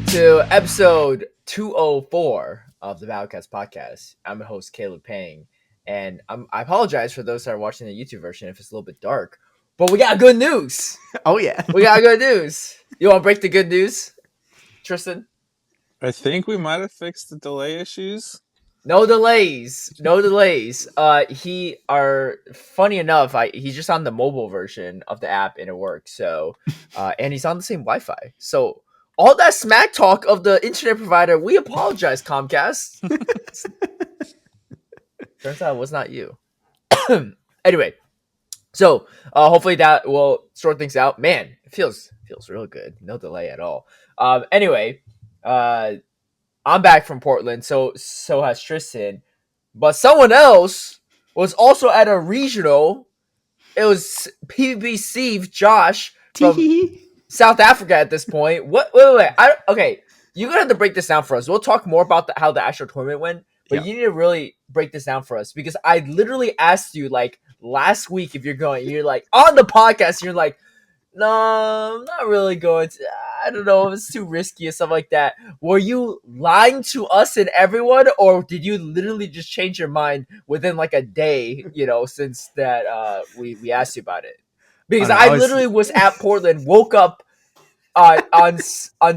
to episode 204 of the HurricaneKaz podcast. I'm your host, Caleb Peng, and I apologize for those that are watching the YouTube version if it's a little bit dark, but we got good news. Oh, yeah. We got good news. You want to break the good news, Tristan? I think we might have fixed the delay issues. No delays. Funny enough, he's just on the mobile version of the app and it works. So, and he's on the same Wi-Fi. So, all that smack talk of the internet provider, we apologize, Comcast. Turns out it was not you. Anyway, so hopefully that will sort things out. Man, it feels real good. No delay at all. Anyway, I'm back from Portland, so has Tristan. But someone else was also at a regional. It was PvP Steve, Josh from South Africa at this point. What? Wait. Okay, you're gonna have to break this down for us. We'll talk more about how the actual tournament went, but you need to really break this down for us because I literally asked you like last week if you're going. You're like on the podcast. You're like, no, I'm not really going to. I don't know. It's too risky and stuff like that. Were you lying to us and everyone, or did you literally just change your mind within like a day, since that we asked you about it? Because I literally was at Portland, woke up on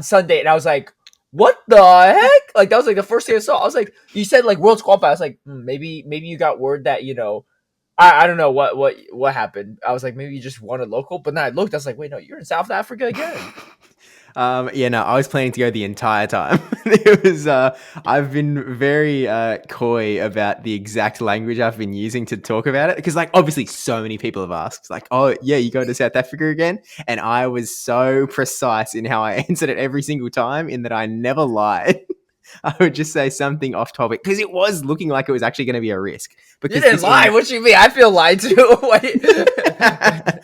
Sunday, and I was like, what the heck? Like, that was like the first thing I saw. I was like, you said like Worlds qualified. I was like, maybe you got word that, I don't know what happened. I was like, maybe you just wanted local, but then I looked. I was like, wait, no, you're in South Africa again. I was planning to go the entire time. It was. I've been very coy about the exact language I've been using to talk about it because, like, obviously, so many people have asked, like, "Oh, yeah, you go to South Africa again?" And I was so precise in how I answered it every single time, in that I never lied. I would just say something off topic because it was looking like it was actually going to be a risk. Because you didn't lie. What you mean? I feel lied to.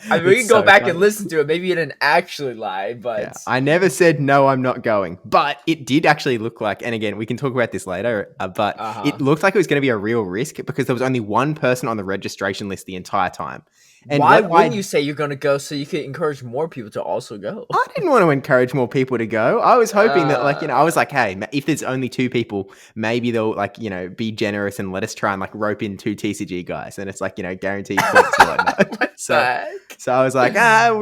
I mean, we can go back and listen to it. Maybe you didn't actually lie, but yeah, I never said no, I'm not going. But it did actually look like, and again, we can talk about this later, but it looked like it was going to be a real risk because there was only one person on the registration list the entire time. And why wouldn't you say you're going to go so you could encourage more people to also go? I didn't want to encourage more people to go. I was hoping that, I was like, hey, if there's only two people, maybe they'll, be generous and let us try and, rope in two TCG guys. And it's, guaranteed points and whatnot. So I was like,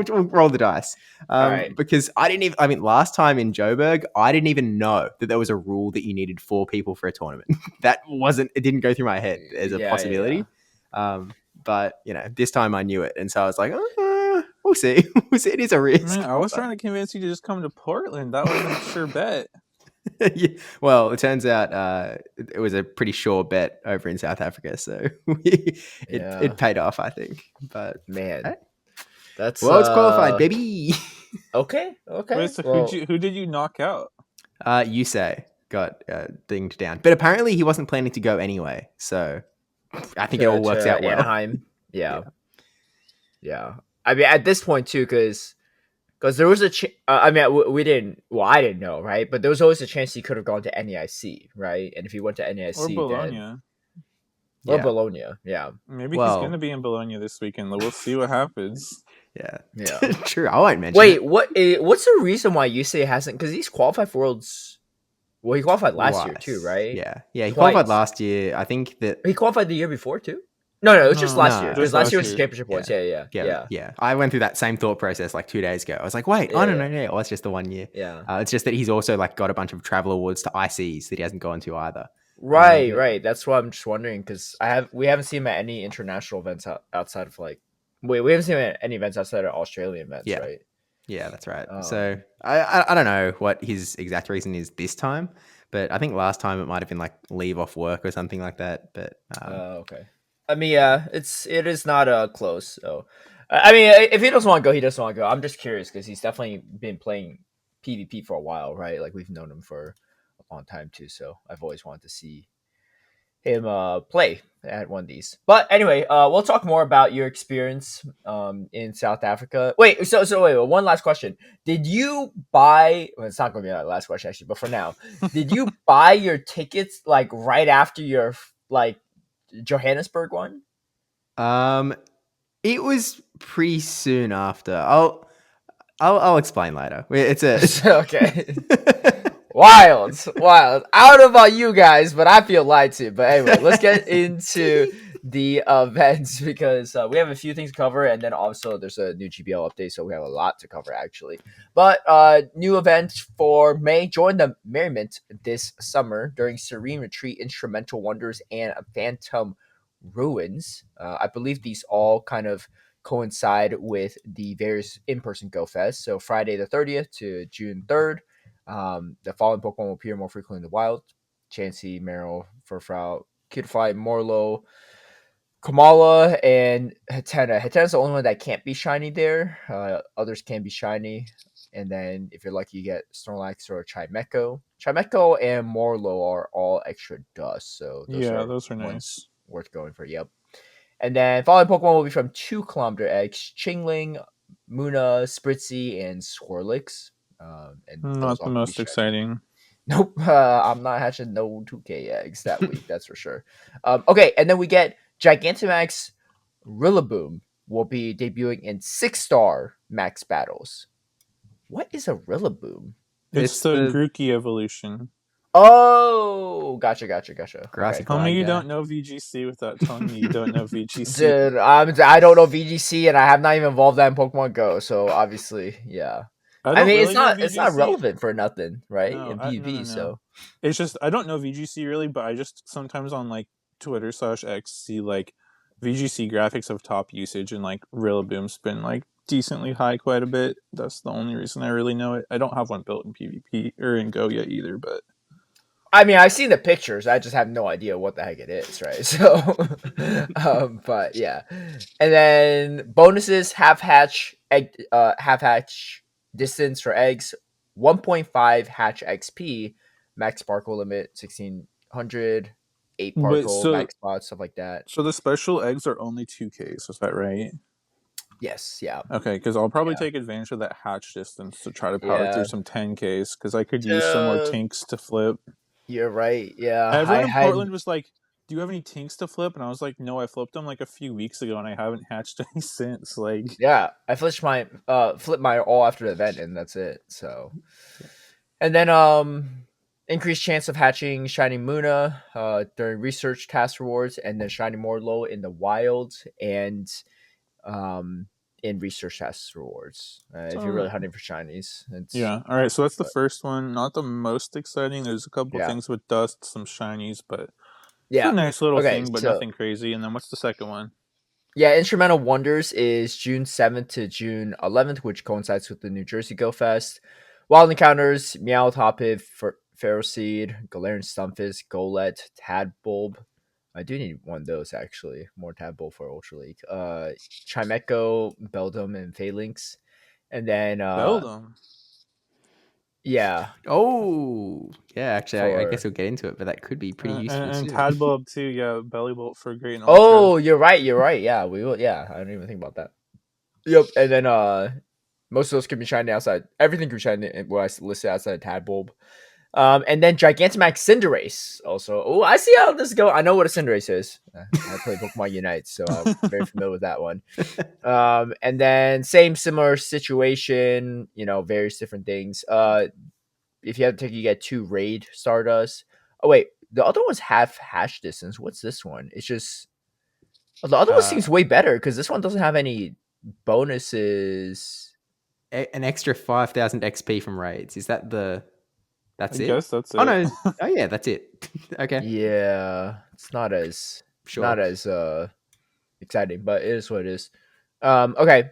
we'll roll the dice. Right. Because last time in Joburg, I didn't even know that there was a rule that you needed 4 people for a tournament. It didn't go through my head as a possibility. Yeah. But, this time I knew it. And so I was like, we'll see. It is a risk. Man, I was trying to convince you to just come to Portland. That was a sure bet. Yeah. Well, it turns out it was a pretty sure bet over in South Africa. So it paid off, I think. But, man, that's Worlds qualified, baby. Okay. Wait, so who did you knock out? Yusei got dinged down. But apparently he wasn't planning to go anyway. So I think it all works out well. Anaheim. Yeah. I mean, at this point too, because there was we didn't. Well, I didn't know, right? But there was always a chance he could have gone to NEIC, right? And if he went to NEIC, or Bologna, or Bologna, yeah. Maybe he's going to be in Bologna this weekend. We'll see what happens. Yeah. True. I won't mention. Wait, what's the reason why Yusei hasn't? Because he's qualified for Worlds. Well, he qualified last year too, right? Yeah. He qualified last year. I think that he qualified the year before too. No, it was just last year. Because last year was championship points. Yeah. I went through that same thought process 2 days ago. I was like, wait, no. Oh, it's just the 1 year. Yeah. It's just that he's also got a bunch of travel awards to ICs that he hasn't gone to either. Right. That's why I'm just wondering because we haven't seen him at any international events outside of we haven't seen him at any events outside of Australian events, right? Yeah, that's right. So I don't know what his exact reason is this time, but I think last time it might have been leave off work or something like that. But okay. I mean, yeah, it is not close. So I mean, if he doesn't want to go, he doesn't want to go. I'm just curious because he's definitely been playing PvP for a while, right? We've known him for a long time too. So I've always wanted to see him play at one of these. But anyway, we'll talk more about your experience in South Africa. Wait, so wait, one last question. Did you buy? Well, it's not going to be my last question actually, but for now, did you buy your tickets right after your Johannesburg one? It was pretty soon after. I'll explain later. It's a okay. Wild. I don't know about you guys, but I feel lied to. But anyway, let's get into the events because we have a few things to cover, and then also there's a new GBL update, so we have a lot to cover actually. But new event for May: join the merriment this summer during Serene Retreat, Instrumental Wonders, and Phantom Ruins. I believe these all kind of coincide with the various in-person Go Fest. So Friday the 30th to June 3rd. The following Pokemon will appear more frequently in the wild: Chansey, Meryl, Furfrou, Kidfly, Morlo, Kamala, and Hatena. Hatena's the only one that can't be shiny there. Others can be shiny. And then if you're lucky, you get Snorlax or Chimecho. Chimecho and Morlo are all extra dust, so those Yeah, are those are ones nice. worth going for. Yep. And then following Pokemon will be from 2 kilometer eggs: Chingling, Muna, Spritzy, and Swirlix. And those Not the all can be most shiny. exciting. Nope, I'm not hatching no 2K eggs that week, that's for sure. Okay, and then we get Gigantamax Rillaboom will be debuting in 6-star max battles. What is a Rillaboom? It's the Grookey evolution. Oh, gotcha. Grassy Okay. Tell me flying you guy. don't know VGC without telling me you don't know VGC. Dude, I don't know VGC, and I have not even evolved that in Pokemon Go, so obviously, yeah. I don't mean, really know it's not VGC. relevant for nothing, right? No, In no, PvP, no. so It's just I don't know VGC really, but I just sometimes on like Twitter/X see like VGC graphics of top usage, and like Rillaboom's been like decently high quite a bit. That's the only reason I really know it. I don't have one built in PvP or in Go yet either, but I mean, I've seen the pictures. I just have no idea what the heck it is, right? So, but yeah, and then bonuses: half hatch distance for eggs, 1.5 hatch XP, max sparkle limit 1600, 8 but particle, max spots, stuff like that. so the special eggs are only 2Ks, is that right? Yes, yeah, Okay, because I'll probably Yeah. take advantage of that hatch distance to try to power Yeah. through some 10Ks because I could use some more Uh, tinks to flip. You're right. Yeah, Everyone I in had. Portland was like, "Do you have any tinks to flip?" And I was like, "No, I flipped them like a few weeks ago, and I haven't hatched any since." Like, Yeah, I flip my all after the event, and that's it. So, and then increased chance of hatching shiny Muna during research task rewards, and then shiny Morlo in the wild, and um in research task rewards. If you're really hunting for shinies, it's yeah. All right, so that's the but, first one. Not the most exciting. There's a couple yeah, things with dust, some shinies, but it's a yeah. nice little Okay, thing, but so nothing crazy. And then what's the second one? yeah, Instrumental Wonders is June 7th to June 11th, which coincides with the New Jersey Go Fest. Wild encounters: Meowth, Hoppip, Ferroseed, Galarian Stunfisk, Golett, Tadbulb. I do need one of those actually. More Tadbulb for Ultra League. Chimecho, Beldum, and Phalanx. And then Beldum. yeah. Oh, yeah. Actually, I guess For we'll get into it, but that could be pretty useful And soon. Tadbulb too. Yeah, Bellybolt for Great and Ultra. Oh, you're right. Yeah, we will. Yeah, I didn't even think about that. Yep. And then most of those can be shiny outside. Everything can be shiny what I listed outside of Tadbulb. And then Gigantamax Cinderace also. Oh, I see how this is going. I know what a Cinderace is. I play Pokemon Unite, so I'm very familiar with that one. And then similar situation, various different things. If you have to take, you get 2 Raid Stardust. Oh wait, the other one's half hash distance. What's this one? It's just the other one seems way better because this one doesn't have any bonuses. An extra 5,000 XP from raids. Is that the? That's I it. guess that's it. Oh no. Oh yeah, that's it. Okay. Yeah, it's not as Sure. exciting, but it is what it is. Okay.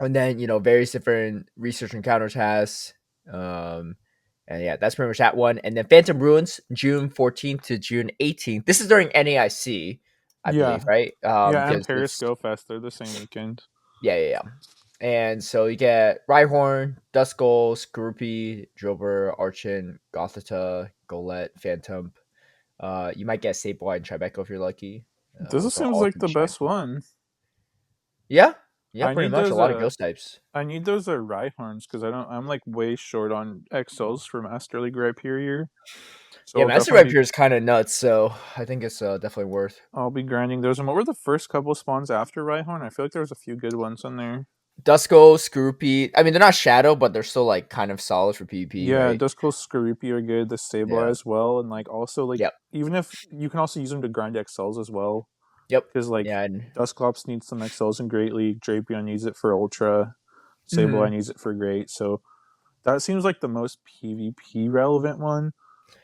And then, various different research encounters has. And yeah, that's pretty much that one. And then Phantom Ruins, June 14th to June 18th. This is during NAIC, I believe, right? Yeah, and Because Paris it's Go Fest. They're the same weekend. yeah. And so you get Rhyhorn, Duskull, Skorupi, Drover, Archon, Gothita, Golett, Phantom. You might get Sableye and Tribeca if you're lucky. This Those are seems all like can the be shiny. best one. Yeah, I pretty need much. those. A lot of ghost types. I need those Rhyhorns because I'm like way short on XLs for Master League Rhyperior. So Yeah, I'll Master definitely Rapier is kind of nuts, so I think it's definitely worth. I'll be grinding those. And what were the first couple spawns after Rhyhorn? I feel like there was a few good ones in there. Duskull, Skorupi. I mean, they're not Shadow, but they're still like kind of solid for PvP, Yeah, right? Duskull, Skorupi are good. The Sableye Yeah. as well, and like also like Yep. even if you can also use them to grind XLs as well, Yep. because like Yeah. Dusclops needs some XLs in Great League. Drapion needs it for Ultra. Sableye Mhm. needs it for Great. So that seems like the most PvP relevant one,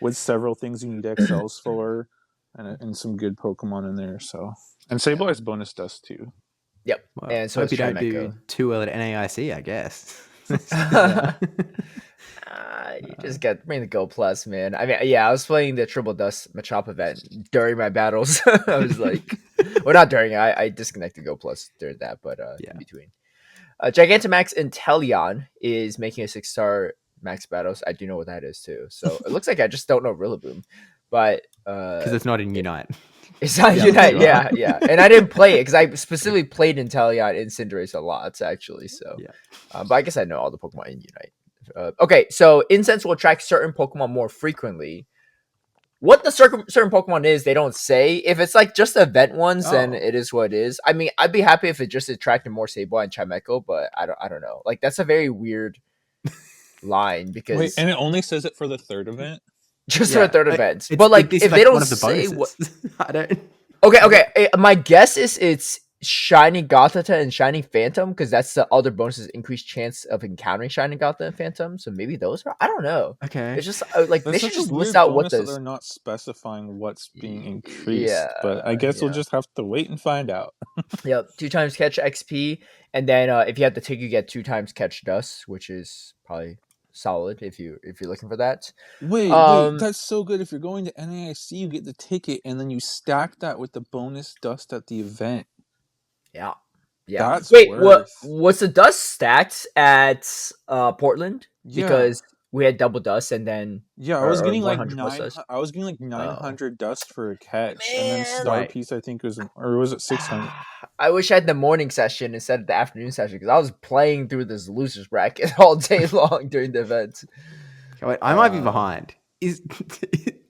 with several things you need XLs for, and some good Pokemon in there. So and Sableye's bonus dust too. Yep. Well, And so hope it's you don't do Chimecho. too well at NAIC, I guess. Yeah. You just got bring the Go Plus, man. I mean, yeah, I was playing the Triple Dust Machop event during my battles. I was like, well, not during. I disconnected Go Plus during that, but Yeah. in between. Gigantamax Inteleon is making a 6-star max battles. I do know what that is too. So it looks like I just don't know Rillaboom, but Because it's not in Unite. it's not Yeah, that's Unite. right. Yeah, yeah. And I didn't play it because I specifically played Inteleon in Cinderace a lot, actually. So, Yeah. but I guess I know all the Pokemon in Unite. Okay, so Incense will attract certain Pokemon more frequently. What the certain Pokemon is, they don't say. If it's like just event ones, then Oh. it is what it is. I mean, I'd be happy if it just attracted more Sableye and Chimecho, but I don't know. Like that's a very weird line because Wait, and it only says it for the third event. just for a third event. It's, But like this if is they like don't one of the say what, bonuses. I don't. okay. My guess is it's Shiny Gothita and Shiny Phantom because that's the other bonuses increased chance of encountering Shiny Gothita and Phantom. So maybe those are. I don't know. Okay. It's just like they That's should such a just list weird out what bonus that the they're not specifying what's being yeah increased. But I guess we'll yeah. just have to wait and find out. Yep, 2 times catch XP, and then if you have the tick, you get 2 times catch dust, which is probably solid if you're looking for that. Wait, Um, that's so good. If you're going to NAIC, you get the ticket, and then you stack that with the bonus dust at the event. yeah, yeah. That's Wait, what worth. was the dust stacked at Portland? Yeah, Because we had double dust and then yeah. or 100 plus dust. I was getting like Oh 900 dust for a catch, and then man, Star Right. Piece I think was, or was it 600? I wish I had the morning session instead of the afternoon session because I was playing through this losers bracket all day long during the event. Wait, I might be behind. Is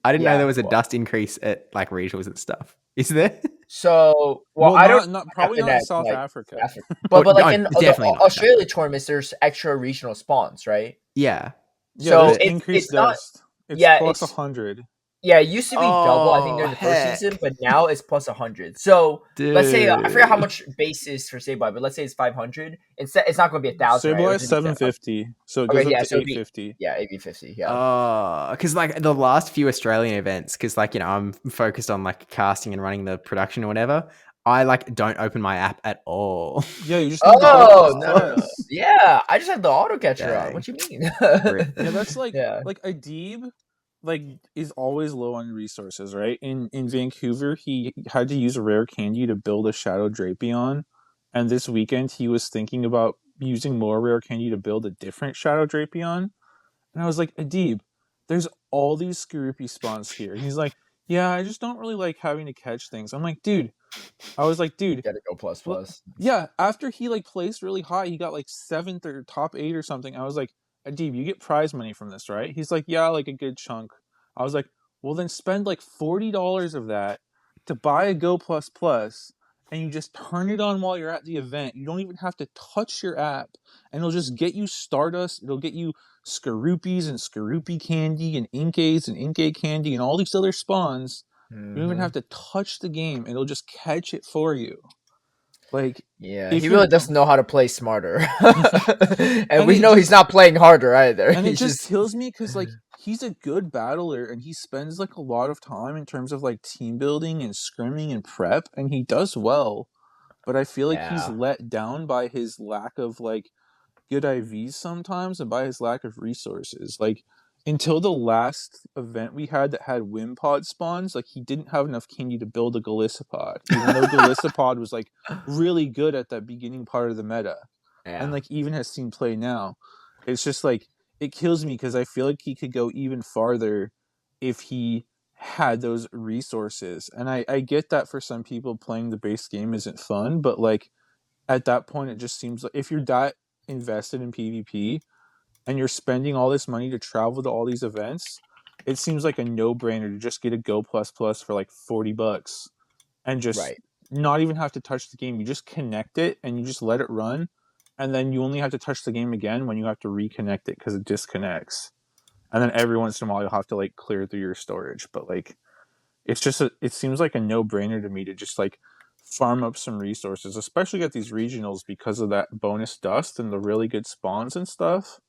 I didn't know there Yeah, was a well, dust increase at like regionals and stuff. Is there? so well, Well, I don't not what probably happened not in at South like Africa. Africa. But like No, in the definitely not. No. Australia tournaments, there's extra regional spawns, right? Yeah. Yeah, So there's But increased it's not dust. It's yeah plus it's 100. yeah it used to be double I think oh during the first season, heck, but now it's plus 100. So let's say I forget how dude. much base is for Sableye, but let's say it's 500. Instead, it's not going to be 1,000, right? Or Sableye is is it be 750, so it goes okay? up Yeah, to so it'd be 850. yeah 850. Yeah. Oh, because like the last few Australian events, because like I'm focused on like casting and running the production or whatever. I like don't open my app at all. Yeah, you just need the Go Oh Plus no. Plus. Yeah, I just have the auto catcher on. Dang. What you mean? Rip. Yeah, that's Yeah. like Adib, like is always low on resources, right? In Vancouver, he had to use rare candy to build a Shadow Drapion, and this weekend he was thinking about using more rare candy to build a different Shadow Drapion. And I was like, Adib, there's all these Skorupi spawns here. And he's like, yeah, I just don't really like having to catch things. I'm like, dude. I was like, dude, Gotta go plus plus. yeah. After he like placed really high, he got like 7th or top 8 or something. I was like, Adib, you get prize money from this, right? He's like, yeah, like a good chunk. I was like, well, then spend like $40 of that to buy a Go Plus Plus, and you just turn it on while you're at the event. You don't even have to touch your app, and it'll just get you Stardust. It'll get you Skorupies and Skorupi candy and Inkays and Inkay candy and all these other spawns. You don't even have to touch the game. It'll just catch it for you. Like, Yeah, if he you're really doesn't know how to play smarter, and and we it know he's just not playing harder either. and it He's just just kills me because like he's a good battler and he spends like a lot of time in terms of like team building and scrimming and prep, and he does well. But I feel like he's yeah, let down by his lack of like good IVs sometimes and by his lack of resources. Like until the last event we had that had Wimpod spawns, like he didn't have enough candy to build a Galissapod, even though Galissapod was like really good at that beginning part of the meta. And yeah, like even has seen play now. It's just like it kills me because I feel like he could go even farther if he had those resources. And I get that for some people playing the base game isn't fun, but like at that point it just seems like if you're that invested in PvP and you're spending all this money to travel to all these events, it seems like a no-brainer to just get a Go Plus Plus for like $40 and just right. not even have to touch the game. You just connect it and you just let it run, and then you only have to touch the game again when you have to reconnect it because it disconnects. And then every once in a while you'll have to like clear through your storage. But like it seems like a no-brainer to me to just like farm up some resources, especially at these regionals because of that bonus dust and the really good spawns and stuff.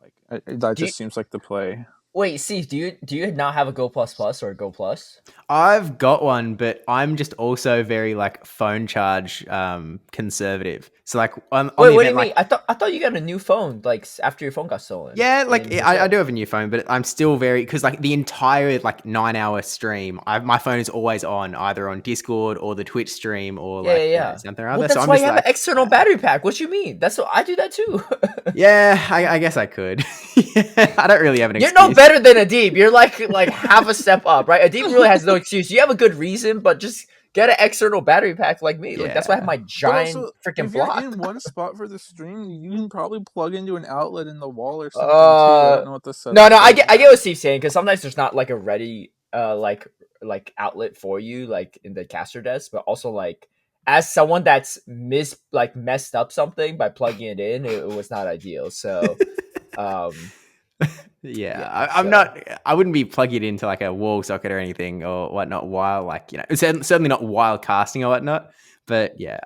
Like that Do you, just seems like the play. wait, Steve, do you not have a Go Plus Plus or a Go Plus? I've got one, but I'm just also very like phone charge conservative. So like on Wait, the what do event, you mean? like I thought you got a new phone like after your phone got stolen. yeah, in like I Brazil. do have a new phone, but I'm still very because like the entire like 9 hour stream, my phone is always on either on Discord or the Twitch stream or Yeah, yeah, like yeah. something or Well, other. So that's I'm why you just have an like, external battery pack. What you mean? That's what I do that too. yeah, I guess I could. Yeah, I don't really have an You're no excuse. better than Adib. You're like half a step up, right? Adib really has no excuse. You have a good reason, but just get an external battery pack like me. Like that's why I have Yeah, my But giant also, freaking if you're block. in one spot for the stream, you can probably plug into an outlet in the wall or something too. I don't know what the No, setup's I like get now. what Steve's saying because sometimes there's not like a ready like outlet for you like in the caster desk, but also like as someone that's messed up something by plugging it in, it was not ideal. So um yeah. yeah, I'm so not. I wouldn't be plugging it into like a wall socket or anything or whatnot. While like certainly not while casting or whatnot. But yeah,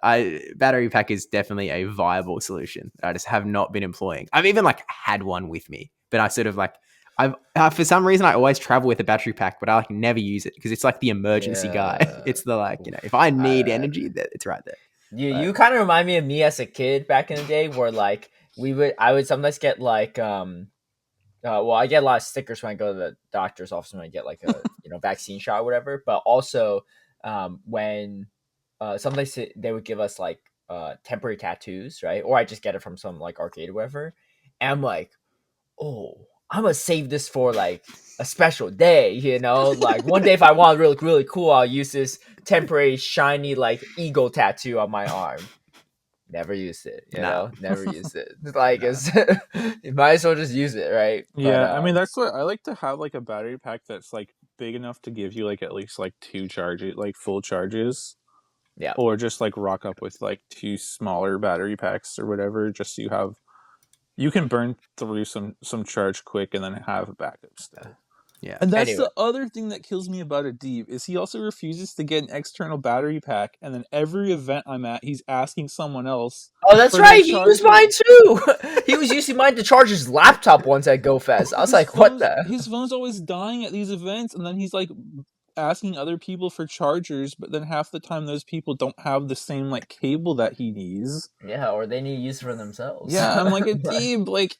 battery pack is definitely a viable solution. I just have not been employing. I've even like had one with me, but I sort of like I've for some reason I always travel with a battery pack, but I like never use it because it's like the emergency guy. yeah. It's the like if I need I, energy, that it's right there. you But kind of remind me of me as a kid back in the day where like I would sometimes get like well, I get a lot of stickers when I go to the doctor's office when I get like a vaccine shot or whatever. But also, when sometimes they would give us like temporary tattoos, right? Or I just get it from some like arcade or whatever. And I'm like, oh, I'm gonna save this for like a special day, Like one day if I want to really really cool, I'll use this temporary shiny like eagle tattoo on my arm. Never used it, nah, never used it. Like nah. it's you might as well just use it, right? But Yeah, I mean that's what I like to have, like a battery pack that's like big enough to give you like at least like two charges, like full charges, yeah, or just like rock up with like two smaller battery packs or whatever, just so you can burn through some charge quick and then have a backup still. Yeah. And that's anyway. the other thing that kills me about Adib is he also refuses to get an external battery pack, and then every event I'm at, he's asking someone else Oh, that's for their right. He used mine charger. too. He was using mine to charge his laptop once at GoFest. I was like, "What the?" His phone's always dying at these events, and then he's like asking other people for chargers, but then half the time those people don't have the same like cable that he needs. Yeah, or they need to use it for themselves. Yeah, I'm like, Right. Adib, like,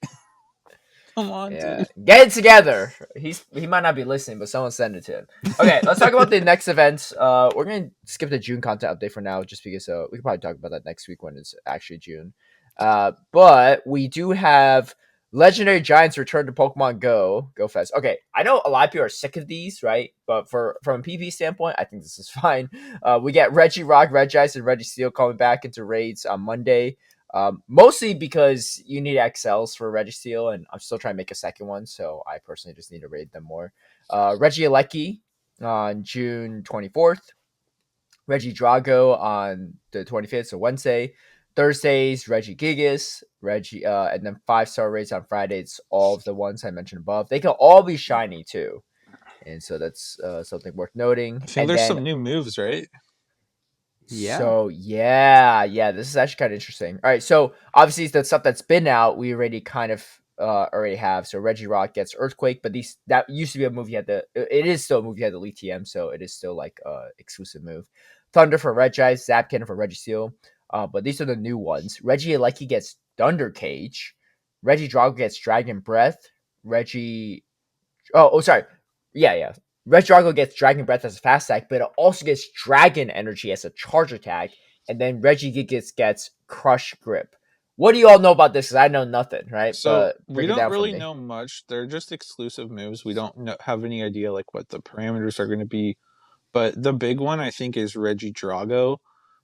come on, Yeah, dude. get it together. He might not be listening, but someone send it to him. Okay, let's talk about the next events. We're gonna skip the June content update for now, just because we can probably talk about that next week when it's actually June. But we do have Legendary Giants return to Pokemon Go Fest. Okay, I know a lot of people are sick of these, right? But from a PP standpoint, I think this is fine. We get Regirock, Regice, and Registeel coming back into raids on Monday. Mostly because you need XLs for Registeel, and I'm still trying to make a second one, so I personally just need to raid them more. Regieleki on June 24th. Regidrago on the 25th, so Wednesday. Thursdays, Regigigas, and then 5-star raids on Friday. It's all of the ones I mentioned above. They can all be shiny too, and so that's something worth noting. I think And there's then some new moves, right? Yeah. so yeah, this is actually kind of interesting. All right, so obviously the stuff that's been out, we already kind of already have. So Regirock gets Earthquake, but that used to be a move you had to. It is still a move you had to leak TM, so it is still like exclusive move. Thunder for Regice, Zapkin for Registeel. But these are the new ones. Regieleki gets Thunder Cage. Regidrago gets Dragon Breath. Sorry. Yeah. Regidrago gets Dragon Breath as a fast attack, but it also gets Dragon Energy as a charge attack. And then Regigigas gets Crush Grip. What do you all know about this? Because I know nothing, right? So But we break it don't down for really me. know much. They're just exclusive moves. We don't have any idea like what the parameters are going to be. But the big one I think is Regidrago,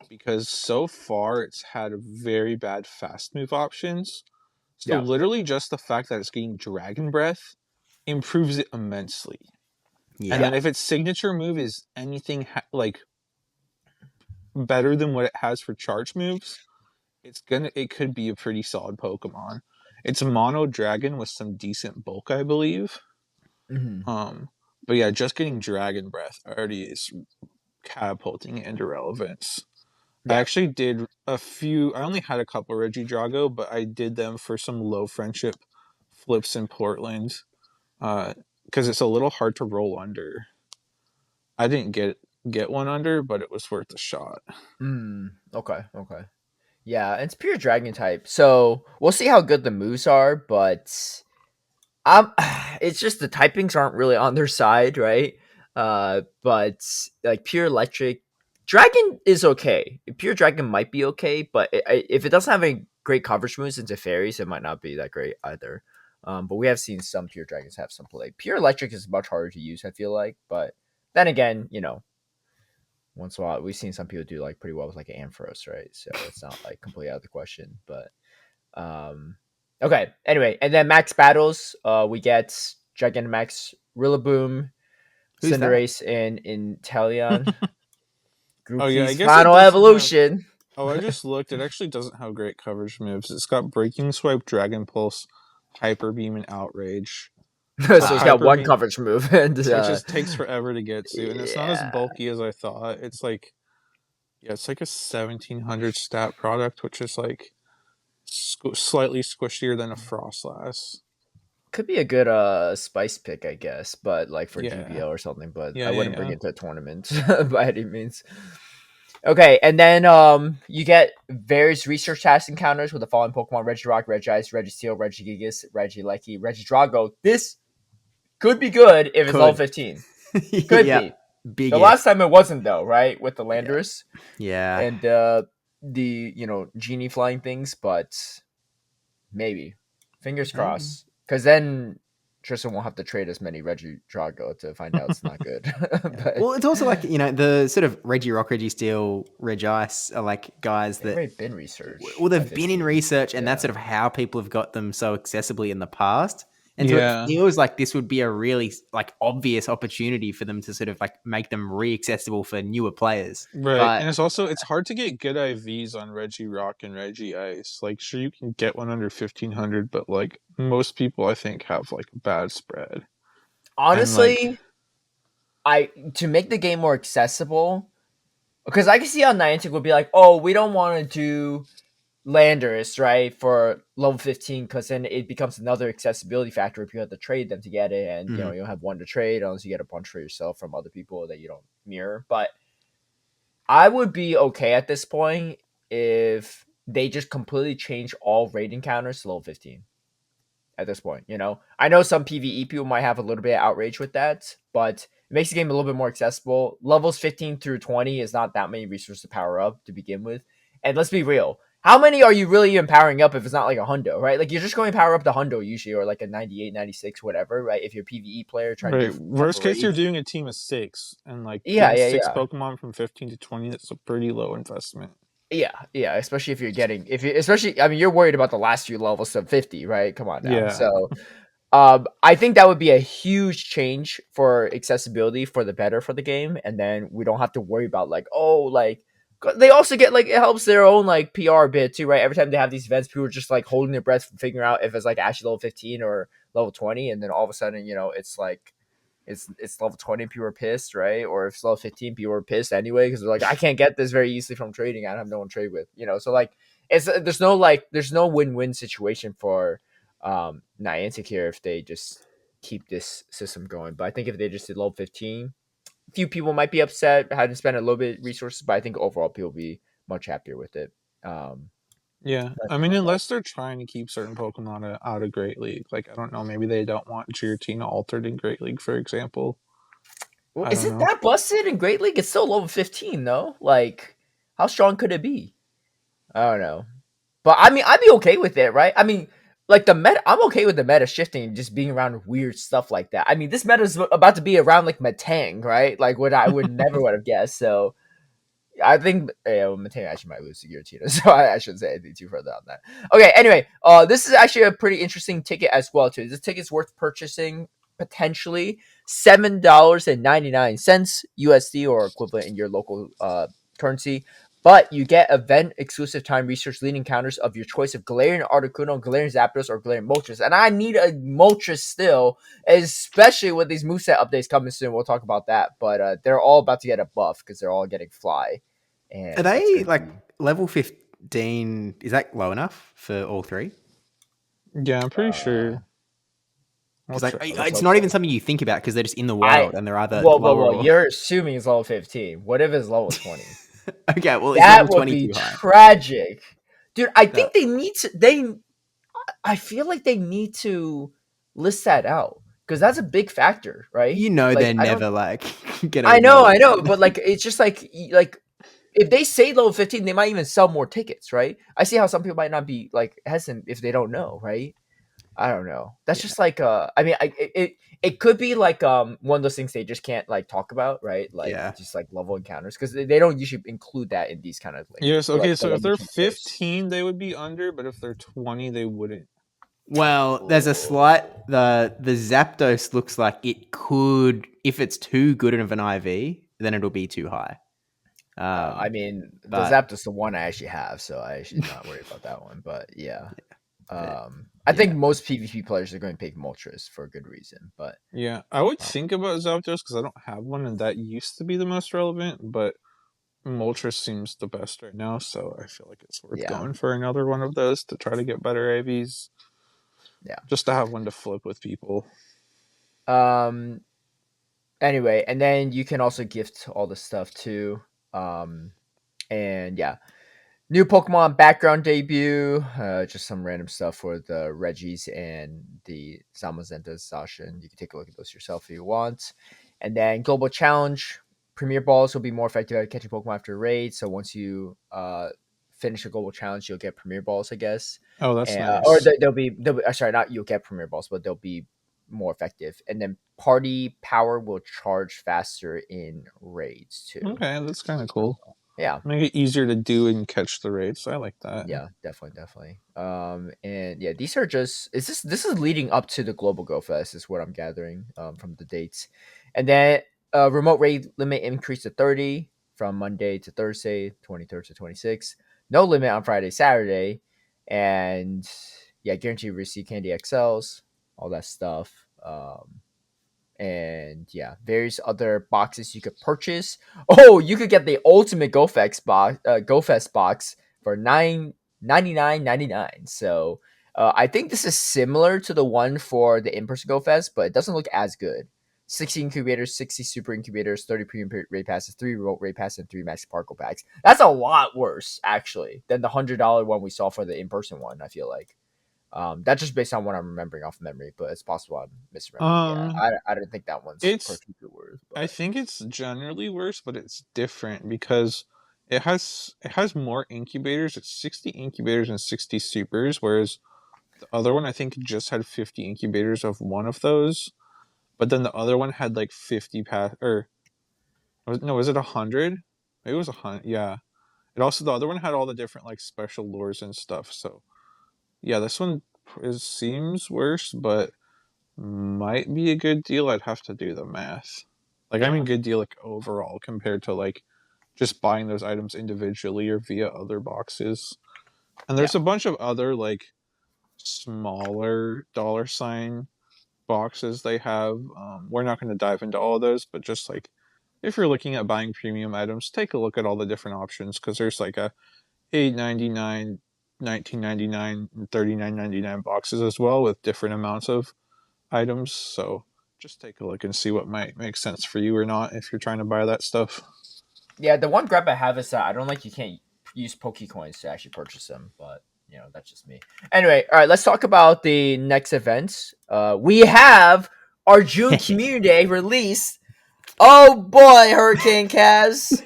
because so far it's had very bad fast move options. So Yeah. literally just the fact that it's getting Dragon Breath improves it immensely. And Yeah. then if its signature move is anything like better than what it has for charge moves, it could be a pretty solid Pokemon. It's a mono dragon with some decent bulk, I believe. Mm-hmm. But yeah, just getting Dragon Breath already is catapulting it into relevance. I Yeah. actually did a few. I only had a couple Regidrago, but I did them for some low friendship flips in Portland. Because it's a little hard to roll under. I didn't get one under, but it was worth a shot. Okay. Okay. Yeah, it's pure dragon type. So we'll see how good the moves are, but it's just the typings aren't really on their side, right? But like pure electric dragon is okay. Pure dragon might be okay, but if it doesn't have any great coverage moves into fairies, it might not be that great either. But we have seen some pure dragons have some play. Pure electric is much harder to use, I feel like. But then again, once in a while we've seen some people do like pretty well with like an Ampharos, right? So it's not like completely out of the question. But okay. Anyway, and then max battles, we get Gigantamax, Rillaboom, Who's that? Cinderace, and Inteleon. Oh yeah, I Grookey's guess it final doesn't have. evolution. Oh, I just looked. It actually doesn't have great coverage moves. It's got Breaking Swipe, Dragon Pulse, Hyper Beam, and Outrage. So So it's got Hyper one Beam, coverage move, and so it just takes forever to get to, and it's not as yeah, bulky as I thought. It's like, yeah, it's like a 1700 stat product, which is like slightly squishier than a Frostlass. could be a good spice pick, I guess, but like for Yeah, GBO or something. But yeah, I yeah, wouldn't bring yeah. it to a tournament by any means. Okay, and then you get various research task encounters with the following Pokemon: Regirock, Regice, Registeel, Regigigas, Regieleki, Regidrago. This could be good if it's level Could. 15. Could Yep. be. Big The if. last time it wasn't though, right? With the Yeah. Landorus Yeah. and the genie flying things, but maybe. Fingers crossed. Because then Tristan won't have to trade as many Regidrago to find out it's not good. Yeah. But Well, it's also like, the sort of Reggie Rock, Reggie Steel, Regice are like guys they've that, already been researched well, by they've been in 15. research, and that's Yeah. sort of how people have got them so accessibly in the past. And so it Yeah. feels like this would be a really like obvious opportunity for them to sort of like make them re-accessible for newer players. Right, But and it's hard to get good IVs on Reggie Rock and Reggie Ice. Like, sure, you can get one under 1500, but like most people, I think, have like a bad spread. And like, Honestly, to make the game more accessible, because I can see how Niantic would be like, oh, we don't want to do Landers, right, for level 15, because then it becomes another accessibility factor if you have to trade them to get it, and Mhm. you don't have one to trade unless you get a bunch for yourself from other people that you don't mirror. But I would be okay at this point if they just completely change all raid encounters to level 15 at this point. I know some PvE people might have a little bit of outrage with that, but it makes the game a little bit more accessible. Levels 15 through 20 is not that many resources to power up to begin with. And let's be real. How many are you really even powering up if it's not like a hundo, right? Like, you're just going to power up the hundo usually, or like a 98, 96, whatever, right? If you're a PvE player trying to right, do worst case, you're raids. doing a team of six, and like Yeah, getting yeah, six yeah. Pokemon from 15 to 20, that's a pretty low investment. Yeah, especially if you're getting especially, I mean, you're worried about the last few levels of 50, right? Come on now. Yeah, So I think that would be a huge change for accessibility for the better for the game, and then we don't have to worry about like, oh, like they also get like, it helps their own like PR bit too, right? Every time they have these events, people are just like holding their breath figuring out if it's like actually level 15 or level 20, and then all of a sudden, it's like it's level 20, people are pissed, right? Or if it's level 15, people are pissed anyway because they're like, I can't get this very easily from trading. I don't have no one to trade with, So like, there's no win-win situation for Niantic here if they just keep this system going. But I think if they just did level 15, a few people might be upset, had to spend a little bit of resources, but I think overall people will be much happier with it. yeah. I mean, unless they're trying to keep certain Pokemon out of Great League, like I don't know, maybe they don't want Giratina altered in Great League, for example. Well, I is don't it know. that busted in Great League? It's still level 15 though. Like, how strong could it be? I don't know. But I mean, I'd be okay with it, right? I mean, like the meta, I'm okay with the meta shifting and just being around weird stuff like that. I mean, this meta is about to be around like Metang, right? Like, what I would never would have guessed. So I think Metang actually might lose to Giratina, so I shouldn't say anything too further on that. Okay, anyway, this is actually a pretty interesting ticket as well too. This ticket's worth purchasing potentially $7.99 USD or equivalent in your local currency. But you get event exclusive time research leading counters of your choice of Galarian Articuno, Galarian Zapdos, or Galarian Moltres. And I need a Moltres still, especially with these moveset updates coming soon. We'll talk about that. But they're all about to get a buff because they're all getting Fly. And Are it's they gonna like be... level 15? Is that low enough for all three? Yeah, I'm pretty sure. Because I'll like check. let's it's hope not so. even something you think about because they're just in the wild and they're either lower Well, or you're assuming it's level 15. What if it's level 20? okay. Well, is That level would 20 be too high? tragic. Dude, I No. think they need to I feel like they need to list that out because that's a big factor, right? You know Like they're I don't never like gonna I know. know, but like it's just like if they say level 15, they might even sell more tickets, right? I see how some people might not be like hesitant if they don't know, right? I don't know. That's Yeah. just like I mean it could be like one of those things they just can't like talk about, right? Like Yeah. just like level encounters because they don't usually include that in these kind of like Yes. Okay. So if like the they're keywords. 15, they would be under, but if they're 20, they wouldn't. Well, there's a slight the Zapdos looks like it could if it's too good of an IV, then it'll be too high. I mean, the But Zapdos the one I actually have, so I should not worry about that one. But yeah, yeah. I Yeah. think most PvP players are going to pick Moltres for a good reason. But Yeah, I would um, think about Zapdos because I don't have one, and that used to be the most relevant. But Moltres seems the best right now, so I feel like it's worth yeah, going for another one of those to try to get better AVs, yeah. just to have one to flip with people. Um. Anyway, and then you can also gift all the stuff too. And yeah, new Pokemon background debut. Just some random stuff for the Regis and the Zamazentas, Sasha. And you can take a look at those yourself if you want. And then Global Challenge. Premier Balls will be more effective at catching Pokemon after raid. So once you finish a Global Challenge, you'll get Premier Balls, I guess. Oh, that's And, or nice. they'll be sorry, not you'll get Premier Balls, but they'll be more effective. And then Party Power will charge faster in raids too. Okay, that's kind of cool. Yeah. Make it easier to do and catch the raids. I like that. Yeah, definitely. And yeah, these are just this is leading up to the Global Go Fest, is what I'm gathering from the dates, and then remote raid limit increased to 30 from Monday to Thursday, 23rd to 26th. No limit on Friday, Saturday, and yeah, guaranteed receive candy XLs, all that stuff. And yeah, various other boxes you could purchase. Oh, you could get the ultimate Go Fest box for $9.99. So I think this is similar to the one for the in-person Go Fest, but it doesn't look as good. 60 incubators, 60 super incubators, 30 premium raid passes, 3 remote raid passes, and 3 max sparkle packs. That's a lot worse, actually, than the $100 one we saw for the in-person one, I feel like. That's just based on what I'm remembering off memory, but it's possible I'm misremembering. Yeah, Um, I don't think that one's it's particularly worth. I But think it's generally worse, but it's different because it has more incubators. It's 60 incubators and 60 supers, whereas the other one I think just had 50 incubators of one of those. But then the other one had like 50 pass or was it 100? Maybe it was 100. Yeah. It also the other one had all the different like special lures and stuff. So yeah, this one seems worse, but might be a good deal. I'd have to do the math. Like I yeah, mean, good deal like overall compared to like just buying those items individually or via other boxes. And yeah, there's a bunch of other like smaller dollar sign boxes they have. We're not going to dive into all of those, but just like if you're looking at buying premium items, take a look at all the different options because there's like a $8.99, $19.99, and $39.99 boxes as well with different amounts of items. So just take a look and see what might make sense for you or not if you're trying to buy that stuff. yeah. The one grab I have is that I don't like you can't use Pokecoins to actually purchase them, but that's just me. Anyway, all right, let's talk about the next events. We have our June Community Day release. Oh boy, HurricaneKaz,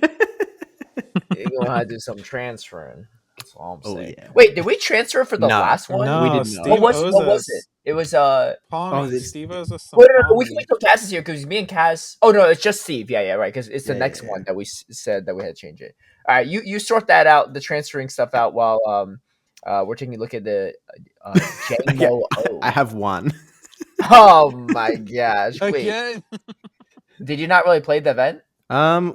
you're gonna have to do some transferring. That's all I'm Oh saying. yeah. Wait, did we transfer for the No, last one? we No, did not. Steve owes What was it? us It was Oh, Pommy. this. Steve owes us some Wait, no, we can Pommy. wait till Kaz is here because me and Kaz. Oh no, it's just Steve. Yeah, right. Because it's the Yeah, next yeah, one that we said that we had to change it. All right, you sort that out, the transferring stuff out while we're taking a look at the yeah. JMO I O. have one. Oh my gosh! Wait, Again? did you not really play the event?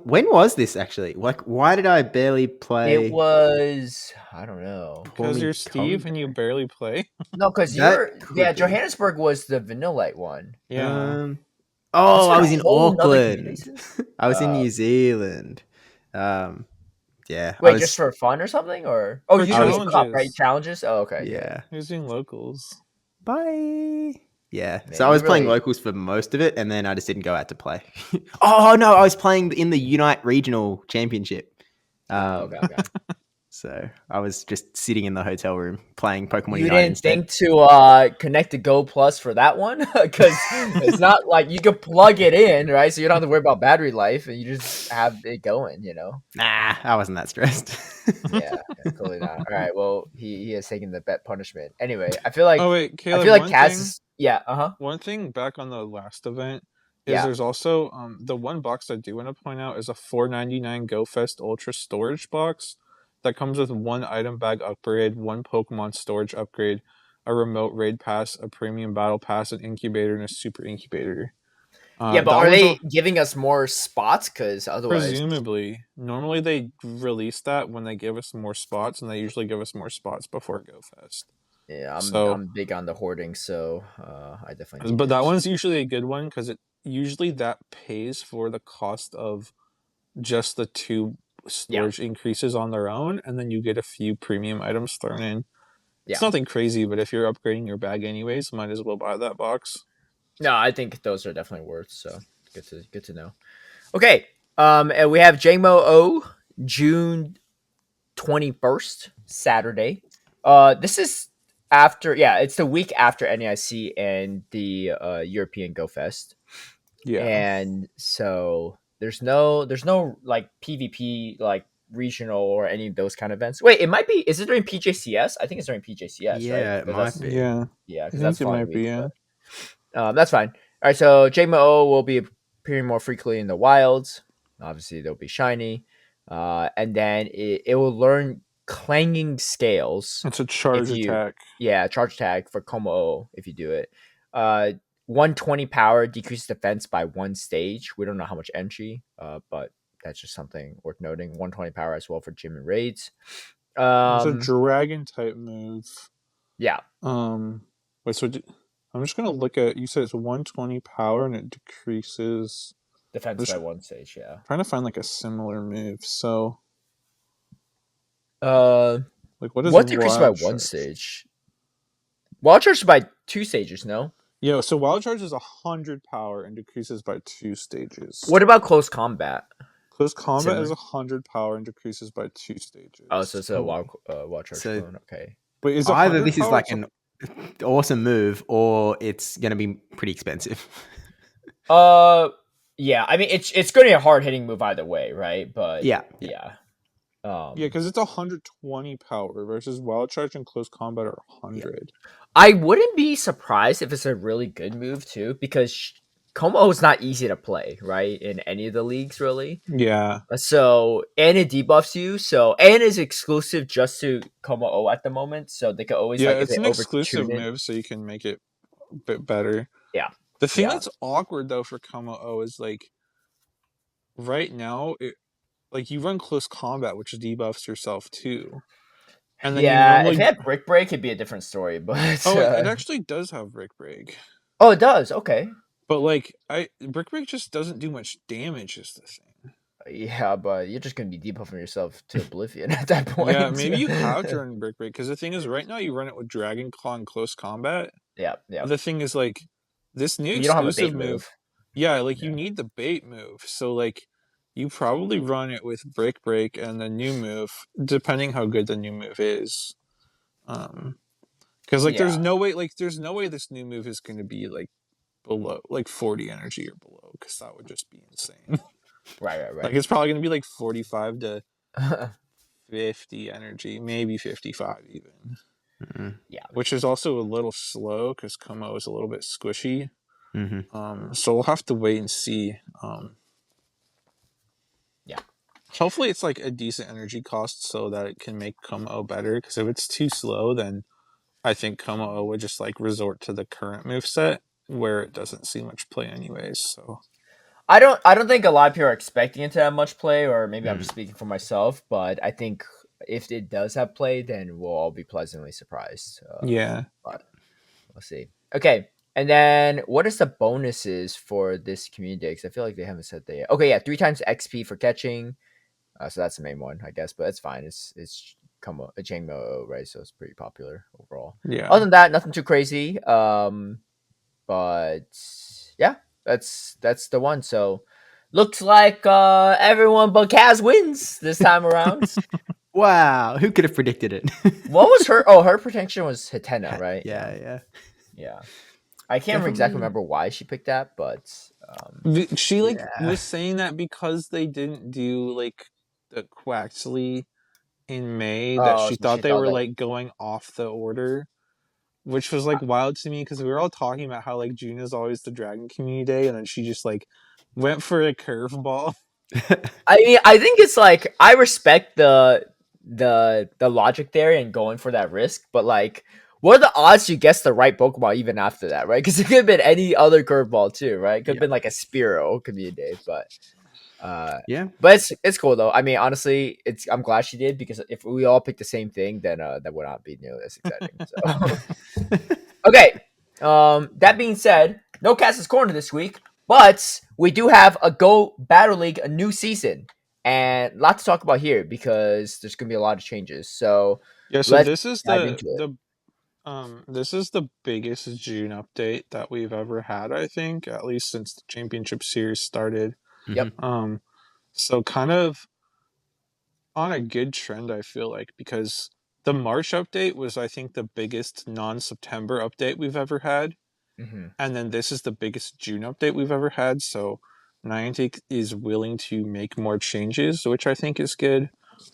When was this actually? Like, why did I barely It play was, I don't know. Because poorly you're Steve and you barely play. No, because That could be. Johannesburg was the vanillite one. Yeah. It's Oh, been I a was in whole nother community Auckland. since. I was in New Zealand. Um, yeah, I Wait, just was. for fun or something, or oh, For you I doing was. cup right? challenges. Challenges. Oh, okay, yeah. Yeah. He was doing locals. Bye. Yeah. So Man, I you was playing really. locals for most of it, and then I just didn't go out to play. Oh no, I was playing in the Unite Regional Championship. Okay, okay. So I was just sitting in the hotel room playing Pokemon You Unite didn't instead. think to connect to Go Plus for that one because it's not like you could plug it in, right? So you don't have to worry about battery life, and you just have it going. Nah, I wasn't that stressed. Yeah, totally not. All right, well, he has taken the bet punishment. Anyway, Oh wait, I Caleb, feel like Kaz is yeah, one thing back on the last event is yeah. there's also the one box I do want to point out is a $4.99 GoFest Ultra Storage box that comes with one item bag upgrade, one Pokemon storage upgrade, a remote raid pass, a premium battle pass, an incubator, and a super incubator. Yeah, but That are one's they giving us more spots? Because otherwise, presumably. Normally they release that when they give us more spots, and they usually give us more spots before GoFest. yeah, So, I'm big on the hoarding, so I definitely need but that it. one's usually a good one because it usually that pays for the cost of just the two Yeah, storage increases on their own, and then you get a few premium items thrown in. It's yeah. nothing crazy, but if you're upgrading your bag anyways, might as well buy that box. No, I think those are definitely worth. So good to know. Okay, and we have JMO O June 21st, Saturday. This is after, yeah, it's the week after NAIC and the European Go Fest. Yeah. And so there's no like PvP like regional or any of those kind of events. Wait, it might be. Is it during PJCS? I think it's during PJCS, right? Yeah, it 'Cause might that's be. Yeah. yeah, I because that's think the it following might be, week. yeah. But that's fine. All right, so JMO will be appearing more frequently in the wilds. Obviously, they'll be shiny, and then it will learn clanging scales It's a if charge you attack. charge tag for Como if you do it. Uh 120 power decreases defense by one stage. We don't know how much entry, but that's just something worth noting. 120 power as well for gym and raids. It's a Um dragon type move. yeah, Um, wait, I'm just gonna look at. You said it's 120 power and it decreases. I'm defense just by one stage, yeah. trying to find like a similar move. So, Uh like, what is what decreases by wild one charge? stage? Wild charge by two stages, no? Yeah, so wild charge is 100 power and decreases by 2 stages. What about close combat? Close combat is Similar. 100 power and decreases by 2 stages. Oh, so it's a Oh, wild charge so clone. Okay. Wait, is either 100 this is power? like an awesome move, or it's going to be pretty expensive. Uh, yeah. I mean, it's going to be a hard hitting move either way, right? But Yeah. yeah. Yeah, because it's 120 power versus wild charge and close combat are 100. I wouldn't be surprised if it's a really good move too, because Como is not easy to play, right? In any of the leagues, really. Yeah. So and it debuffs you. So and is exclusive just to Como O at the moment. So they can always Yeah, like if it's they an exclusive overtune it. move, so you can make it a bit better. Yeah. The thing Yeah. that's awkward though for Como O is like right now, like you run close combat, which debuffs yourself too, and then you Yeah. If it normally had Brick Break, it'd be a different story. But it actually does have Brick Break, oh, it does. Okay. but like Brick Break just doesn't do much damage. Is the thing. Yeah, but you're just gonna be debuffing yourself to oblivion at that point. Yeah, maybe you have to run Brick Break because the thing is, right now you run it with Dragon Claw and close combat. yeah, yeah. But the thing is, like this new You don't have a exclusive bait move. move. Yeah, like you Yeah. need the bait move. So like you probably run it with Brick Break and the new move, depending how good the new move is. Because like Yeah. there's no way this new move is going to be like below like 40 energy or below, because that would just be insane. Right, Like right, it's probably going to be like 45 to right. 50 energy, maybe 55 even. Mm-hmm. Yeah. Which is also a little slow because Como is a little bit squishy. Mm-hmm. So we'll have to wait and see. Yeah. Hopefully it's like a decent energy cost so that it can make Como better. Because if it's too slow, then I think Como would just like resort to the current move set where it doesn't see much play anyways. So I don't think a lot of people are expecting it to have much play, or maybe I'm Mm. just speaking for myself. But I think if it does have play, then we'll all be pleasantly surprised. Yeah. But we'll see. Okay, and then what is the bonuses for this community day? Because I feel like they haven't said that yet. Okay, yeah, 3 times XP for catching. So that's the main one, I guess. But it's fine. It's come a Changmo, right? So it's pretty popular overall. Yeah. Other than that, nothing too crazy. But yeah, that's the one. So looks like everyone but Kaz wins this time around. Wow, who could have predicted it? What was her? Oh, her protection was Hatena, right? Yeah. Yeah. I can't exactly Definitely. remember why she picked that, but She like Yeah. was saying that because they didn't do like the Quaxley in May, that oh, she so she thought they thought were like like going off the order, which was like wild to me because we were all talking about how like June is always the Dragon Community Day, and then she just like went for a curveball. I mean, I think it's like I respect the logic there and going for that risk, but like, what are the odds you guess the right Pokemon even after that, right? Because it could have been any other curveball too, right? It could have Yeah. been like a Spearow community, uh, Yeah. but it's cool though. I mean, honestly, I'm glad she did because if we all picked the same thing, then that would not be nearly as exciting. So okay. That being said, no Cast's Corner this week, but we do have a Go Battle League, a new season, and a lot to talk about here because there's gonna be a lot of changes. So Yeah, so let's this is dive into it. this is the biggest June update that we've ever had, I think, at least since the championship series started. Yep. Um, so kind of on a good trend, I feel like, because the March update was, I think, the biggest non-September update we've ever had, Mm-hmm. and then this is the biggest June update we've ever had. So Niantic is willing to make more changes, which I think is good.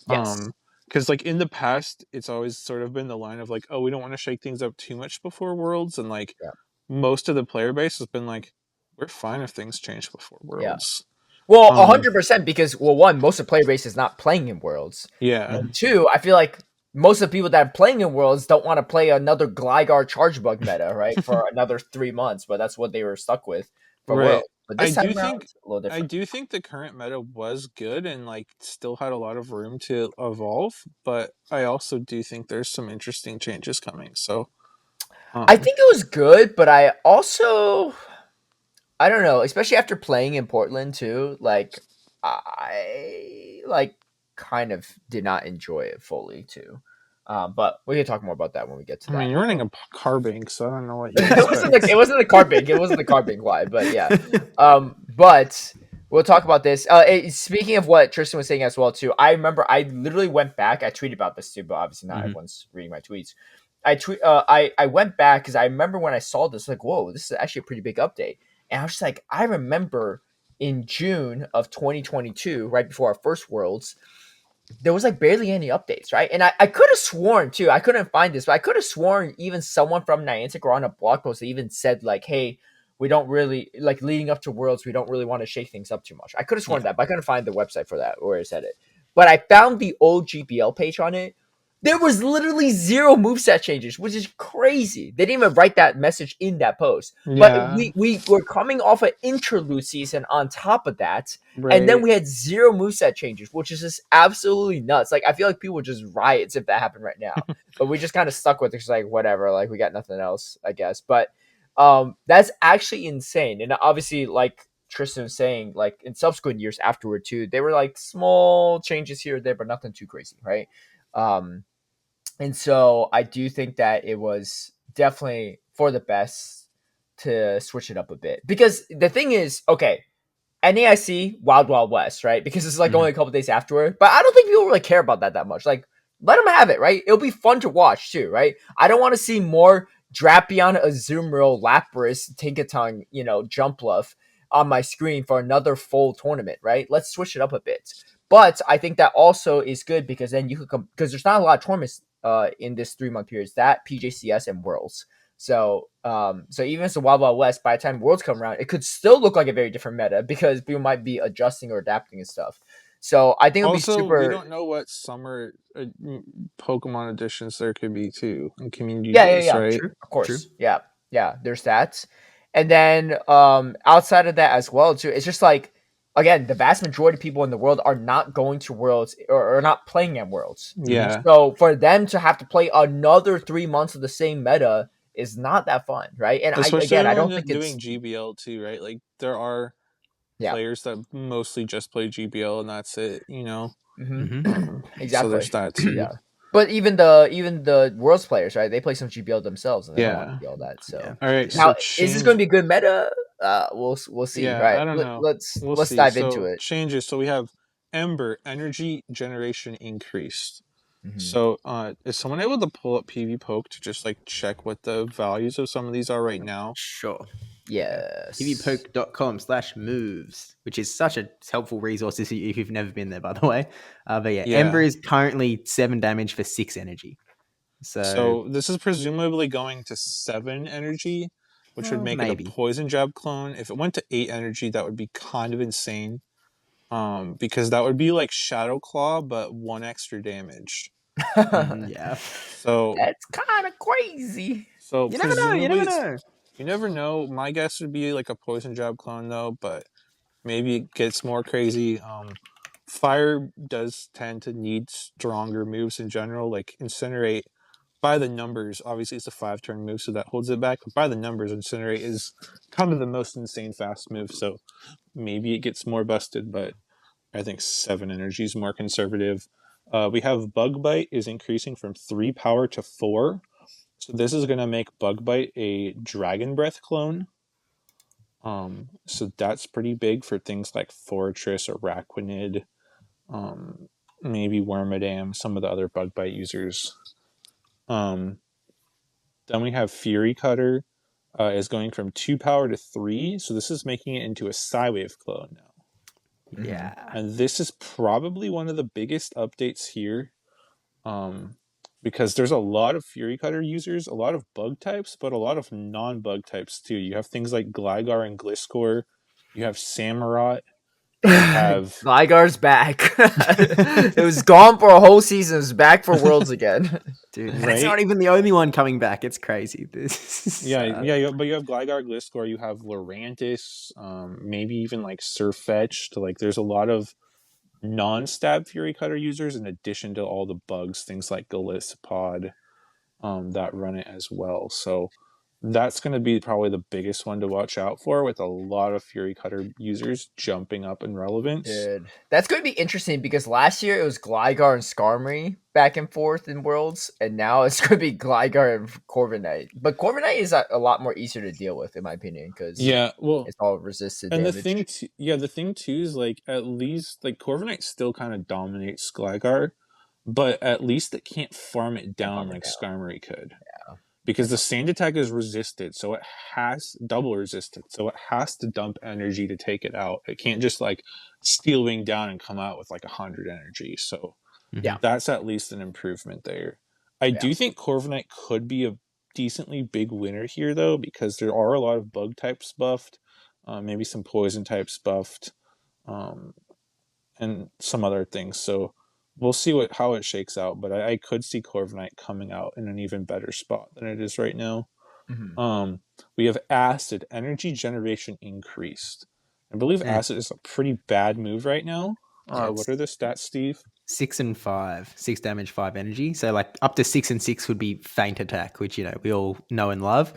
Yes. Because like in the past, it's always sort of been the line of like, oh, we don't want to shake things up too much before Worlds, and like Yeah. most of the player base has been like, we're fine if things change before Yeah. Worlds. Well, Um, 100% because well, one, most of the player base is not playing in Worlds, yeah, and two, I feel like most of the people that are playing in Worlds don't want to play another Gligar Charge Bug meta, right, for another 3 months. But that's what they were stuck with for right. Worlds. But I this time do around, think a little I different. do think the current meta was good and like still had a lot of room to evolve, but I also do think there's some interesting changes coming. So, I um, think it was good, but I don't know, especially after playing in Portland too. Like I like kind of did not enjoy it fully too. But we can talk more about that when we get to I mean, that. you're running a car bank, so I don't know what you it wasn't the it expect. wasn't the card bank. It wasn't the card bank lie, but yeah. But we'll talk about this. Speaking of what Tristan was saying as well too, I remember I literally went back. I tweeted about this too, but obviously not Mhm. everyone's reading my tweets. I went back because I remember when I saw this, like, whoa, this is actually a pretty big update, and I was just like, I remember in June of 2022, right before our first Worlds, there was like barely any updates, right? And I could have sworn too, I couldn't find this, but I could have sworn even someone from Niantic or on a blog post that even said like, hey, we don't really like leading up to Worlds, we don't really want to shake things up too much. I could have sworn Yeah. that, but I couldn't find the website for that where it said it. But I found the old GPL page on it. There was literally zero moveset changes, which is crazy. They didn't even write that message in that post. But Yeah, we were coming off an interlude season on top of that, and then right. we had zero moveset changes, which is just absolutely nuts. Like, I feel like people would just riots if that happened right now. But we just kind of stuck with it. It's like, whatever. Like, we got nothing else, I guess. But that's actually insane. And obviously, like Tristan was saying, like, in subsequent years afterward, too, they were like small changes here or there, but nothing too crazy, right? Um, and so I do think that it was definitely for the best to switch it up a bit. Because the thing is, okay, NAIC Wild Wild West, right? Because it's like Mhm. only a couple days afterward. But I don't think people really care about that much. Like, let them have it, right? It'll be fun to watch too, right? I don't want to see more Drapion, Azumarill, Lapras, Tinkaton, Jumpluff on my screen for another full tournament, right? Let's switch it up a bit. But I think that also is good because then you could come because there's not a lot of tournaments in this 3 month period. It's that PJCS and Worlds. So even if it's a Wild Wild West, by the time Worlds come around, it could still look like a very different meta because people might be adjusting or adapting and stuff. So I think it'll be Also, we super. don't know what summer Pokemon editions there could be too in community Yeah, yeah, days, yeah. right? True. Of True. course. Yeah, yeah. There's that, And then outside of that as well too, it's just like again, the vast majority of people in the world are not going to Worlds or not playing at Worlds. Yeah. So for them to have to play another 3 months of the same meta is not that fun, right? And Especially I don't when think doing it's GBL too, right? Like there are yeah. players that mostly just play GBL and that's it, you know. Hmm. So Exactly. there's that too. Yeah. But even the Worlds players, right? They play some GBL themselves, and they don't want to Yeah. do all that. So Yeah. All right. now, So is this change. going to be a good meta? We'll see. Yeah, Right. I don't know. We'll Let's see. dive into So it. changes. So we have Ember energy generation increased. Hmm. So is someone able to pull up PV Poke to just like check what the values of some of these are right now? Sure. Yes. tvpoke.com/moves, which is such a helpful resource if you've never been there, by the way. But yeah, Ember Yeah. is currently 7 damage for 6 energy. So, So this is presumably going to 7 energy, which would well, make it a maybe. poison jab clone. If it went to 8 energy, that would be kind of insane. Because that would be like Shadow Claw, but 1 extra damage. Yeah. So That's kind of crazy. You never know. You never presumably know. you never know. My guess would be like a poison jab clone though, but maybe it gets more crazy. Fire does tend to need stronger moves in general, like Incinerate. By the numbers, obviously it's a 5-turn move, so that holds it back. But by the numbers, Incinerate is kind of the most insane fast move, so maybe it gets more busted. But I think 7 energy is more conservative. We have Bug Bite is increasing from 3 power to 4. So this is going to make Bug Bite a Dragon Breath clone. So that's pretty big for things like Fortress or Araquanid, maybe Wormadam, some of the other Bug Bite users. Then we have Fury Cutter is going from 2 power to 3. So this is making it into a Psywave clone now. Yeah. And this is probably one of the biggest updates here. Because there's a lot of Fury Cutter users, a lot of bug types, but a lot of non-bug types too. You have things like Gligar and Gliscor. You have Samurott. You have Gligar's back. It was gone for a whole season. It's back for Worlds again. Dude, and it's Right? not even the only one coming back. It's crazy. This is, but you have Gligar, Gliscor. You have Lurantis. Maybe even like Surfetched. Like there's a lot of non-stab Fury Cutter users in addition to all the bugs, things like Golisopod, that run it as well. So that's going to be probably the biggest one to watch out for, with a lot of Fury Cutter users jumping up in relevance. Dude, that's going to be interesting because last year it was Gligar and Skarmory back and forth in Worlds, and now it's going to be Gligar and Corviknight. But Corviknight is a lot more easier to deal with, in my opinion, because it's all resisted and damage. the thing too is like at least like Corviknight still kind of dominates Gligar, but at least it can't farm it down like Skarmory could. Yeah. Because the sand attack is resisted, so it has double resisted, so it has to dump energy to take it out. It can't just like Steel Wing down and come out with like 100 energy. So Yeah. that's at least an improvement there. I do think Corviknight could be a decently big winner here though, because there are a lot of bug types buffed, maybe some poison types buffed, and some other things. So we'll see how it shakes out, but I could see Corviknight coming out in an even better spot than it is right now. Mm-hmm. We have Acid energy generation increased. I believe Acid is a pretty bad move right now. What are the stats, Steve? 6 and 5, 6 damage, 5 energy. So like up to 6 and 6 would be Faint Attack, which we all know and love.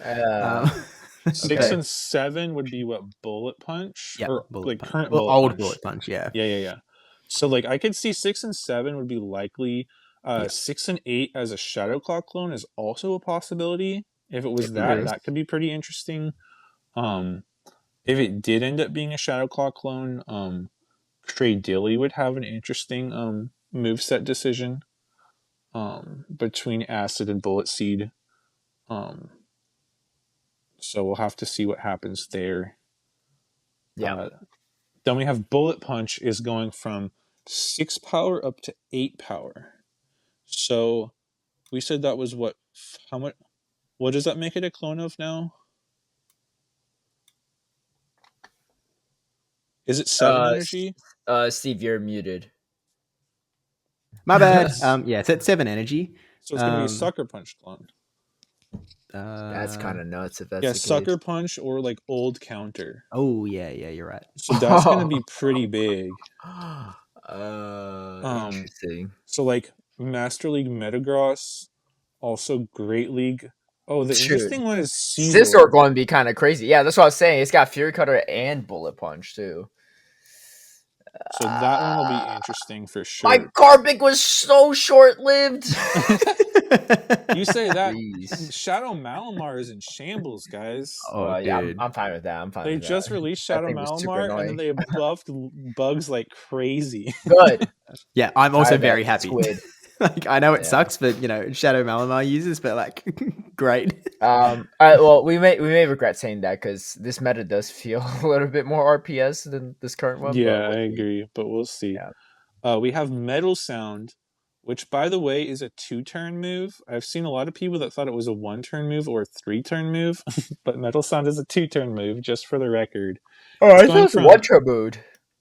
6 and 7 would be what, Bullet Punch? Yeah, or Bullet like Punch. current Well, Bullet old Punch. Bullet Punch, yeah. Yeah. So like I could see 6 and 7 would be likely. 6 and 8 as a Shadow Claw clone is also a possibility. If it was that could be pretty interesting. If it did end up being a Shadow Claw clone, Dilly would have an interesting moveset decision between Acid and Bullet Seed. So we'll have to see what happens there. Yeah. Then we have Bullet Punch is going from 6 power up to 8 power. So we said that was how much? What does that make it a clone of now? Is it 7 energy? Steve, you're muted. My bad. Yeah, it's at 7 energy. So it's going to be a Sucker Punch clone. That's kind of nuts if that's Yeah, the case. Sucker Punch or like Old Counter. Oh yeah, you're right. So that's gonna be pretty big. Um, Interesting. so like Master League Metagross, also Great League. Oh, the Shoot. interesting one is Scizor Caesar. going to be kind of crazy. Yeah, that's what I was saying. It's got Fury Cutter and Bullet Punch too. So that one will be interesting for My sure. Garbage was so short lived. You say that Jeez. Shadow Malamar is in shambles, guys. Oh, Yeah, dude. I'm fine with that. I'm fine They with that. just released That Shadow thing was super Malamar and then annoying. they buffed bugs like crazy. Good. Yeah, I'm also Tired of very that happy. squid. Like, I know it Yeah. sucks, but Shadow Malamar users, but like, great. All right, well, we may regret saying that because this meta does feel a little bit more RPS than this current one. But Yeah, we'll I see. agree, but we'll see. Yeah. We have Metal Sound, which, by the way, is a 2-turn move. I've seen a lot of people that thought it was a 1-turn move or a 3-turn move, but Metal Sound is a 2-turn move, just for the record. Oh, It's I thought it going was a from one-turn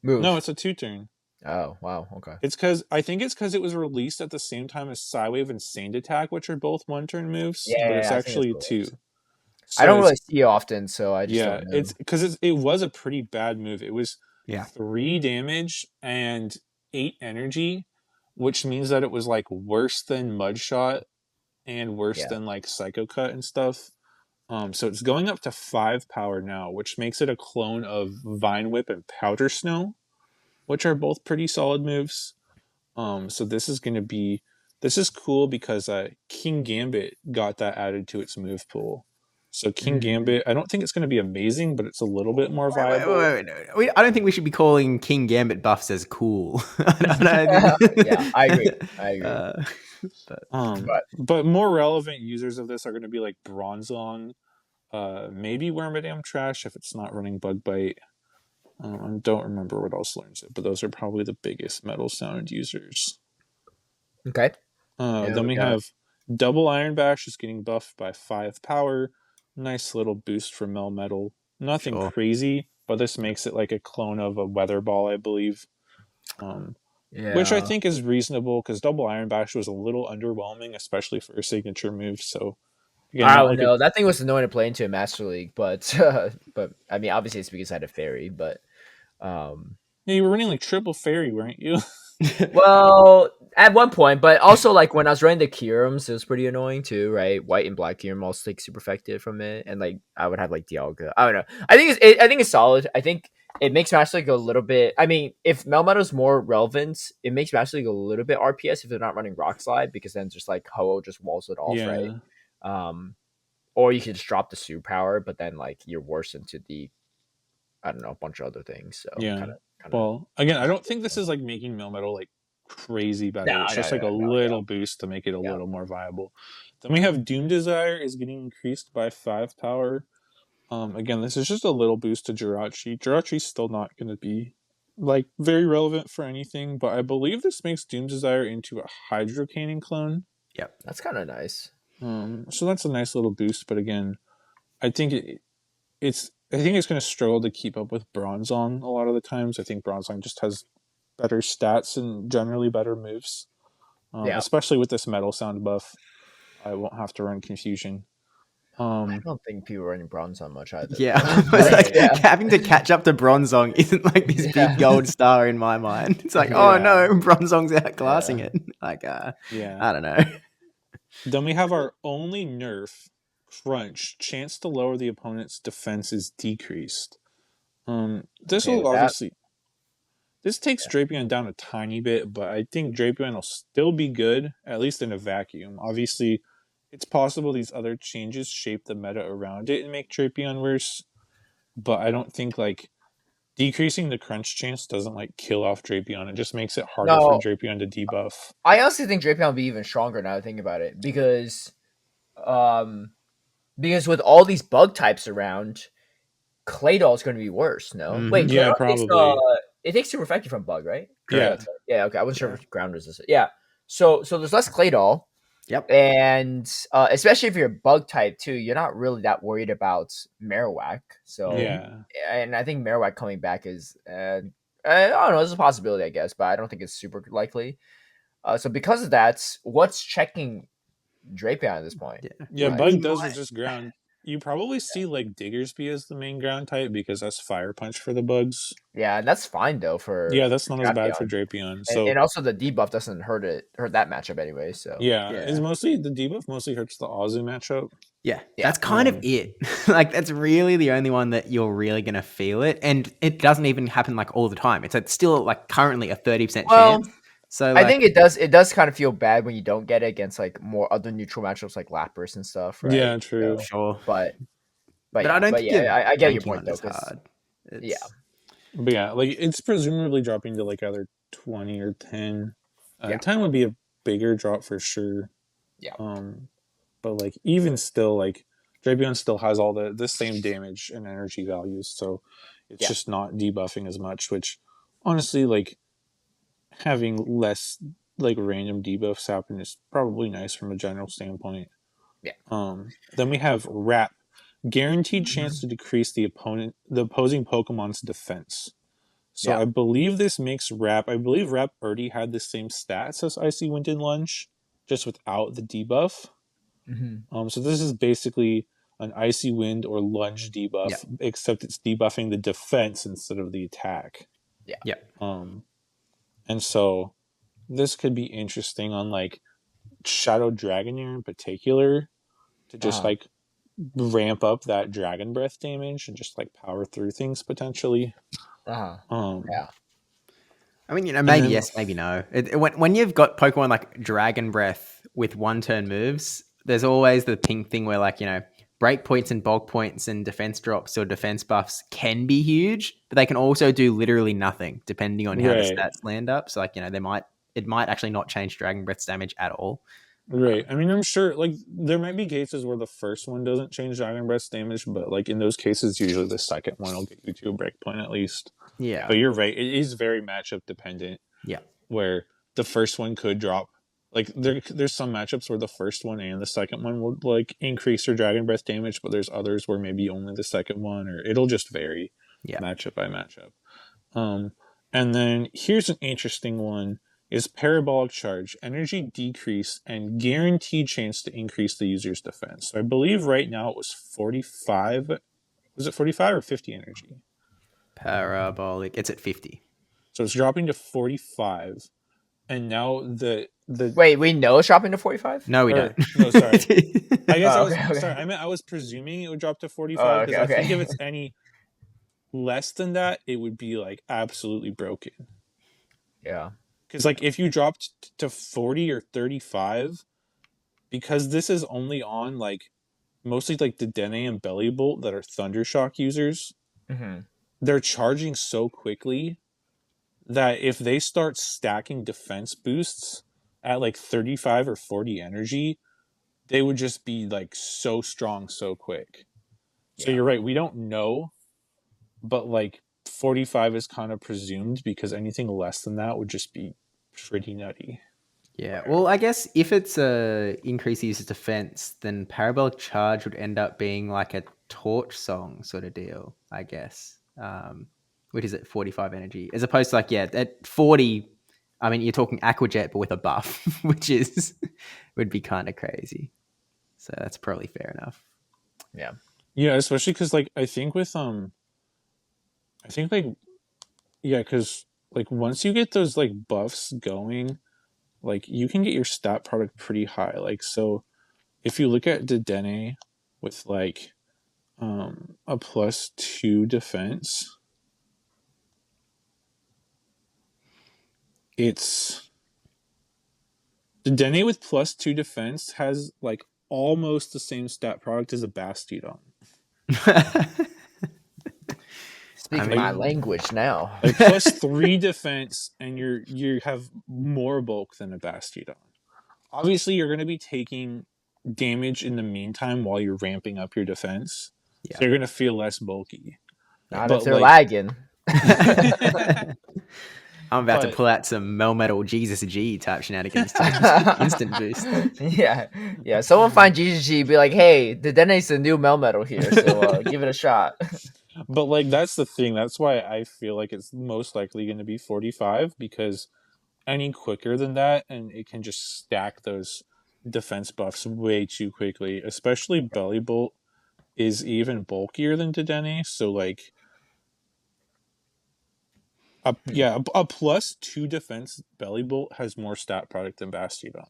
move. no, it's a 2-turn. Oh, wow. Okay. I think it's because it was released at the same time as Psywave and Sand Attack, which are both 1-turn moves, but it's Yeah, I think that's actually what it 2. is. I So don't it's really see it often, so I just yeah, don't know. it's because it was a pretty bad move. It was Yeah. 3 damage and 8 energy, which means that it was like worse than Mudshot and worse Yeah. than like Psycho Cut and stuff. So it's going up to 5 power now, which makes it a clone of Vine Whip and Powder Snow, which are both pretty solid moves. So this is cool because King Gambit got that added to its move pool. So King Gambit, I don't think it's going to be amazing, but it's a little bit more viable. Wait. I don't think we should be calling King Gambit buffs as cool. I think. Yeah, I agree. But But more relevant users of this are going to be like Bronzong, maybe Wormadam Trash if it's not running Bug Bite. I don't remember what else learns it, but those are probably the biggest Metal Sound users. okay. Yeah, Then we got have Double Iron Bash is getting buffed by 5 power. Nice little boost for Melmetal. Nothing Sure. crazy, but this makes it like a clone of a Weather Ball, I believe. Which I yeah. think is reasonable because Double Iron Bash was a little underwhelming, especially for a signature move. So again, I not don't like a know. That thing was annoying to play into in Master League, but but I mean, obviously it's because I had a fairy, but um, yeah, you were running like triple fairy, weren't you? well, at one point, but also like when I was running the Kyrums, it was pretty annoying too, right? White and black Kyurem also take super effective from it, and like I would have like Dialga. I don't know. I think it's solid. I think it makes Master League a little bit. I mean, if Melmeto's more relevant, it makes Master League a little bit RPS if they're not running Rock Slide because then just like Ho just walls it off, right? Yeah. Um, or you could just drop the superpower, but then like you're worse into the I don't know a bunch of other things. So Yeah. kind of. Well, again, I don't think this is like making Melmetal like crazy No, better. It's no, just like a no, little boost to make it a yeah, little more viable. Then we have Doom Desire is getting increased by 5 power. Again, this is just a little boost to Jirachi. Jirachi's still not going to be like very relevant for anything, but I believe this makes Doom Desire into a Hydro Cannon clone. Yep. that's kind of nice. So that's a nice little boost, but again, I think I think it's going to struggle to keep up with Bronzong a lot of the times. I think Bronzong just has better stats and generally better moves. Yeah. Especially with this Metal Sound buff, I won't have to run Confusion. I don't think people are running bronze on much either. Yeah, Though. it's like yeah. having to catch up to Bronzong isn't like this big gold star in my mind. It's like, oh Yeah. no, Bronzong's outclassing Yeah. it. Like, Yeah. I don't know. Then we have our only nerf, Crunch. Chance to lower the opponent's defense is decreased. This Okay will with that. obviously this takes Drapion down a tiny bit, but I think Drapion will still be good, at least in a vacuum. Obviously, it's possible these other changes shape the meta around it and make Drapion worse, but I don't think like decreasing the crunch chance doesn't like kill off Drapion. It just makes it harder for No, Drapion to debuff. I honestly think Drapion will be even stronger now that I think about it um because with all these bug types around, Claydol is going to be worse. No, wait, Yeah, Claydol takes probably. it takes super effective from bug, right? Yeah. Yeah. Okay, I wasn't sure Yeah. if ground resistant. Yeah. So there's less Claydol. Yep. And especially if you're bug type too, you're not really that worried about Marowak. So, Yeah. and I think Marowak coming back is, I don't know, it's a possibility, I guess, but I don't think it's super likely. So because of that, what's checking Drapion at this point. Yeah, Well, Bug he does might- resist ground. You probably see like Diggersby as the main ground type because that's Fire Punch for the bugs. Yeah, and that's fine though for Yeah, that's not as bad for Drapion. Drapion. So And also the debuff doesn't hurt that matchup anyway. So yeah, Yeah. it's mostly the debuff mostly hurts the Azu matchup. Yeah, Yeah. that's kind of it. Like that's really the only one that you're really gonna feel it, and it doesn't even happen like all the time. It's still like currently a 30% Well, chance. So I like, think it does kind of feel bad when you don't get it against like more other neutral matchups like Lapras and stuff, right? Yeah, true. So, sure, but but I don't think you're I get your banking point on though. this 'Cause- hard. yeah. But yeah, like it's presumably dropping to like either 20 or 10. Yeah. 10 would be a bigger drop for sure. Yeah. But like even still, like Drapion still has all the same damage and energy values, so it's just not debuffing as much. Which honestly, like having less like random debuffs happen is probably nice from a general standpoint. Yeah. Then we have Wrap. Guaranteed chance to decrease the opposing Pokemon's defense. So Yeah. I believe this makes Wrap. I believe Wrap already had the same stats as Icy Wind and Lunge, just without the debuff. So this is basically an Icy Wind or Lunge debuff, except it's debuffing the defense instead of the attack. Yeah. And so this could be interesting on like Shadow Dragonair in particular, to just like ramp up that Dragon Breath damage and just like power through things potentially. Yeah. I mean, maybe then- yes, maybe no. When you've got Pokemon like Dragon Breath with 1-turn moves, there's always the pink thing where like, break points and bulk points and defense drops or defense buffs can be huge, but they can also do literally nothing depending on how the Right. stats land up. So like, it might actually not change Dragon Breath's damage at all. Right. I mean, I'm sure like there might be cases where the first one doesn't change Dragon Breath's damage, but like in those cases, usually the second one will get you to a breakpoint at least. Yeah. But you're right; it is very matchup dependent. Yeah. Where the first one could drop, like there's some matchups where the first one and the second one will like increase your Dragon Breath damage, but there's others where maybe only the second one, or it'll just vary. Yeah. Matchup by matchup. And then here's an interesting one. Is Parabolic Charge, energy decrease, and guaranteed chance to increase the user's defense. So I believe right now it was 45. Was it 45 or 50 energy? Parabolic. It's at 50. So it's dropping to 45. And now the Wait, we know it's dropping to 45? No, we or- don't. no, sorry. I guess okay. sorry. I was presuming it would drop to 45 because I think if it's any less than that, it would be like absolutely broken. Yeah. Because like if you dropped to 40 or 35, because this is only on like mostly like the Dene and Belly Bolt that are Thundershock users, they're charging so quickly that if they start stacking defense boosts at like 35 or 40 energy, they would just be like so strong so quick. So you're right, we don't know, but like 45 is kind of presumed because anything less than that would just be pretty nutty. Yeah, well, I guess if it's a increase the user's defense, then Parabolic Charge would end up being like a torch song sort of deal, I guess, which is at 45 energy, as opposed to like, at 40, I mean, you're talking Aquajet, but with a buff, which would be kind of crazy. So that's probably fair enough. Yeah. Yeah, especially because like I think because like once you get those like buffs going, like you can get your stat product pretty high. Like so if you look at Dedenne with like a +2 defense, it's Dedenne with +2 defense has like almost the same stat product as a Bastiodon. Speaking my language now. Like +3 defense, and you have more bulk than a Bastiodon. Obviously, you're going to be taking damage in the meantime while you're ramping up your defense, so you're going to feel less bulky. Not But, if they're like- lagging. I'm about to But- pull out some Melmetal Jesus G type shenanigans to instant boost. Yeah. Someone find GGG, be like, hey, the Dene's the new Melmetal here, so give it a shot. But like that's the thing. That's why I feel like it's most likely going to be 45, because any quicker than that, and it can just stack those defense buffs way too quickly. Especially Belly Bolt is even bulkier than Dedenne, so like a +2 defense Belly Bolt has more stat product than Bastiodon.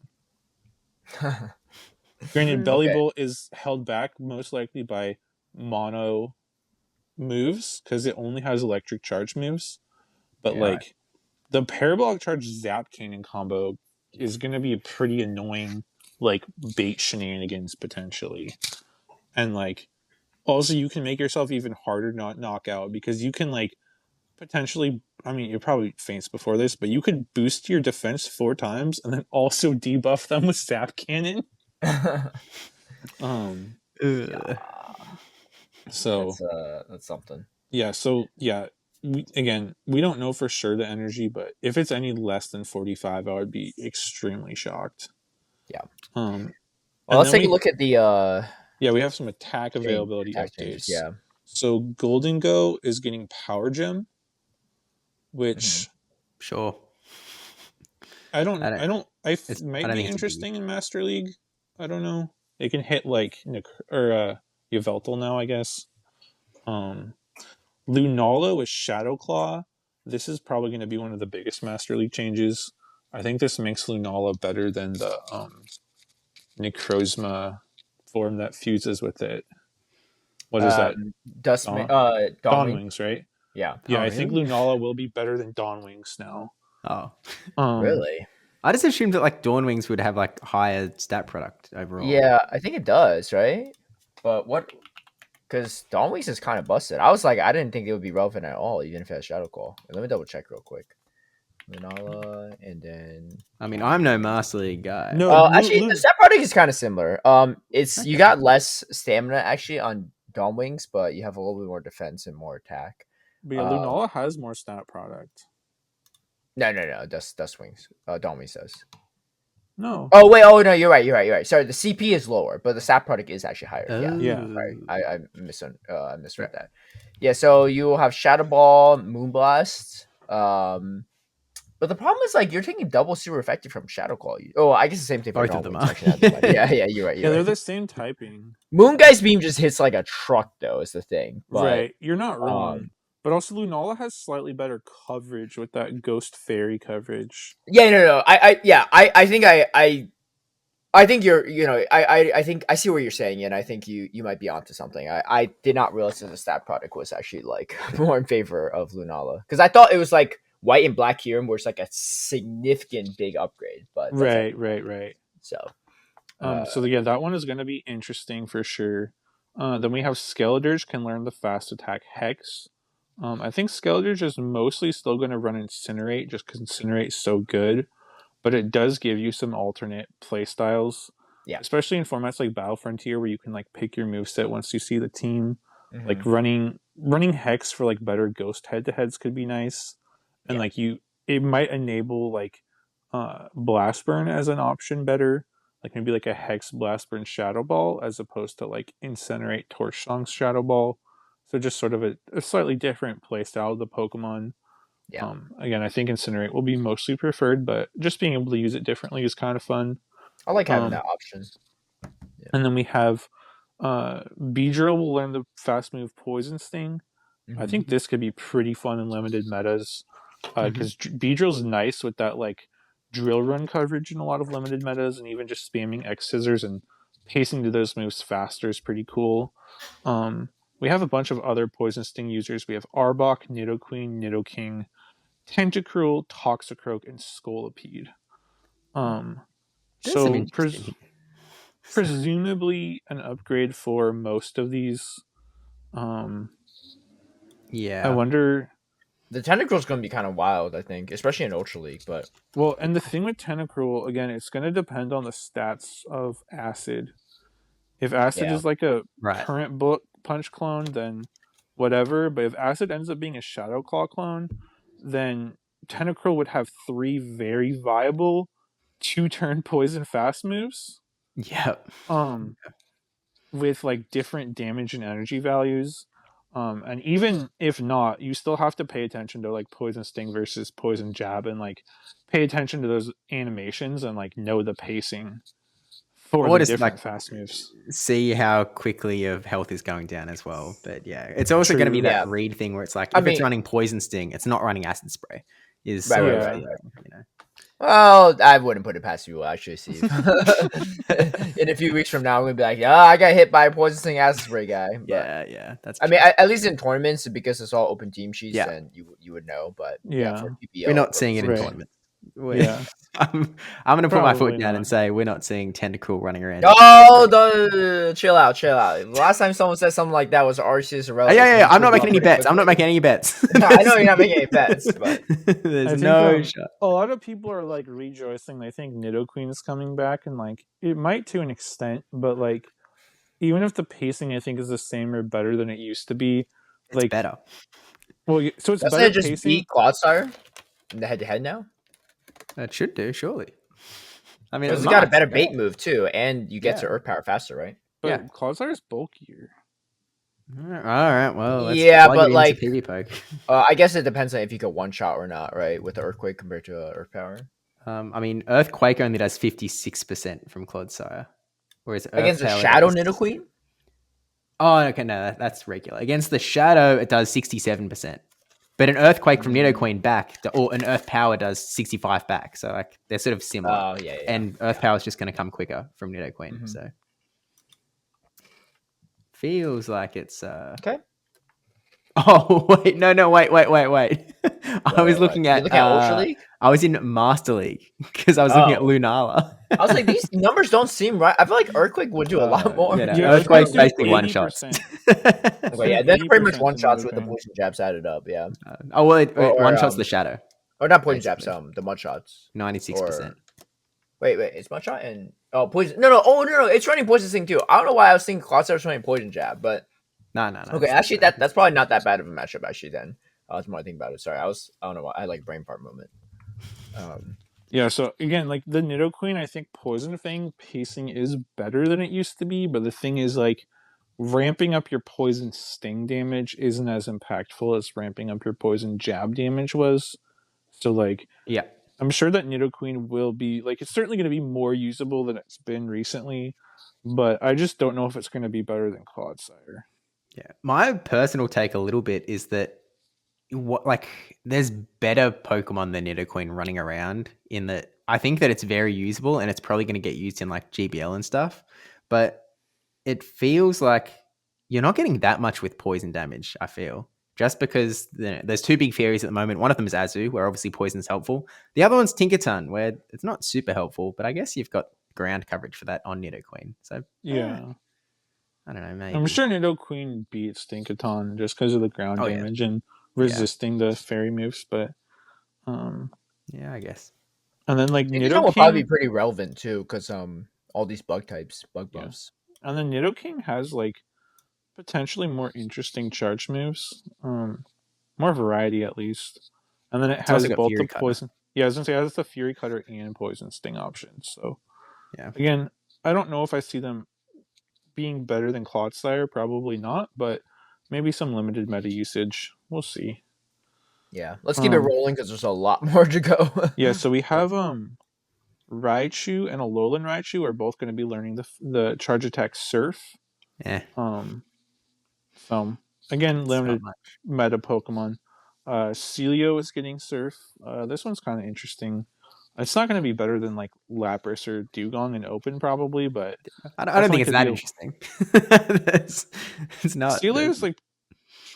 Granted, Belly Okay. Bolt is held back most likely by mono moves because it only has electric charge moves. But Yeah. like the parabolic charge Zap Cannon combo is going to be a pretty annoying like bait shenanigans potentially. And like also you can make yourself even harder not knock out because you can like potentially, I mean, you're probably faints before this, but you could boost your defense 4 times and then also debuff them with Zap Cannon. Um Ugh. so That's something. yeah, so yeah, we don't know for sure the energy, but if it's any less than 45, I would be extremely shocked. Yeah. Um Well, and let's then take a look at the yeah, we have some attack availability attack changes. updates. Yeah. So Golden Go is getting Power Gem, which Sure. I I don't don't- I might don't be think it's a biggie. interesting in Master League. I don't know. It can hit like Yveltal now, I guess. Lunala with Shadow Claw. This is probably going to be one of the biggest Master League changes. I think this makes Lunala better than the Necrozma form that fuses with it. What is that? Dustman. Dawn Dawnwing. Wings, right? Yeah. Yeah, Oh, I think really? Lunala will be better than Dawn Wings now. Oh. Really? I just assumed that like Dawn Wings would have like higher stat product overall. Yeah, I think it does, right? But what? Because Dawnwings is kind of busted. I was like, I didn't think it would be relevant at all, even if it has Shadow Call. Let me double check real quick. Lunala, and then I mean, I'm no Master League guy. No, actually, the stat product is kind of similar. It's you Okay. got less stamina actually on Dawnwings, but you have a little bit more defense and more attack. but yeah, Lunala has more stat product. No. Dustwings. Dawnwings does. No. Oh wait, oh no, you're right. Sorry, the CP is lower, but the stat product is actually higher. Yeah, Yeah. sorry, I misread that. Yeah, so you will have Shadow Ball, Moonblast. But the problem is like you're taking double super effective from Shadow Claw. Oh, I guess the same thing for Both of them Dawnwings. are. Actually, not the one. Yeah, you're right. Yeah, they're the same typing. Moongeist Beam just hits like a truck, though. Is the thing, but Right. You're not wrong. But also Lunala has slightly better coverage with that Ghost Fairy coverage. yeah, no. I think you're, I think I see what you're saying, and I think you might be onto something. I did not realize that the stat product was actually like more in favor of Lunala because I thought it was like white and black here, where it's like a significant big upgrade. But that's Right. so. So yeah, that one is going to be interesting for sure. Then we have Skeledirge can learn the fast attack Hex. I think Skeledirge is mostly still going to run Incinerate just because Incinerate is so good, but it does give you some alternate playstyles. Yeah. Especially in formats like Battle Frontier where you can like pick your moveset once you see the team. Mhm. Like running Hex for like better Ghost head-to-heads could be nice. And like it might enable like Blast Burn as an option better. Like maybe like a Hex Blast Burn Shadow Ball as opposed to like Incinerate Torch Song's Shadow Ball. So just sort of a slightly different playstyle of the Pokemon. Yeah. Again, I think Incinerate will be mostly preferred, but just being able to use it differently is kind of fun. I like having that option. Yeah. And then we have Beedrill will learn the fast move Poison Sting. Mm-hmm. I think this could be pretty fun in limited metas because Beedrill's nice with that like drill run coverage in a lot of limited metas, and even just spamming X Scissors and pacing to those moves faster is pretty cool. We have a bunch of other Poison Sting users. We have Arbok, Nidoqueen, Nidoking, Tentacruel, Toxicroak, and Scolipede. There's some So interesting. presumably an upgrade for most of these. Yeah. I wonder. The Tentacruel is going to be kind of wild, I think, especially in Ultra League. But Well, and the thing with Tentacruel, again, it's going to depend on the stats of Acid. If Acid is like a current book punch clone, then whatever. But if Acid ends up being a Shadow Claw clone, then Tentacruel would have 3 very viable 2-turn poison fast moves. Yep. With like different damage and energy values. And even if not, you still have to pay attention to like Poison Sting versus Poison Jab and like pay attention to those animations and like know the pacing for Or the just different like fast moves. see how quickly your health is going down as well. But yeah, it's also going to be True. that Yeah. read thing where it's like I if it's mean, running poison sting, it's not running acid spray. Is right, sort right, of Yeah. right, the right. you know. Well, I wouldn't put it past you, actually, Steve. In a few weeks from now, I'm gonna be like, "Yeah, I got hit by a poison sting acid spray guy." But Yeah, that's I mean, true. at least in tournaments, because it's all open team sheets, Yeah, then you would know. But yeah, Yeah. for we're PPL not or seeing it in Right. tournaments. Yeah. I'm going to put my foot Probably down not. and say we're not seeing Tentacool running around. in oh, PvP. chill out, chill out. The last time someone said something like that was Arceus or Oh, yeah, Relic, and yeah. he I'm not cooled making off any pretty bets. I'm not quickly. making any bets. I know you're not making any bets, but There's I think no shot. a lot of people are like rejoicing. They think Nidoqueen is coming back, and like it might to an extent, but like even if the pacing I think is the same or better than it used to be, It's like better. well, so it's doesn't better it just pacing. beat Clodsire in the head-to-head now? It should do, surely. I mean, it Because it's got a must, better bait right? move too, and you get Yeah. to Earth Power faster, right? Yeah. But Clodsire is bulkier. All right. Well, let's Yeah, plug it but into like, PvPoke. I guess it depends on if you can one shot or not, right? With the Earthquake compared to Earth Power I mean, Earthquake only does 56% from Clodsire, whereas Earth against the Power Shadow does. Nidoqueen. Oh, okay, no, that's regular. Against the Shadow, it does 67%. But an Earthquake from Nidoqueen back, or an Earth Power does 65 back. So like they're sort of similar. Oh yeah. And Earth Power is just going to come quicker from Nidoqueen. Mhm. So feels like it's. Okay. Oh wait, no, wait. I was looking You at. looking at Ultra League? I was in Master League because I was looking at Oh, Lunala. I was like, these numbers don't seem right. I feel like Earthquake would do a lot more. Yeah, no, Yeah, Earthquake's Earthquake's basically doing one shots. 80%. It's Okay, yeah, doing then pretty much 80% one to shots with the Nidoqueen. poison jabs added up. Yeah, Oh well, or one shot's the Shadow, or not poison jabs. basically. The mud shots. 96%. Or wait, it's mud shot and poison. No. Oh no, it's running poison sting too. I don't know why I was thinking Clodsire was running poison jab, but No. okay, It's the actually same. that's probably not that bad of a matchup. Actually, then that's more I think about it. Sorry, I don't know why I had like brain fart moment. Yeah, so again, like the Nidoqueen, I think Poison Fang pacing is better than it used to be, but the thing is, like, ramping up your Poison Sting damage isn't as impactful as ramping up your Poison Jab damage was. So, like, Yeah. I'm sure that Nidoqueen will be, like, it's certainly going to be more usable than it's been recently, but I just don't know if it's going to be better than Clodsire. Yeah. My personal take a little bit is that there's better Pokemon than Nidoqueen running around in that I think that it's very usable and it's probably going to get used in like GBL and stuff, but it feels like you're not getting that much with poison damage, I feel. Just because there's two big fairies at the moment. One of them is Azu, where obviously poison's helpful. The other one's Tinkerton, where it's not super helpful, but I guess you've got ground coverage for that on Nidoqueen. So Yeah. I don't know, maybe. I'm sure Nidoqueen beats Tinkaton just because of the ground damage and resisting the fairy moves, but yeah, I guess. and then like Tinkerton will probably Nidoking, be pretty relevant too, because all these bug types, bug Yeah. buffs. and then Nidoking has like potentially more interesting charge moves, more variety at least, and then it It's also has got both the Fury Cutter. poison. Yeah, I was gonna say it has the Fury Cutter and Poison Sting options. So Yeah. again, I don't know if I see them being better than Clodsire. Probably not, but maybe some limited meta usage. We'll see. Yeah, let's keep it rolling because there's a lot more to go. Yeah, so we have Raichu and Alolan Raichu are both going to be learning the charge attack Surf. Yeah. So again, It's not limited much. meta Pokemon. Celio is getting Surf. This one's kind of interesting. It's not going to be better than like Lapras or Dugong in Open probably, but I don't think it's that interesting. It's not. Celio is like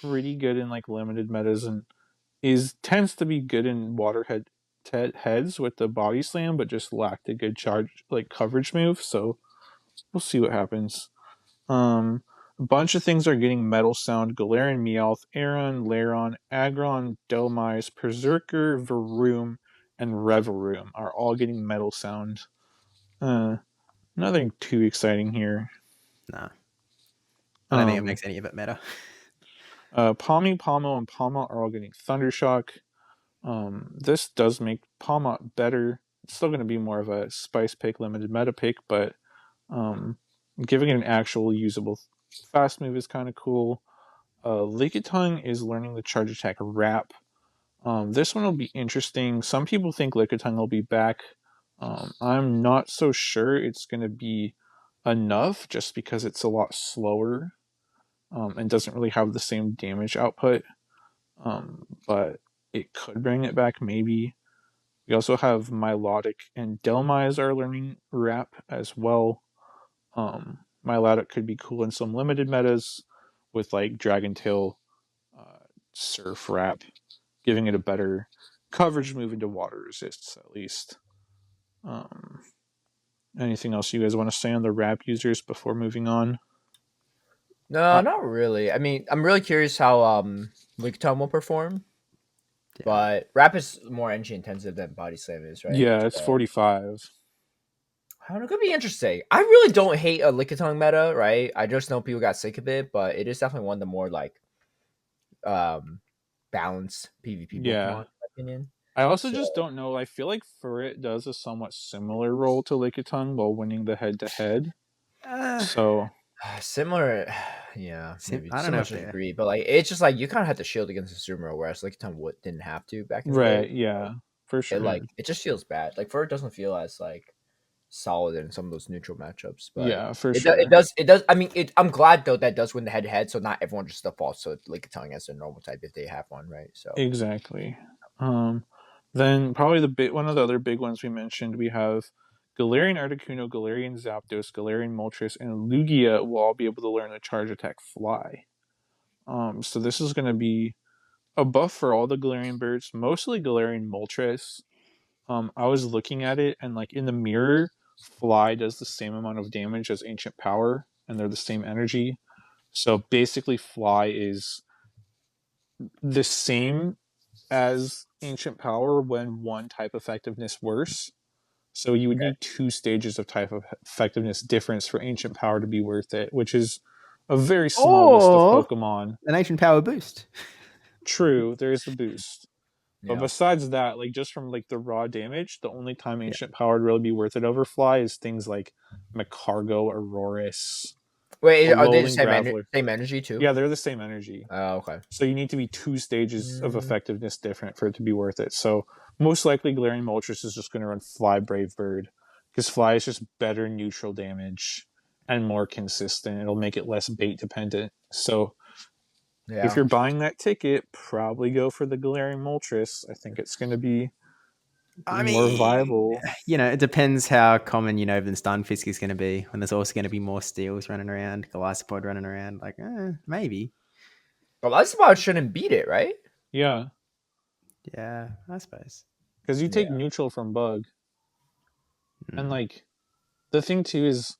pretty good in like limited metas and tends to be good in waterhead heads with the body slam, but just lacked a good charge like coverage move. So we'll see what happens. A bunch of things are getting Metal Sound: Galarian, Meowth, Aron, Lairon, Aggron, Dhelmise, Berserker, Varoom, and Reveroom are all getting Metal Sound. Nothing too exciting here. No. I don't think it makes any of it meta. Palmy, Palmo, and Palma are all getting Thundershock. This does make Palma better. It's still going to be more of a spice pick, limited meta pick, but giving it an actual usable fast move is kind of cool. Lickitung is learning the charge attack Wrap. This one will be interesting. Some people think Lickitung will be back. I'm not so sure it's going to be enough just because it's a lot slower and doesn't really have the same damage output. But it could bring it back maybe. We also have Milotic and Delmize are learning Wrap as well. Milotic could be cool in some limited metas with like Dragon Tail, Surf Wrap, giving it a better coverage move into water resists at least. Um, Anything else you guys want to say on the Wrap users before moving on? No, not really. I mean, I'm really curious how Lickitung will perform, Yeah. but Rap is more energy intensive than Body Slam is, right? Yeah, it's So, 45. I don't know, it could be interesting. I really don't hate a Lickitung meta, right? I just know people got sick of it, but it is definitely one of the more like um balanced PvP Pokemon, Yeah. in my opinion. I also So just don't know. I feel like Furret does a somewhat similar role to Lickitung while winning the head-to-head. So, similar, yeah, maybe I don't know similar if to a they're. degree, but like it's just like you kind of had to shield against the Sumo, whereas Lickitung didn't have to back in the day. right, yeah, for It sure. like it just feels bad. Like Fur doesn't feel as like solid in some of those neutral matchups, but Yeah, for it sure. does it does. I mean, I'm glad though that does win the head to head, so not everyone just defaults to Lickitung as a normal type if they have one, right? So Exactly. Um, then probably one of the other big ones we mentioned, we have Galarian Articuno, Galarian Zapdos, Galarian Moltres, and Lugia will all be able to learn the charge attack Fly. So this is going to be a buff for all the Galarian birds, mostly Galarian Moltres. I was looking at it, and like in the mirror, Fly does the same amount of damage as Ancient Power, and they're the same energy. So basically, Fly is the same as Ancient Power when one type effectiveness worse. So you would okay. need two stages of type of effectiveness difference for Ancient Power to be worth it, which is a very small list of Or Pokemon. an ancient power boost. True, there is the boost. But Yeah. besides that, like just from like the raw damage, the only time Yeah. Ancient Power would really be worth it over Fly is things like Macargo, Auroris, Wait, are they the Alolan same Graveler. same energy too? Yeah, they're the same energy. Oh, okay. So you need to be two stages of Mm, effectiveness different for it to be worth it. So most likely Galarian Moltres is just going to run Fly Brave Bird because Fly is just better neutral damage and more consistent. It'll make it less bait dependent. So if yeah. you're buying that ticket, probably go for the Galarian Moltres. I think it's going to be I more mean, viable. it depends how common, the Stunfisk is going to be when there's also going to be more Steels running around, Golisopod running around. Like, maybe. But that's about shouldn't beat it, right? Yeah, Yeah, I suppose. because you Yeah. take neutral from Bug. And Mm. like the thing too is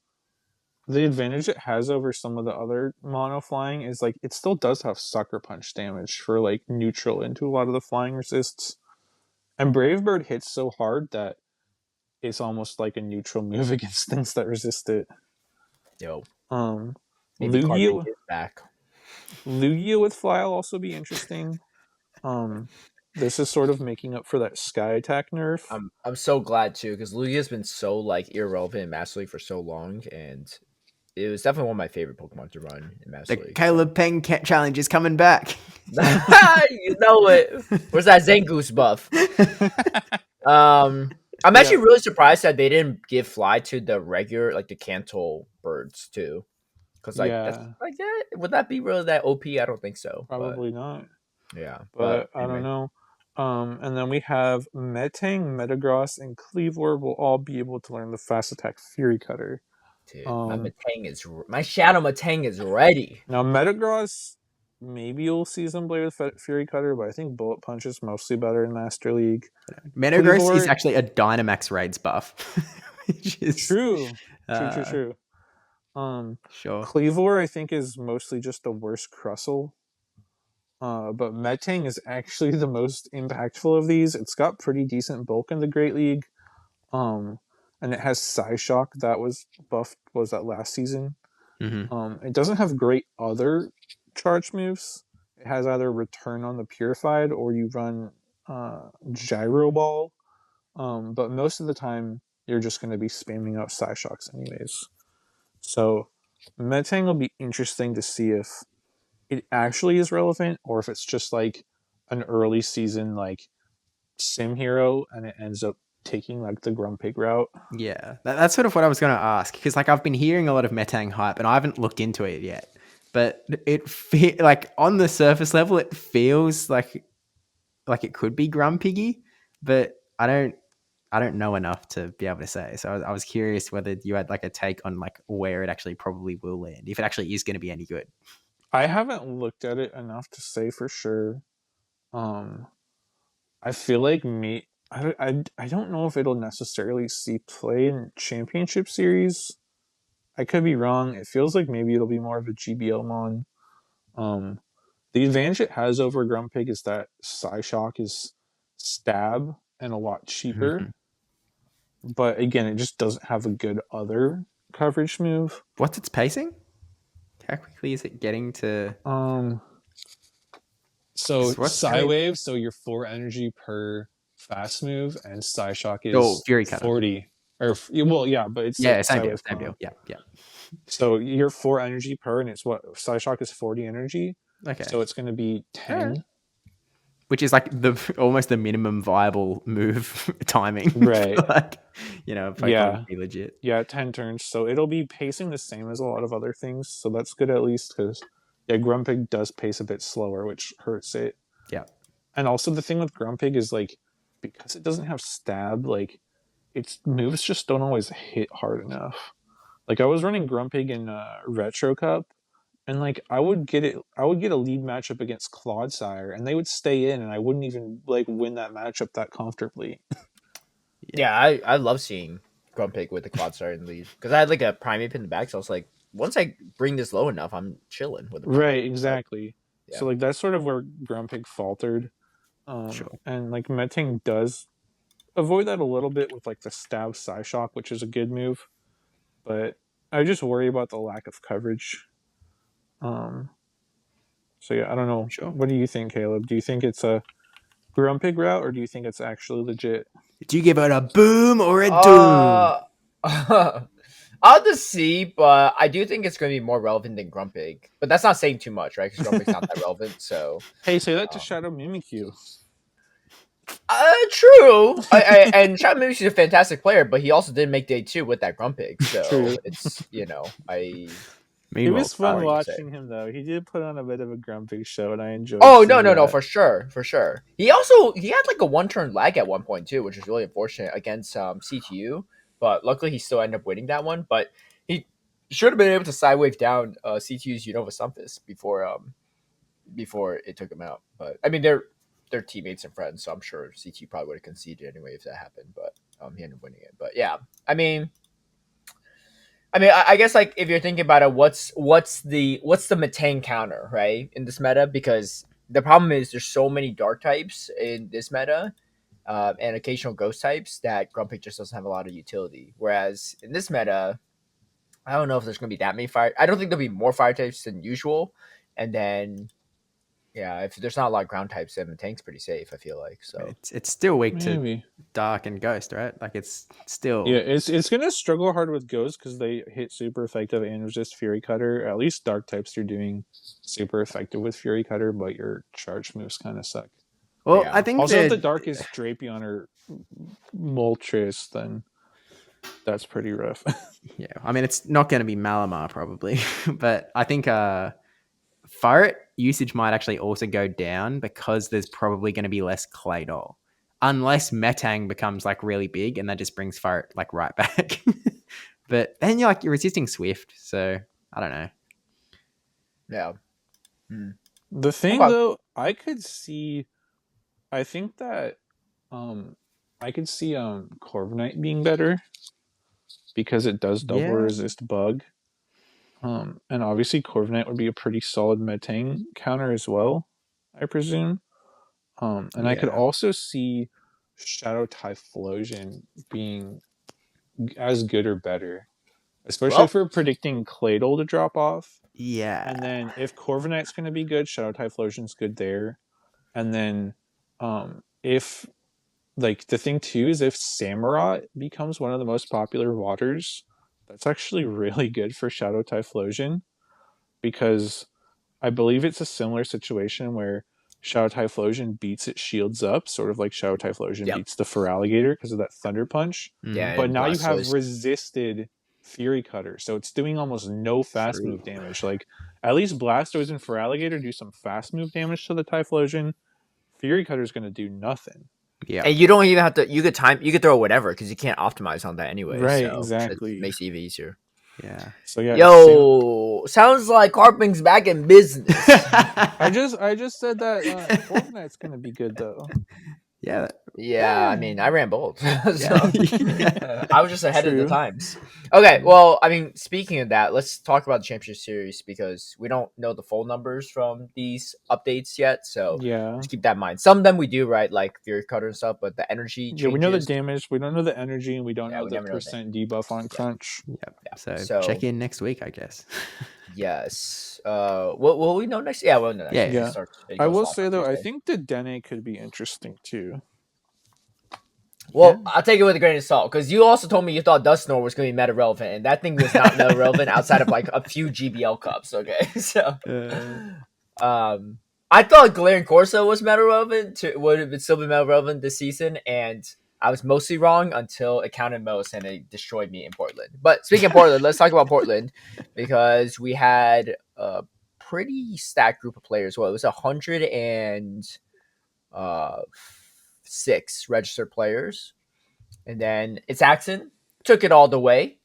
the advantage it has over some of the other mono flying is like it still does have sucker punch damage for like neutral into a lot of the flying resists. And Brave Bird hits so hard that it's almost like a neutral move against things that resist it. Yo, Um maybe Carpet Lugia is back. Lugia with Fly will also be interesting. Um this is sort of making up for that sky attack nerf. I'm so glad too because Lugia's been so like irrelevant in Master League for so long, and it was definitely one of my favorite Pokemon to run in Master The League. Caleb Peng challenge is coming back. You know it. Where's that Zangoose buff? I'm actually Yeah. really surprised that they didn't give Fly to the regular, like the Cantle birds too, because like that's Yeah, like would that be really that OP? I don't think so, but probably not. yeah. But But I don't anyway, know. And then we have Metang, Metagross, and Cleavor will all be able to learn the Fast Attack Fury Cutter. dude, Um, my Shadow Matang is ready. Now Metagross, maybe you'll see some play with Fury Cutter, but I think Bullet Punch is mostly better in Master League. Metagross is Cleavor, actually a Dynamax raids buff, which is true, true, uh, true. Um, sure. Cleavor, I think, is mostly just a worse Crustle. But Metang is actually the most impactful of these. It's got pretty decent bulk in the Great League. Um, and it has Psyshock that was buffed, was that last season. Mm-hmm. It doesn't have great other charge moves. It has either Return on the Purified or you run Gyro Ball. But most of the time, you're just going to be spamming out Psyshocks anyways. So, Metang will be interesting to see if it actually is relevant or if it's just like an early season like sim hero and it ends up taking like the Grumpig route. Yeah, that's sort of what I was going to ask, because like I've been hearing a lot of Metang hype, and I haven't looked into it yet. But like on the surface level, it feels like it could be Grumpiggy, but I don't know enough to be able to say. So I was curious whether you had like a take on like where it actually probably will land, if it actually is going to be any good. I haven't looked at it enough to say for sure. Um, I feel like me. I don't know if it'll necessarily see play in championship series. I could be wrong. It feels like maybe it'll be more of a GBL mon. Um, the advantage it has over Grumpig is that Psyshock is stab and a lot cheaper. Mhm. But again, it just doesn't have a good other coverage move. What's its pacing? How quickly is it getting to? So What's Psywave, so you're 4 energy per fast move, and Psyshock Oh, is Fury Cutter. 40. Or well, yeah, but it's Yeah, a same deal. Psywave Same comp. deal. Yeah, yeah. So you're 4 energy per, and it's what Psyshock is 40 energy. Okay. So it's going to be 10. Alright. Which is like almost the minimum viable move timing. Right. Like, Pokemon Yeah. would be legit. Yeah, 10 turns. So it'll be pacing the same as a lot of other things. So that's good at least because yeah, Grumpig does pace a bit slower, which hurts it. Yeah. And also the thing with Grumpig is like because it doesn't have stab, like its moves just don't always hit hard enough. Like I was running Grumpig in Retro Cup, and like I would get a lead matchup against Clodsire, and they would stay in, and I wouldn't even like win that matchup that comfortably. Yeah, I love seeing Grumpig with the quad star in the lead because I had like a Primeape in the back, so I was like, once I bring this low enough, I'm chilling with the Primeape. Right, exactly. Yeah. So like that's sort of where Grumpig faltered. Sure. And like Metang does avoid that a little bit with like the stab Psyshock, which is a good move, but I just worry about the lack of coverage. So yeah, I don't know. Sure. What do you think, Caleb? Do you think it's a Grumpig route, or do you think it's actually legit? Do you give it a boom or a doom? I'll just see, but I do think it's going to be more relevant than Grumpig. But that's not saying too much, right? Because Grumpig's not that relevant. So Hey, say that to Shadow Mimikyu. true. And Shadow Mimikyu is a fantastic player, but he also didn't make day 2 with that Grumpig. So True. it's It was fun Power, watching him though. He did put on a bit of a Grumpig show, and I enjoyed. Oh seeing no, that. for sure. He had like a 1-turn lag at one point too, which is really unfortunate against CTU. But luckily, he still ended up winning that one. But he should have been able to sidewave down CTU's Unova Sumpus before it took him out. But I mean, they're teammates and friends, so I'm sure CTU probably would have conceded anyway if that happened. But he ended up winning it. But yeah, I mean, I guess like if you're thinking about it, what's the Metang counter, right, in this meta? Because the problem is there's so many dark types in this meta, and occasional ghost types that Grumpig just doesn't have a lot of utility. Whereas in this meta, I don't know if there's going to be that many fire. I don't think there'll be more fire types than usual. And then yeah, if there's not a lot of ground types, then Metang's pretty safe. I feel like so. It's still weak to Maybe. Dark and Ghost, right? Like it's still Yeah, it's gonna struggle hard with Ghost because they hit super effective and resist Fury Cutter. At least Dark types are doing super effective with Fury Cutter, but your charge moves kind of suck. Well, Yeah. I think Also, if the Dark is Drapion or Moltres, then that's pretty rough. yeah. I mean, it's not going to be Malamar probably, but I think Fire usage might actually also go down because there's probably going to be less Claydol. Unless Metang becomes like really big and that just brings Fire like right back. But then you're resisting Swift, so I don't know. Yeah. The thing Okay. though, I think that I could see Corviknight being better because it does double resist bug. And obviously Corviknight would be a pretty solid Metang counter as well, I presume. And I could also see Shadow Typhlosion being as good or better, especially if we're predicting Claydol to drop off. Yeah. And then if Corviknight's going to be good, Shadow Typhlosion's good there. And then if like the thing too is if Samurott becomes one of the most popular waters, that's actually really good for Shadow Typhlosion because I believe it's a similar situation where Shadow Typhlosion beats its shields up, sort of like Shadow Typhlosion Yep. beats the Feraligatr because of that Thunder Punch. Yeah, But and now you have Blastoise. resisted Fury Cutter, so it's doing almost no fast move damage. Like, at least Blastoise and Feraligatr do some fast move damage to the Typhlosion. Fury Cutter is going to do nothing. Yeah. And you don't even have to. You could throw whatever because you can't optimize on that anyway. Right, so exactly. It makes it even easier. Yeah. So yeah, Yo, sounds like Carping's back in business. I just said that Fortnite's going to be good though. Yeah. Yeah, I mean, I ran both. So, Yeah. I was just ahead of the True. times. Okay, well, I mean, speaking of that, let's talk about the Championship Series because we don't know the full numbers from these updates yet. So Yeah. just keep that in mind. Some of them we do, right? Like Fury Cutter and stuff, but the energy changes. Yeah, we know the damage. We don't know the energy, and we don't Yeah, know we the never know percent debuff on Crunch. Yep. Yeah. So check in next week, I guess. Yes. Will we know next? Yeah, we'll know next. Yeah, week. Yeah. It starts- it I goes will off say on though, I Tuesday. think the Dene could be interesting too. Well, I'll take it with a grain of salt because you also told me you thought Dusknoir was going to be meta relevant, and that thing was not meta relevant outside of like a few GBL cups. Okay, so I thought Galarian Corso was meta relevant. Would have still been meta relevant this season, and I was mostly wrong until it counted most and it destroyed me in Portland. But speaking of Portland, let's talk about Portland because we had a pretty stacked group of players. Well, it was 106 registered players, and then it's Axon took it all the way.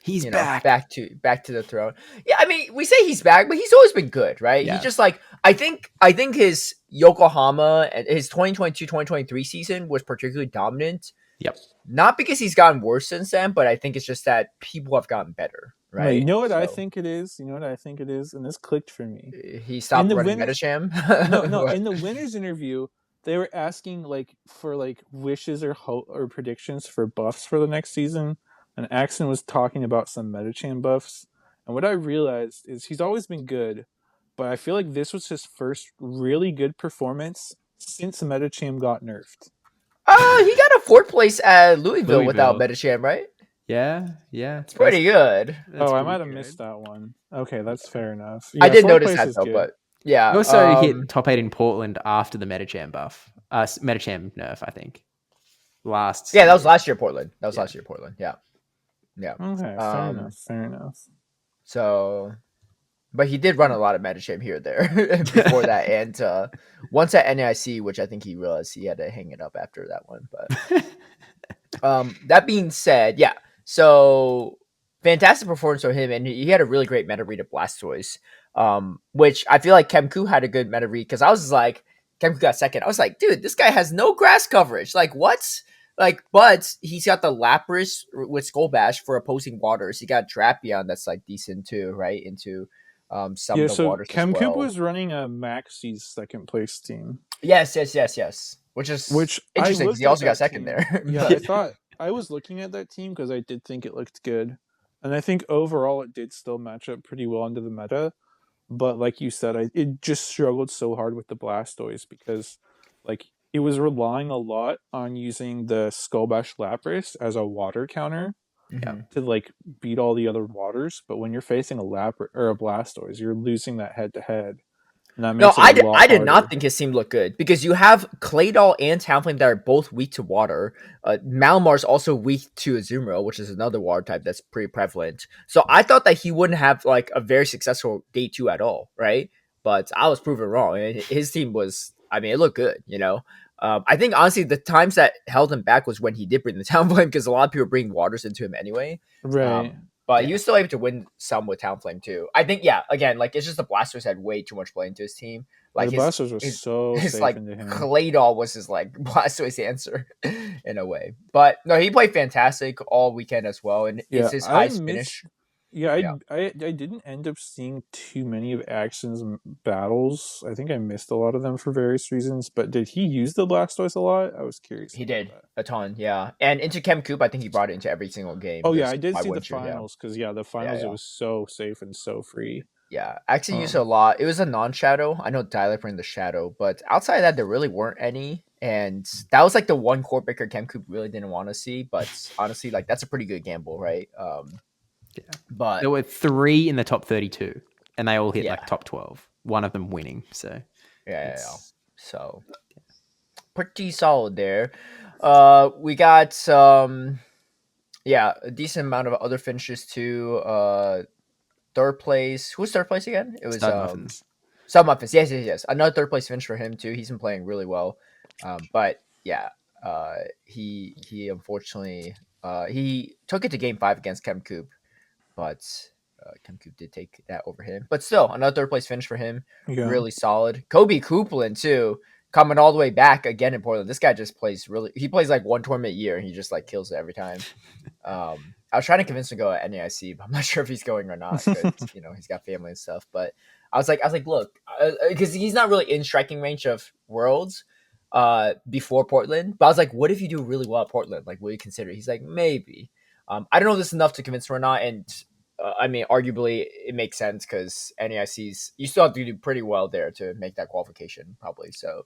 He's back to the throne. Yeah, I mean, we say he's back, but he's always been good, right? Yeah. He's just like I think his Yokohama and his 2022-2023 season was particularly dominant. Yep. Not because he's gotten worse since then, but I think it's just that people have gotten better, right? No, you know what I think it is? You know what I think it is? And this clicked for me. He stopped running winners- Metacham. No. In the winners interview, they were asking for wishes or predictions for buffs for the next season, and Axon was talking about some Metacham buffs. And what I realized is he's always been good, but I feel like this was his first really good performance since Metacham got nerfed. He got a 4th place at Louisville without Metacham, right? Yeah. It's pretty good. I might have missed that one. Okay, that's fair enough. I did notice that though, but yeah. He also hit top 8 in Portland after the Metacham buff. Metacham nerf, I think. Yeah, that was last year Portland. Yeah. Yeah. Okay, fair enough. So, but he did run a lot of Metacham here or there before that, and once at NAIC, which I think he realized he had to hang it up after that one. But that being said, yeah. So fantastic performance from him, and he had a really great meta read of Blastoise, which I feel like Kemku had a good meta read because I was like, Kemku got second. I was like, dude, this guy has no grass coverage. Like, what? Like, but he's got the Lapras with Skull Bash for opposing waters. He got Drapion that's like decent too, right? Into some of the waters. Kemku as well. was running a Maxie's second place team. Yes. Which interesting because he also got second team. there. Yeah, I was looking at that team because I did think it looked good, and I think overall it did still match up pretty well into the meta. But like you said, it just struggled so hard with the Blastoise because it was relying a lot on using the Skull Bash Lapras as a water counter to beat all the other waters. But when you're facing a Lapras or a Blastoise, you're losing that head to head. No, I did not think his team looked good because you have Claydol and Talonflame that are both weak to water. Malamar is also weak to Azumarill, which is another water type that's pretty prevalent. So I thought that he wouldn't have a very successful day 2 at all, right? But I was proven wrong. His team was, I mean, it looked good, you know? I think honestly the times that held him back was when he did bring the Talonflame because a lot of people bring waters into him anyway. Right. But he was still able to win some with Talonflame too. I think, again, it's just the Blastoise had way too much play into his team. The Blastoise was so safe into him. Claydol was his Blastoise answer in a way. But no, he played fantastic all weekend as well, and it's his highest finish. I didn't end up seeing too many of Axon's battles. I think I missed a lot of them for various reasons. But did he use the Blastoise a lot? I was curious. He did a ton, yeah. And into Chemcoop, I think he brought it into every single game. Oh yeah, I did see the finals because the finals it was so safe and so free. Yeah, Axon used it a lot. It was a non-shadow. I know Dialect bring the shadow, but outside of that, there really weren't any. And that was the one core breaker Chemcoop really didn't want to see. But honestly, that's a pretty good gamble, right? But there were 3 in the top 32, and they all hit top 12. One of them winning. So Yeah. It's So pretty solid there. We got a decent amount of other finishes too. Third place. Who's third place again? It was stud muffins. Sub Muffins. Yes. Another third place finish for him too. He's been playing really well. But yeah, he unfortunately he took it to game 5 against Kem Coop, but Kem Coop did take that over him. But still, another third place finish for him. Yeah. Really solid. Kobe Coupland too, coming all the way back again in Portland. This guy just plays really. He plays like one tournament a year, and he just like kills it every time. I was trying to convince him to go at NAIC, but I'm not sure if he's going or not because he's got family and stuff. But I was like, look, because he's not really in striking range of Worlds before Portland. But I was like, what if you do really well at Portland? Like, will you consider it? He's like, maybe. I don't know if this is enough to convince him or not. And I mean, arguably, it makes sense because NAIC's you still have to do pretty well there to make that qualification, probably. So,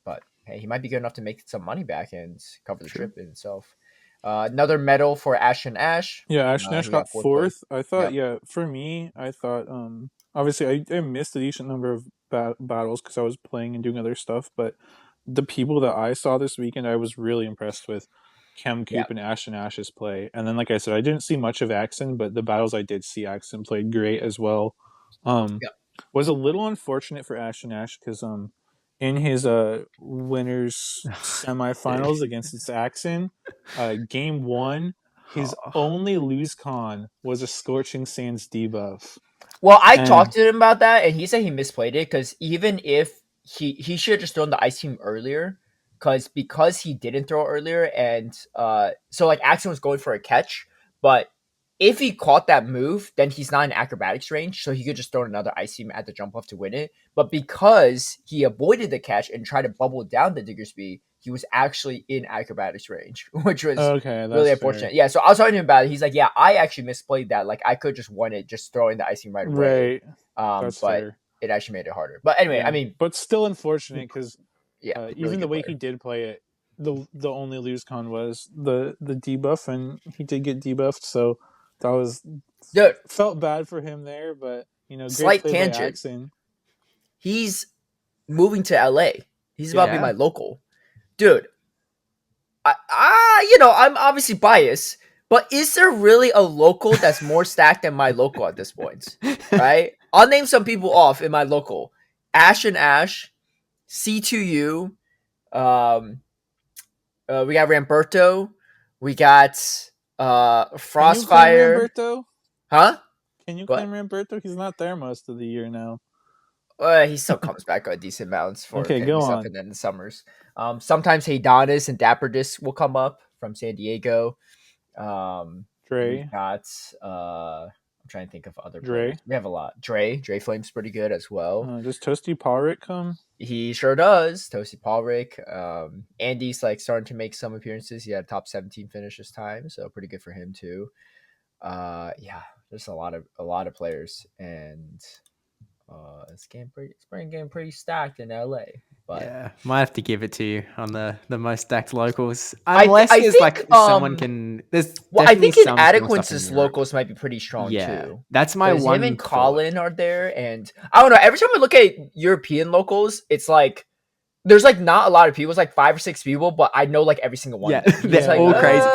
but hey, he might be good enough to make some money back and cover the trip in itself. Another medal for Ash and Ash. Yeah, Ash Nash He got fourth. I thought, Yep. for me, I thought, obviously I missed a decent number of battles because I was playing and doing other stuff, but the people that I saw this weekend, I was really impressed with Kem Coop Yep. and Ash's play. And then, like I said, I didn't see much of Axon, but the battles I did see, Axon played great as well. Yep. Was a little unfortunate for Ash because in his winners semifinals against Axon, game 1, his only lose con was a Scorching Sands debuff. Well, I talked to him about that, and he said he misplayed it because even if he should have just thrown the ice team earlier, because he didn't throw earlier, and so like Axon was going for a catch, but if he caught that move, then he's not in acrobatics range, so he could just throw another ice team at the jump off to win it. But because he avoided the catch and tried to bubble down the Diggersby, he was actually in acrobatics range, which was really unfortunate. Fair. Yeah, so I was talking to him about it. He's like, yeah, I actually misplayed that. Like, I could just won it just throwing the icing right away. That's but fair. it actually made it harder. But anyway, I mean, but still unfortunate because really even the way he did play it, the only lose con was the debuff, and he did get debuffed, so that was felt bad for him there. But great slight play tangent. by Axon. He's moving to LA. He's about to be my local. Dude, I'm obviously biased, but is there really a local that's more stacked than my local at this point? Right? I'll name some people off in my local. Ash and Ash, C2U, we got Ramberto, we got Frostfire. Can you claim Ramberto? Huh? Can you claim Ramberto? He's not there most of the year now. He still comes back on decent amounts for go on. And then the summers. Sometimes Haydonis and Dapperdis will come up from San Diego. Dre. We got I'm trying to think of other players. We have a lot. Dre Flame's pretty good as well. Does Toasty Palrick come? He sure does. Toasty Palrick. Andy's like starting to make some appearances. He had a top 17 finish this time, so pretty good for him too. There's a lot of players, and it's getting pretty stacked in LA. But yeah, might have to give it to you on the most stacked locals. Unless I think, someone can. I think in Adequance's locals might be pretty strong too. That's my one. Him and Colin are there, and I don't know. Every time I look at European locals, it's like there's like not a lot of people. It's like 5 or 6 people, but I know like every single one. Yeah, they're like, all crazy.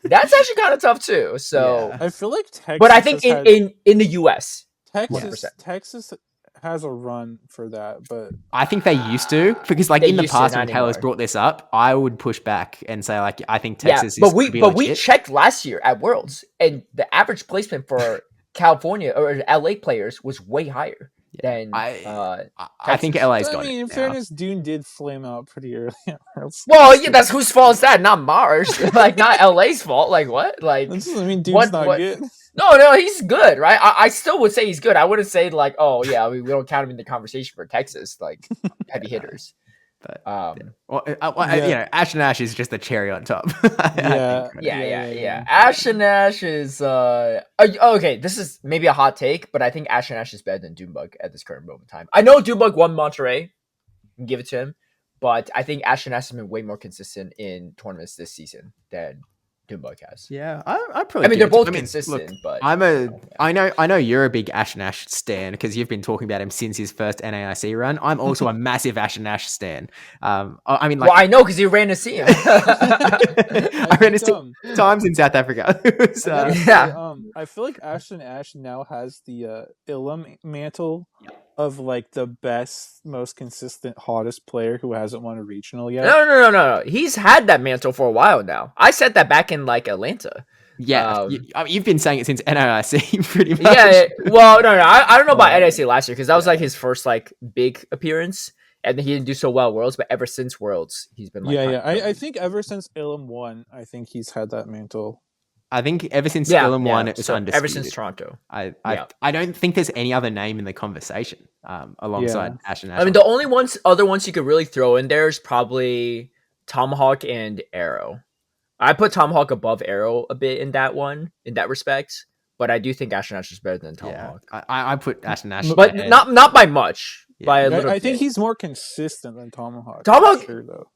That's actually kind of tough too. So I feel like Texas, but I think in the US, Texas has a run for that, but I think they used to, because like in the past when Taylor's brought this up, I would push back and say like I think Texas is we checked last year at Worlds, and the average placement for California or LA players was way higher than I think LA's got it. In fairness, Dune did flame out pretty early. Well, yeah, that's whose fault is that? Not Mars. Like, not LA's fault. Like, what? Like, Dune's not good. No, he's good, right? I still would say he's good. I wouldn't say like, oh yeah, we don't count him in the conversation for Texas, like heavy hitters. But Ash and Ash is just the cherry on top. Yeah. Ash and Ash is okay. This is maybe a hot take, but I think Ash and Ash is better than Doombug at this current moment in time. I know Doombug won Monterey, and give it to him, but I think Ash and Ash has been way more consistent in tournaments this season than Kaz. Yeah, I probably. I mean, they're give it to- both consistent, look, but I know you're a big Ash and Ash stan because you've been talking about him since his first NAIC run. I'm also a massive Ash and Ash stan. I mean, like, well, I know because you ran to see him. I ran his times in South Africa. It was, I gotta Yeah. say, I feel like Ashton Ash now has the Ilum mantle of like the best, most consistent, hottest player who hasn't won a regional yet. No. He's had that mantle for a while now. I said that back in like Atlanta. yeah, I mean, you've been saying it since NAIC pretty much. Yeah. Well, no. I don't know about NIC last year because that was like his first like big appearance, and he didn't do so well at Worlds. But ever since Worlds, he's been like I think ever since Ilum won, I think he's had that mantle. I think ever since Ilum won, it was so undisputed. ever since Toronto. I don't think there's any other name in the conversation alongside Ash and Ash. I mean, the only other ones you could really throw in there is probably Tomahawk and Arrow. I put Tomahawk above Arrow a bit in that respect, but I do think Ash and Ash is better than Tomahawk. Yeah, I put Ash and Ash, but not by much. Yeah. By a little I bit. think he's more consistent than Tomahawk. Tomahawk, sure, though.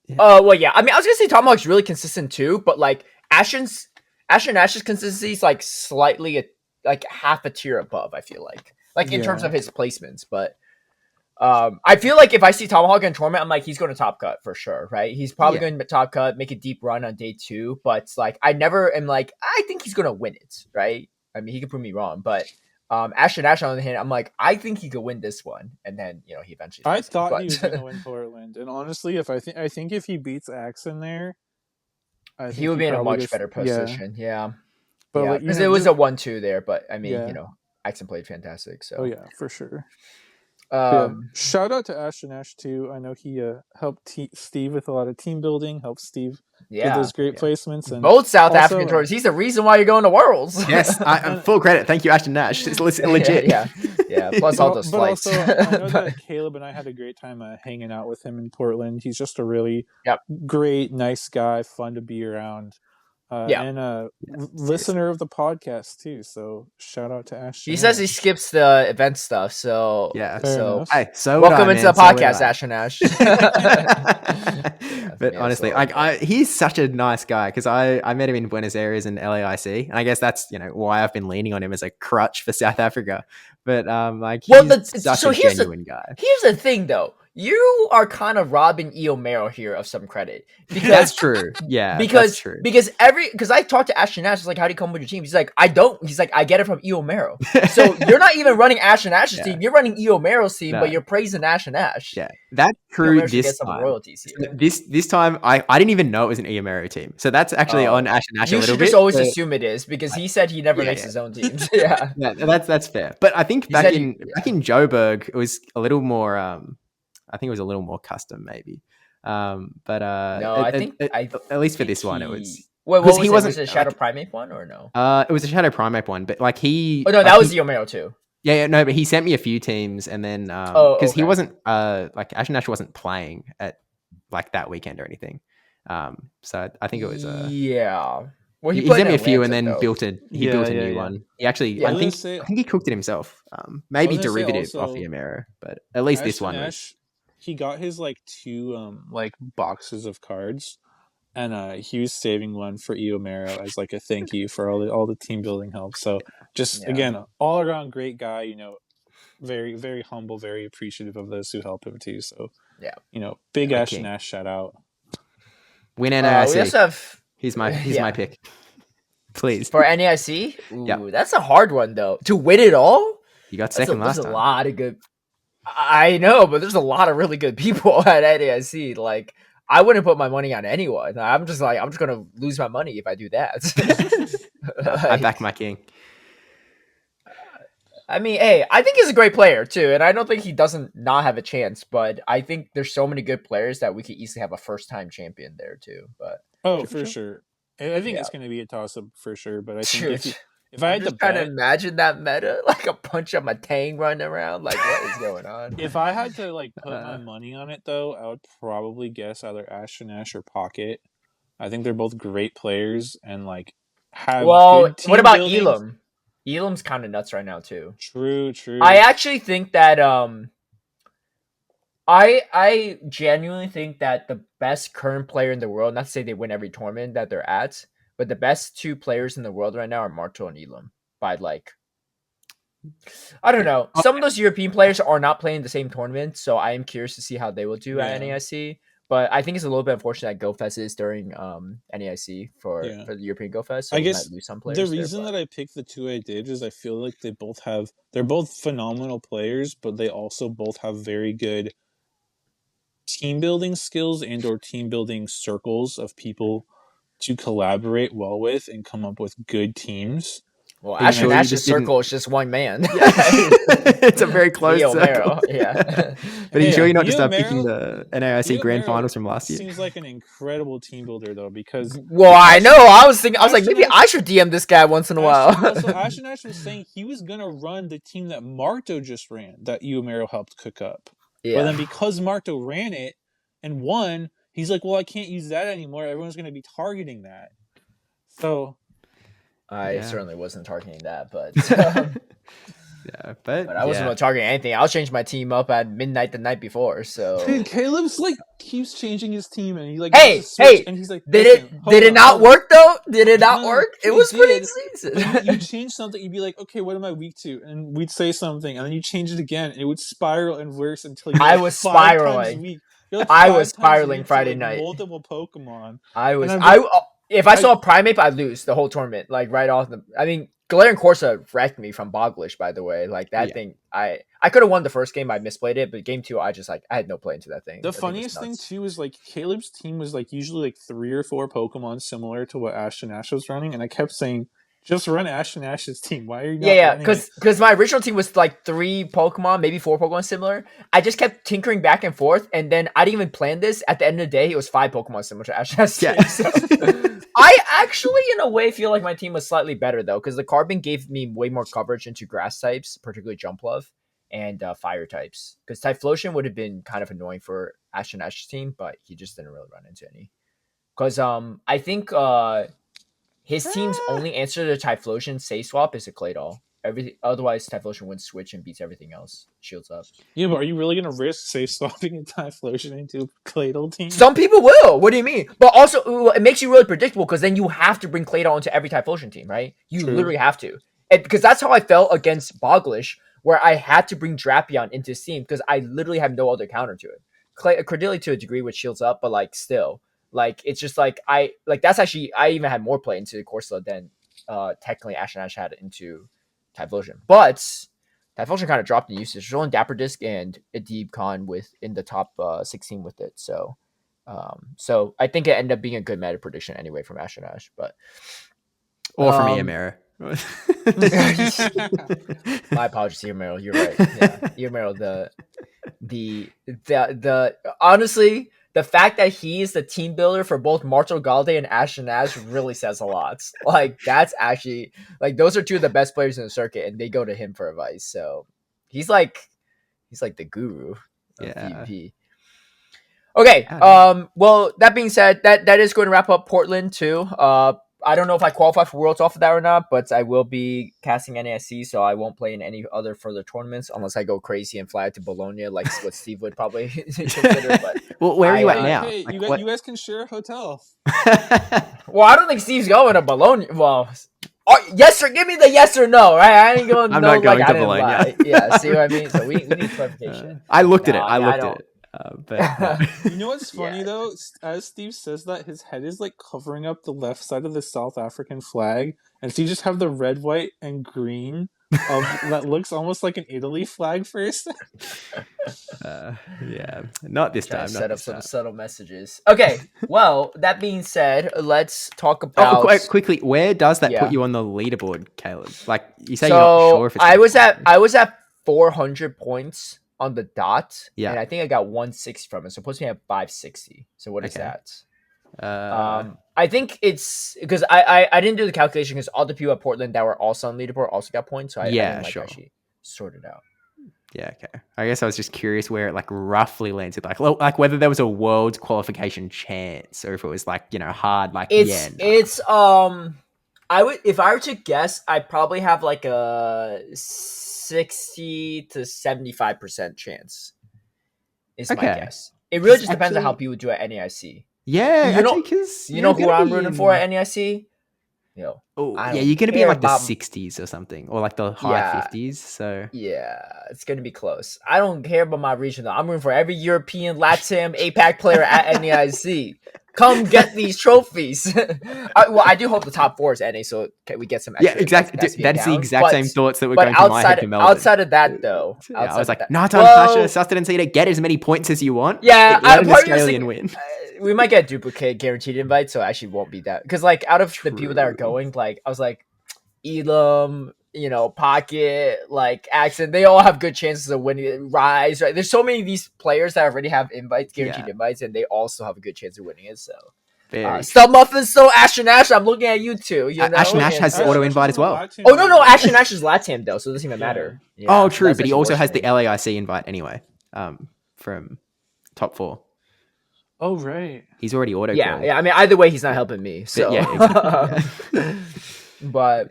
Well, yeah. I mean, I was gonna say Tomahawk's really consistent too, but like Ash and Ash's consistency is like slightly like half a tier above. I feel like in terms of his placements, but I feel like if I see Tomahawk in tournament, I'm like he's going to top cut for sure, right? He's probably going to top cut, make a deep run on day 2, but it's like I never am like I think he's going to win it, right? I mean, he could prove me wrong, but Ash and Ash on the other hand, I'm like I think he could win this one, and then he eventually. I thought he was going to win Portland, and honestly, if I think if he beats Axe in there, I think he would be in a much better position. Yeah. But because it was a 1-2 there, but I mean, Axon played fantastic. So yeah, for sure. Shout out to Ashton Ash too. I know he helped Steve with a lot of team building, helped Steve get those great placements. And both South African tours. He's the reason why you're going to Worlds. Yes, I'm full credit. Thank you, Ashton Nash. It's legit. Yeah. Plus all those flights. Also, I know that Caleb and I had a great time hanging out with him in Portland. He's just a really great, nice guy, fun to be around. And a listener of the podcast too. So shout out to Ashton. He says he skips the event stuff. So so welcome into the podcast, Ashton Ash. But honestly, he's such a nice guy because I met him in Buenos Aires and LAIC, and I guess that's why I've been leaning on him as a crutch for South Africa. But he's such a genuine guy. Here's the thing, though. You are kind of robbing Eomero here of some credit. Because, that's true. Yeah, because that's true. Because I talked to Ashton Ash, like, how do you come with your team? He's like, I don't. He's like, I get it from Eomero. So you're not even running Ashton Ash's team. You're running Eomero's team, but you're praising Ashton Ash. Yeah, that's true. This time, royalties here. This time, I didn't even know it was an Eomero team. So that's actually on Ashton Ash a little bit. You should just always assume it is because he said he never makes his own teams. Yeah, that's fair. But I think back in Joburg, it was a little more. I think it was a little more custom, maybe. No, I think at least for this one, it was. Wait, what was it a Shadow Primate one or no? It was a Shadow Primate one, but like he. Oh no, that was Eomero too. Yeah, no, but he sent me a few teams, and then because he wasn't like Ash and Ash wasn't playing at like that weekend or anything. So I think it was Well, he sent me a few and then built a new one. He actually, I think he cooked it himself. Maybe derivative off Eomero, but at least this one was. He got his like 2 like boxes of cards, and he was saving one for Eomero as like a thank you for all the team building help. So just again, all around great guy. Very very humble, very appreciative of those who help him too. So big Ash and Ash shout out. Win NIC. We also have. He's my pick. Please. For NAIC? Ooh, that's a hard one, though. To win it all? You got second last time. There's a lot of good... I know, but there's a lot of really good people at NAIC. Like, I wouldn't put my money on anyone. I'm just going to lose my money if I do that. I back my king. I mean, hey, I think he's a great player, too. And I don't think he doesn't not have a chance. But I think there's so many good players that we could easily have a first-time champion there, too. But for sure. I think it's going to be a toss-up for sure, but I think if I had to kind of imagine that meta, like a punch of Metang running around, like what is going on? If I had to like put my money on it, though, I would probably guess either Ashton Ash or Pocket. I think they're both great players and like have. Well, what about Elam? Elam's kind of nuts right now too. True. I actually think that I genuinely think that the best current player in the world, not to say they win every tournament that they're at, but the best two players in the world right now are Marto and Elam. By like, I don't know. Oh, Some of those European players are not playing the same tournament, so I am curious to see how they will do at Yeah. NAIC. But I think it's a little bit unfortunate that GoFest is during NAIC for Yeah. the European GoFest, so I we might guess lose some the players there. reason But that I picked the two I did is I feel like they're both phenomenal players, but they also both have very good team building skills and or team building circles of people to collaborate well with and come up with good teams. well, Are you Ashton sure you Ash's just didn't? circle is just one man. Yeah. It's a very close Leo circle. Mero, yeah. But are you Hey, sure you're not just Yu picking Mero, the NAIC Yu Grand Mero Finals from last year? seems like an incredible team builder though, because Well, I know. I was thinking. I was like, Ashton maybe Ash, I should DM this guy once in a while. Ashton Ash was saying he was gonna run the team that Marto just ran, that Yu Mero helped cook up. But then Yeah. because Marto ran it and won, he's like, well, I can't use that anymore. Everyone's gonna be targeting that. So I Yeah. certainly wasn't targeting that, but Yeah, but I wasn't yeah. really targeting anything. I'll change my team up at midnight the night before. So dude, Caleb's like keeps changing his team and he like hey, makes a switch hey, and he's like, did listen, it not work though? Did it not No, work? It it was pretty did. decent. But you change something, you'd be like, okay, what am I weak to? And we'd say something, and then you change it again, and it would spiral and worse until you're I like was 5 times spiraling. weak. You're like I was 5 times spiraling weak to Friday like night. multiple Pokemon. I And was I'm like, if I I saw a Primeape, I'd lose the whole tournament. Like right off the. I mean, Galarian Corsa wrecked me from Boglish. By the way, like that Yeah. thing, I could have won the first game. I misplayed it, but game two, I just like I had no play into that thing. the That thing was funniest thing nuts. too is like Caleb's team was like usually like 3 or 4 Pokemon similar to what Ashton Ash was running, and I kept saying, just run Ashton Ash's team. Why are you not Yeah, running it? because my original team was like 3 Pokemon, maybe 4 Pokemon similar. I just kept tinkering back and forth, and then I didn't even plan this. At the end of the day, it was 5 Pokemon similar to Ash's Yeah. team. So I actually, in a way, feel like my team was slightly better though, because the Carbon gave me way more coverage into grass types, particularly Jumplove and fire types. Because Typhlosion would have been kind of annoying for Ashton Ash's team, but he just didn't really run into any. Because I think his team's only answer to Typhlosion Safe Swap is a Claydol. Otherwise, Typhlosion wins switch and beats everything else. Shields up. Yeah, but are you really gonna risk safe swapping a Typhlosion into a Claydol team? Some people will. What do you mean? But also, it makes you really predictable because then you have to bring Claydol into every Typhlosion team, right? You True. literally have to. Because that's how I felt against Boglish, where I had to bring Drapion into his team because I literally have no other counter to it. Credility to a degree with shields up, but like still. Like it's just like that's actually I even had more play into Corsola than technically Ash and Ash had into Typhlosion. But Typhlosion kind of dropped in usage. There's only Dapper Disc and a Deep Con with in the top 16 with it. So I think it ended up being a good meta prediction anyway from Ash and Ash. But Or from Eomero. my apologies, Eomero. You're right. Yeah, Eomero. The honestly, the fact that he is the team builder for both Marto Galde and Ash really says a lot. Like that's actually like those are two of the best players in the circuit, and they go to him for advice. So he's like the guru of Yeah. PvP. Okay. Well, that being said, that is going to wrap up Portland too. I don't know if I qualify for Worlds off of that or not, but I will be casting NASC, so I won't play in any other further tournaments unless I go crazy and fly out to Bologna, like what Steve would probably consider. But Well, where are you at I, now? Hey, Like, you guys can share a hotel. well, I don't think Steve's going to Bologna. Well, yes or give me the yes or no, right? I ain't going. I'm no, not going like, to I didn't Bologna. lie. Yeah, see what I mean? So we need clarification. I looked at No, it. I mean, I I looked don't- at it. But no. You know what's funny Yeah. though? As Steve says that, his head is like covering up the left side of the South African flag, and so you just have the red, white, and green of that looks almost like an Italy flag for a second. Yeah, not this Trying time. to Not set up this some time. subtle messages. Okay, well, that being said, let's talk Oh, about. quickly, where does that Yeah. put you on the leaderboard, Caleb? Like you say, you're not sure if it's. I gonna was qualify. I was at 400 points on the dot, Yeah. and I think I got 160 from it. So it puts me at 560. So what is Okay. that? I think it's because I didn't do the calculation because all the people at Portland that were also on leaderboard also got points. So I didn't sure. actually sort it out. Yeah, okay. I guess I was just curious where it like roughly landed, like whether there was a world qualification chance or if it was like hard, like It's I would if I were to guess, I probably have like a 60 to 75% chance. Is my Okay. guess. It really It's just depends on how actually- people do at NAIC. Yeah, You know- actually, because You know who I'm rooting for at NAIC? Oh, I yeah, don't you're going to be in care like the about- 60s or something, or like the high Yeah. 50s. So Yeah, it's gonna be close. I don't care about my region though. I'm rooting for every European, Latam, APAC player at NAIC. Come get these trophies. I do hope the top 4 is NA, so we get some yeah, extra. exactly. SP That's the accounts. exact same thoughts that were But going through my head for Melbourne. outside of that though, Yeah, I outside was of like, that- Natan, well, Pasha, Susten, and Cedar, get as many points as you want. Yeah, Let an part of me was Australian thinking- win. we might get duplicate guaranteed invites, so it actually won't be that. Because like out of the people that are True. going, like I was like, Elam, Pocket, like Accent, they all have good chances of winning. Rise, right? There's so many of these players that already have invites, guaranteed invites, and they also have a good chance of winning it. So, Stub Muffins, so Ash and Ash, I'm looking at you too. You know, Ash and Ash has And, auto invite as well. Oh no, Ash and Ash is Latam though, so it doesn't even matter. Yeah, Oh, true, that's but he actually also worse has for the me. LAIC invite anyway, from top 4. Oh right. He's already auto Yeah, called. yeah. I mean, either way, he's not helping me. So yeah, exactly. but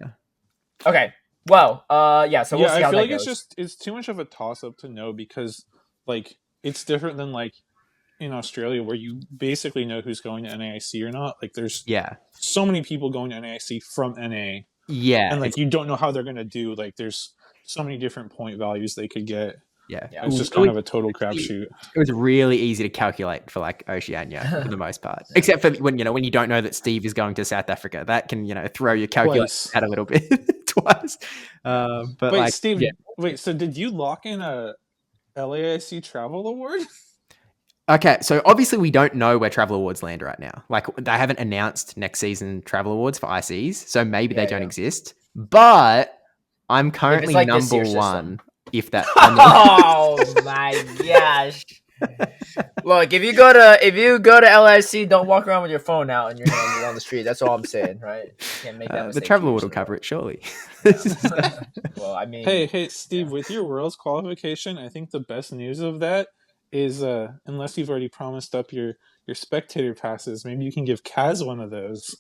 okay. Well, yeah. So we'll see I how feel that like goes. it's too much of a toss up to know because like it's different than like in Australia where you basically know who's going to NAIC or not. Like there's so many people going to NAIC from NA. Yeah. And like you don't know how they're gonna do. Like there's so many different point values they could get. Yeah. It's just kind of a total crapshoot. It was really easy to calculate for like Oceania for the most part, except for when you don't know that Steve is going to South Africa. That can throw your calculus out a little bit twice. But wait, like, Steve, wait. So did you lock in a LAIC travel award? Okay, so obviously we don't know where travel awards land right now. Like they haven't announced next season travel awards for ICs, so maybe they don't exist. But I'm currently like number 1. If that. Oh my gosh! Look, if you go to LIC, don't walk around with your phone out in your hand on the street. That's all I'm saying, right? Can't make that the mistake travel award will cover it, surely. Well, I mean, hey, Steve, with your Worlds qualification, I think the best news of that is unless you've already promised up your spectator passes, maybe you can give Kaz one of those.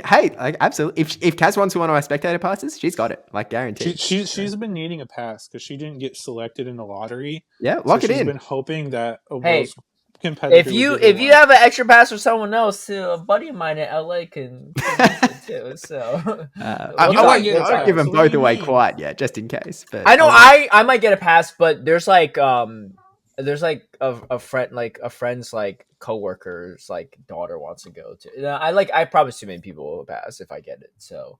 Hey, like absolutely. If Kaz wants one of my spectator passes, she's got it, like guaranteed. She's been needing a pass because she didn't get selected in the lottery. Yeah, lock it in. She's been hoping that a Worlds competitor. If you have an extra pass for someone else, a buddy of mine in LA can use it too. So I won't give them both away quite yet, just in case. But I know I might get a pass, but there's like a friend's like coworker's like daughter wants to go to. I promise too many people will pass if I get it. So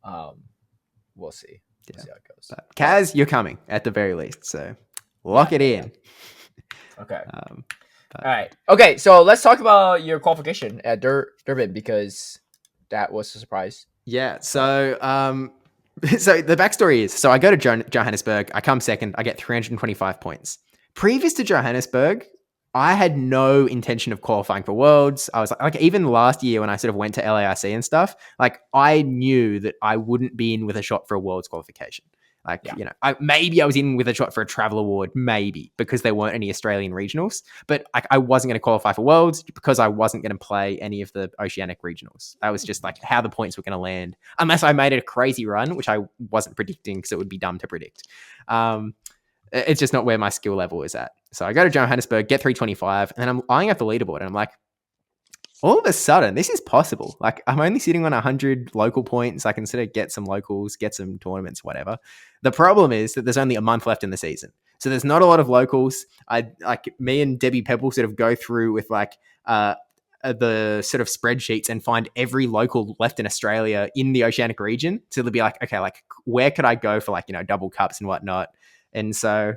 we'll see. We'll see how it goes. But Kaz, you're coming at the very least. So lock it in. Okay. All right. Okay. So let's talk about your qualification at Durban because that was a surprise. Yeah. So so the backstory is, so I go to Johannesburg. I come second. I get 325 points. Previous to Johannesburg, I had no intention of qualifying for Worlds. I was like even last year when I sort of went to LAIC and stuff, like I knew that I wouldn't be in with a shot for a Worlds qualification. Like, maybe I was in with a shot for a travel award, maybe, because there weren't any Australian regionals. But I wasn't going to qualify for Worlds because I wasn't going to play any of the Oceanic regionals. That was just like how the points were going to land, unless I made it a crazy run, which I wasn't predicting because it would be dumb to predict. It's just not where my skill level is at. So I go to Johannesburg, get 325, and I'm eyeing up the leaderboard, and I'm like, all of a sudden, this is possible. Like, I'm only sitting on 100 local points. I can sort of get some locals, get some tournaments, whatever. The problem is that there's only a month left in the season. So there's not a lot of locals. Me and Debbie Pebble sort of go through with the sort of spreadsheets and find every local left in Australia in the Oceanic region. So they'll be like, okay, like where could I go for double cups and whatnot? And so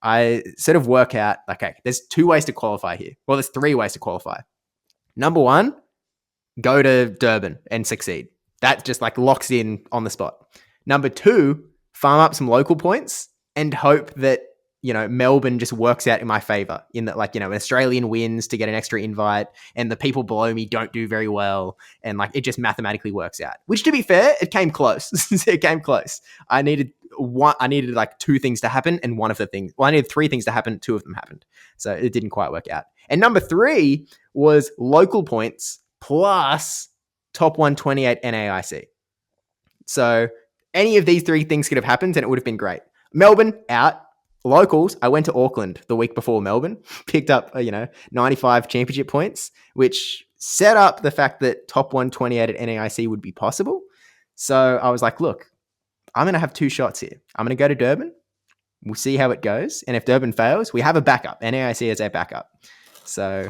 I sort of work out, okay, there's 2 ways to qualify here. Well, there's 3 ways to qualify. Number 1, go to Durban and succeed. That just locks in on the spot. Number 2, farm up some local points and hope that, Melbourne just works out in my favor in that, an Australian wins to get an extra invite and the people below me don't do very well. And it just mathematically works out, which to be fair, it came close. It came close. I needed 2 things to happen. And I needed 3 things to happen. 2 of them happened. So it didn't quite work out. And number 3 was local points plus top 128 NAIC. So any of these 3 things could have happened and it would have been great. Melbourne out. locals, I went to Auckland the week before Melbourne, picked up 95 championship points, which set up the fact that top 128 at NAIC would be possible. So I was like, look, I'm going to have 2 shots here. I'm going to go to Durban. We'll see how it goes. And if Durban fails, we have a backup. NAIC is a backup. So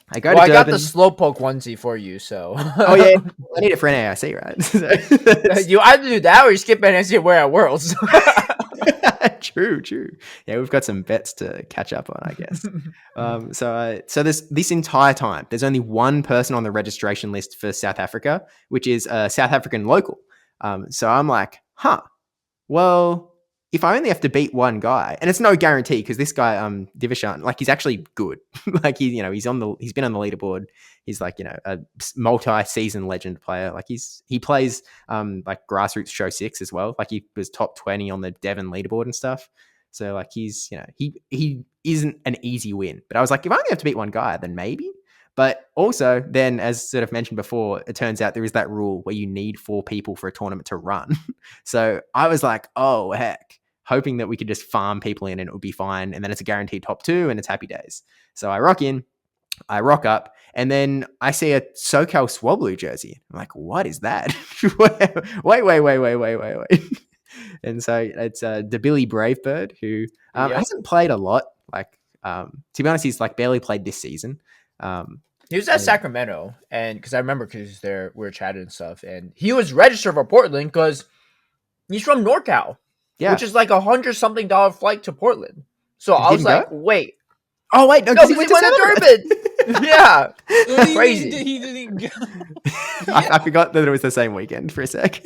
I go to Durban. I got the Slowpoke onesie for you, so. Oh, yeah. I need it for NAIC, right? You either do that or you skip NAIC and wear at Worlds. True. Yeah, we've got some bets to catch up on, I guess. So this entire time, there's only one person on the registration list for South Africa, which is a South African local. So I'm like, well, if I only have to beat one guy, and it's no guarantee because this guy, Divishan, like he's actually good. Like he's been on the leaderboard. He's like, a multi-season legend player. Like he plays like grassroots show 6 as well. Like he was top 20 on the Devon leaderboard and stuff. So like he's, he isn't an easy win. But I was like, if I only have to beat one guy, then maybe. But also then, as sort of mentioned before, it turns out there is that rule where you need 4 people for a tournament to run. So I was like, oh, heck, hoping that we could just farm people in and it would be fine. And then it's a guaranteed top 2 and it's happy days. So I rock up, and then I see a SoCal Swablu jersey. I'm like, what is that? Wait. And so it's the Billy Bravebird, who hasn't played a lot. Like, to be honest, he's like barely played this season. He was at Sacramento, and because I remember because we were chatting and stuff, and he was registered for Portland because he's from NorCal, which is like $100-something flight to Portland. So I was like, wait. Oh wait, no, because he went to Durban. Yeah, crazy. He didn't go. I forgot that it was the same weekend for a sec.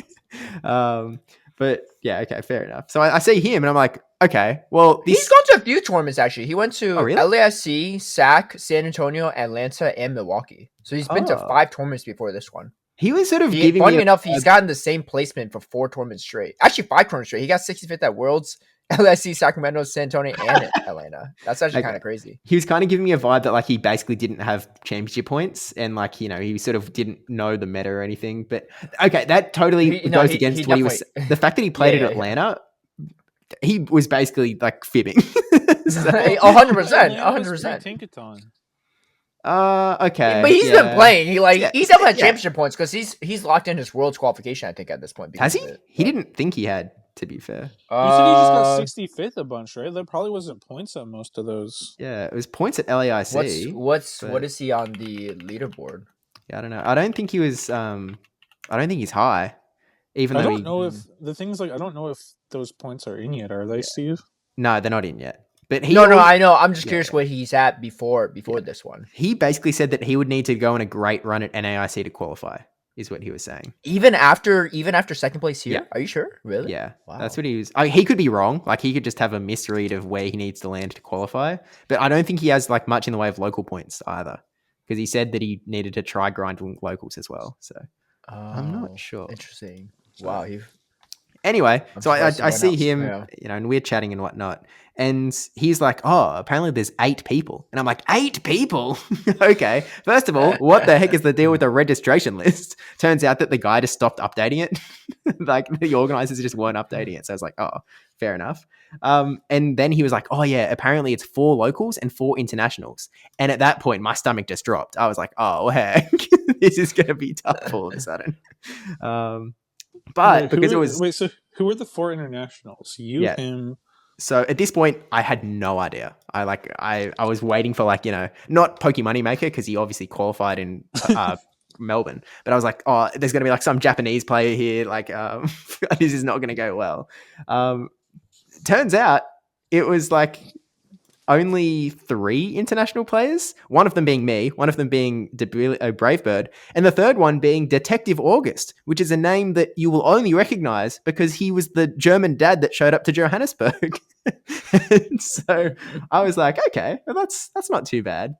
But yeah, okay, fair enough. So I see him and I'm like, okay, well, he's gone to a few tournaments actually. He went to really? LASC, SAC, San Antonio, Atlanta, and Milwaukee. So he's been to 5 tournaments before this one. He was sort of giving funny enough, he's gotten the same placement for 4 tournaments straight. Actually, 5 tournaments straight. He got 65th at Worlds, LSC, Sacramento, San Antonio, and Atlanta. That's actually kind of crazy. He was kind of giving me a vibe that like he basically didn't have championship points and like, he sort of didn't know the meta or anything. But okay, that totally goes against what he was. The fact that he played at Atlanta, he was basically like fibbing. 100%. 100%. Tinkaton. Okay. But he's been playing. He's definitely had championship points because he's locked in his Worlds qualification, I think, at this point. Has he? He didn't think he had, to be fair. He said he just got 65th a bunch, right? There probably wasn't points on most of those. Yeah, it was points at LAIC. What is he on the leaderboard? Yeah, I don't know. I don't think he was. I don't think he's high. Even though I don't know if the things like I don't know if those points are in yet. Are they, Steve? No, they're not in yet. But I know. I'm just curious where he's at before this one. He basically said that he would need to go on a great run at NAIC to qualify, is what he was saying. Even after second place here? Yeah. Are you sure? Really? Yeah. Wow. That's what he was. He could be wrong. Like he could just have a misread of where he needs to land to qualify. But I don't think he has like much in the way of local points either. Because he said that he needed to try grinding locals as well. So I'm not sure. Interesting. Wow. Anyway, so I see him, and we're chatting and whatnot. And he's like, oh, apparently there's 8 people. And I'm like, 8 people? Okay. First of all, what the heck is the deal with the registration list? Turns out that the guy just stopped updating it. Like the organizers just weren't updating it. So I was like, oh, fair enough. And then he was like, oh yeah, apparently it's 4 locals and 4 internationals. And at that point, my stomach just dropped. I was like, oh, heck, this is going to be tough all of a sudden. But because it was... Wait, so who were the 4 internationals? You, him... So at this point, I had no idea. I was waiting for not Pokemon Maker because he obviously qualified in Melbourne, but I was like, oh, there's going to be like some Japanese player here. This is not going to go well. Turns out it was like only 3 international players, one of them being me, one of them being Bravebird, and the third one being Detective August, which is a name that you will only recognize because he was the German dad that showed up to Johannesburg. And so I was like, okay, well, that's not too bad.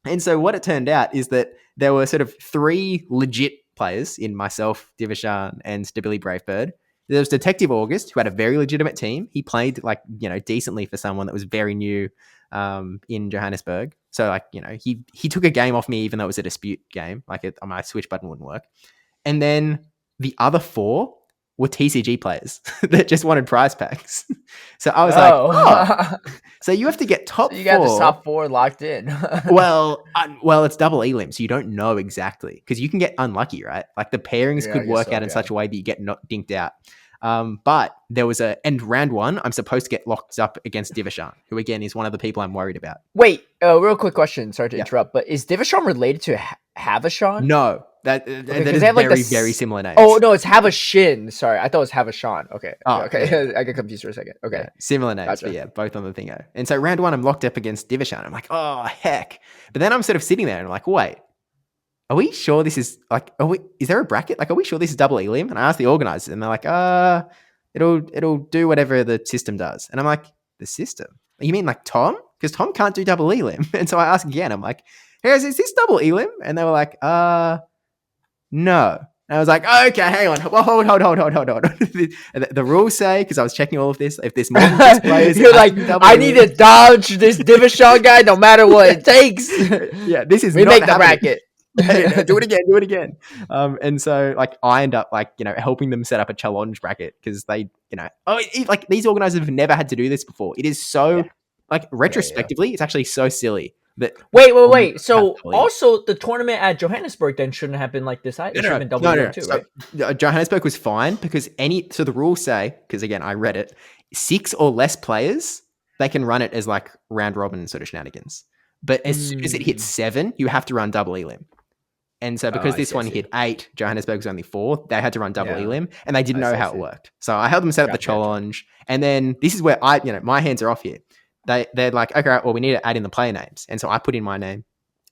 And so what it turned out is that there were sort of 3 legit players in myself, Divishan, and Stabili Bravebird. There was Detective August, who had a very legitimate team. He played decently for someone that was very new in Johannesburg. So he took a game off me, even though it was a dispute game. My switch button wouldn't work. And then the other 4 were TCG players that just wanted prize packs. So I was like, oh, so you have to get top So you got the 4. top 4 locked in. Well, it's double elim, so you don't know exactly because you can get unlucky, right? Like the pairings Yeah, I could guess work so, out in yeah. such a way that you get not dinked out. But there was and round 1, I'm supposed to get locked up against Divishan, who again is one of the people I'm worried about. Wait, real quick question. Sorry to Yeah. interrupt, but is Divishon related to Havashon? No, that Okay, that 'cause is they have, like, very, the very similar names. Oh no, it's Havashin. Sorry, I thought it was Havashon. Okay, Oh, okay. yeah. I get confused for a second. Okay, Yeah, similar names, Gotcha. but yeah, both on the thingo. And so round 1, I'm locked up against Divishan. I'm like, oh heck! But then I'm sort of sitting there and I'm like, wait, are we sure this is like? Is there a bracket? Like, are we sure this is double elim? And I asked the organizers, and they're like, it'll do whatever the system does. And I'm like, the system? You mean like Tom? Because Tom can't do double elim. And so I asked again. I'm like, hey, is this double elim? And they were like, no. And I was like, okay, hang on. Well, hold. The rules say, because I was checking all of this, if there's more than 6 players, You're like, I need to dodge this Divishon guy no matter what it takes. Yeah, this is We not make the happening. bracket. No, do it again. And so like I end up like, helping them set up a challenge bracket because they, like these organizers have never had to do this before. It is so like retrospectively, it's actually so silly that. Wait. So also the tournament at Johannesburg then shouldn't have been like this. It should have been double elim too, right? Johannesburg was fine because so the rules say, because again, I read it, 6 or less players, they can run it as like round robin sort of shenanigans. But as soon as it hits 7, you have to run double elim. And so because this one hit 8, Johannesburg was only 4, they had to run double elim and they didn't know how it worked. So I helped them set up the challenge. And then this is where my hands are off here. They're like, okay, well, we need to add in the player names. And so I put in my name.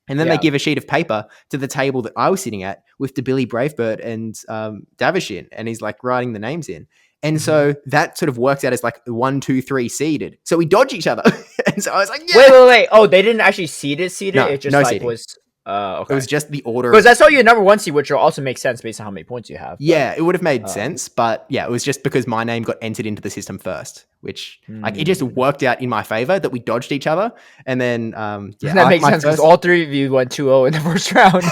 And then they give a sheet of paper to the table that I was sitting at with the Billy Bravebird and Davishin. And he's like writing the names in. And so that sort of works out as like 1, 2, 3 seeded. So we dodge each other. And so I was like, yeah. Wait. Oh, they didn't actually seed it? No, it just no like seeding. was okay. It was just the order. Because I saw you number 1 seed, which will also make sense based on how many points you have. But, yeah, it would have made sense. But yeah, it was just because my name got entered into the system first, which like it just worked out in my favor that we dodged each other. And then that makes sense because all 3 of you went 2-0 in the first round.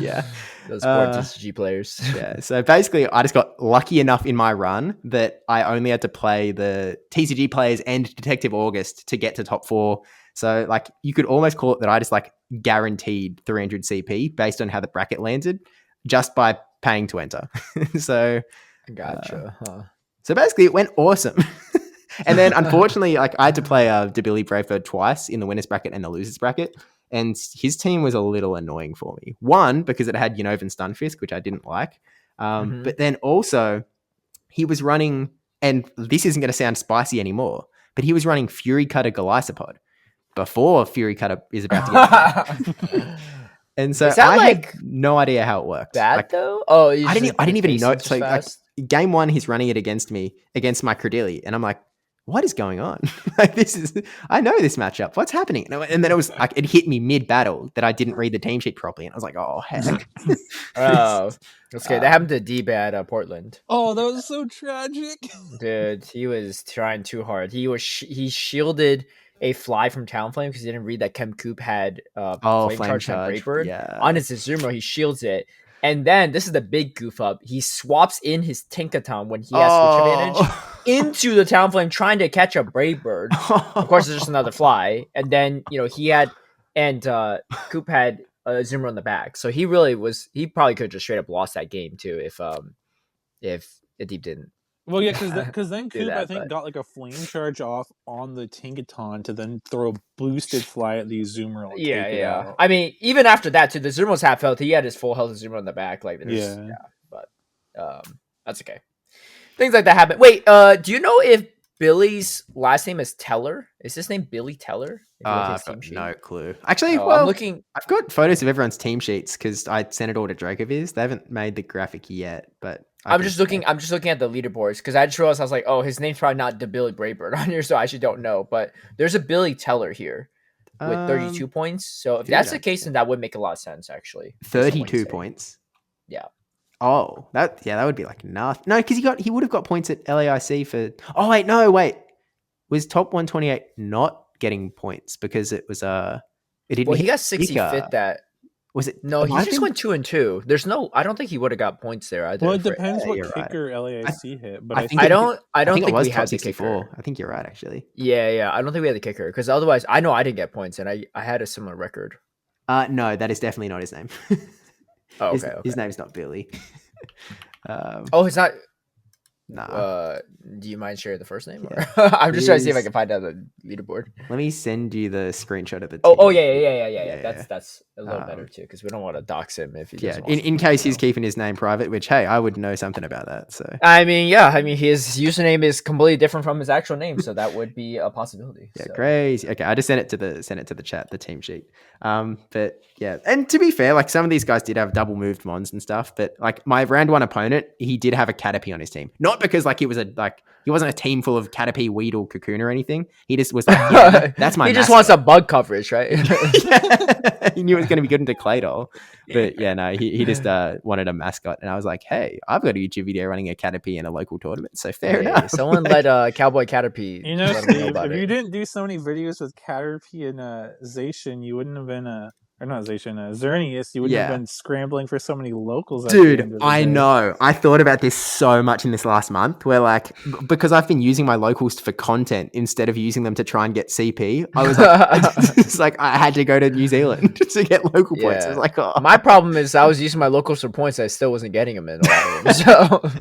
Yeah. Those poor TCG players. Yeah. So basically, I just got lucky enough in my run that I only had to play the TCG players and Detective August to get to top 4. So like you could almost call it that I just like guaranteed 300 CP based on how the bracket landed just by paying to enter. So Gotcha. So basically, it went awesome. And then unfortunately, like I had to play DeBilly Braveford twice in the winners bracket and the losers bracket. And his team was a little annoying for me. One, because it had Unova and Stunfisk, which I didn't like. But then also, he was running, and this isn't going to sound spicy anymore, but he was running Fury Cutter Golisopod before Fury Cutter is about to get And so I had no idea how it worked. Bad though? Oh, I didn't even know. So like, game 1, he's running it against me, against my Credilli. And I'm like, what is going on? Like I know this matchup. What's happening? And then it was like, it hit me mid battle that I didn't read the team sheet properly. And I was like, oh, heck. Oh, that's good. That happened to Deeb at Portland. Oh, that was so tragic. Dude, he was trying too hard. He shielded a fly from Talonflame because he didn't read that Chem Coop had flame charge on Braybird. Yeah. On his Azumarill, he shields it. And then, this is the big goof up, he swaps in his Tinkaton when he has switch advantage into the Talonflame trying to catch a Braybird. Of course, it's just another fly. And then, he had, and Coop had Azumarill in the back. So he probably could have just straight up lost that game too if Deep didn't. Well, yeah, because then Coop, that, I think, got like a flame charge off on the Tinkaton to then throw a boosted fly at the Azumarill. Yeah. I mean, even after that, too, the Azumarill half health. He had his full health Azumarill in the back. Like, but that's okay. Things like that happen. Wait, do you know if Billy's last name is Teller? Is his name Billy Teller? I've got no clue. Actually, I've got photos of everyone's team sheets because I sent it all to Dracoviz. They haven't made the graphic yet, but I'm just looking at the leaderboards because I just realized I was like, oh, his name's probably not the Billy Braybird on here, so I actually don't know. But there's a Billy Teller here with 32 points. So if that's the case, then that would make a lot of sense, actually. 32 points. Yeah. Oh, that would be like nothing. No, because he would have got points at LAIC for. Oh wait, was top 128 not getting points because it was it didn't. Well, he got 65th that. Was it? No, it he might have just been- went 2-2. There's no. I don't think he would have got points there either. Well, it for- depends Yeah, what you're right. kicker LAIC hit, but I I think think I don't. I don't think think it was we top had the 64. kicker. I think you're right, actually. Yeah. I don't think we had the kicker because otherwise, I know I didn't get points, and I had a similar record. No, that is definitely not his name. Oh, his, okay. his name's not Billy. Oh, it's not. Nah. Do you mind sharing the first name? Yeah. Or? I'm just trying to see if I His- can find out the leaderboard. Let me send you the screenshot of the. Oh, team. yeah. That's a little better too because we don't want to dox him if he Yeah, doesn't. want in case he's to know. keeping his name private, which hey, I would know something about that. So I mean, his username is completely different from his actual name, so that would be a possibility. yeah, so. crazy. Okay, I just sent it to the chat, the team sheet. But yeah, and to be fair, like some of these guys did have double moved mons and stuff, but like my round one opponent, he did have a Caterpie on his team. Not because like he wasn't a team full of Caterpie, Weedle, Cocoon or anything. He just was like, yeah, that's my. He just wants a bug coverage, right? Yeah. He knew it was going to be good into Claydol. But yeah, no, he just wanted a mascot. And I was like, hey, I've got a YouTube video running a Caterpie in a local tournament. So fair Hey, enough. someone let Cowboy Caterpie. you know, let him know Steve, about if it. you didn't do so many videos with Caterpie and Zacian, you wouldn't have been or not Zacian, Xerneas, you wouldn't have Yeah. been scrambling for so many locals. At the end Dude, of the I day. know. I thought about this so much in this last month where like, because I've been using my locals for content instead of using them to try and get CP, I was like, it's like I had to go to New Zealand to get local points. I was Yeah. like, oh. My problem is I was using my locals for points. I still wasn't getting them in a lot of them. So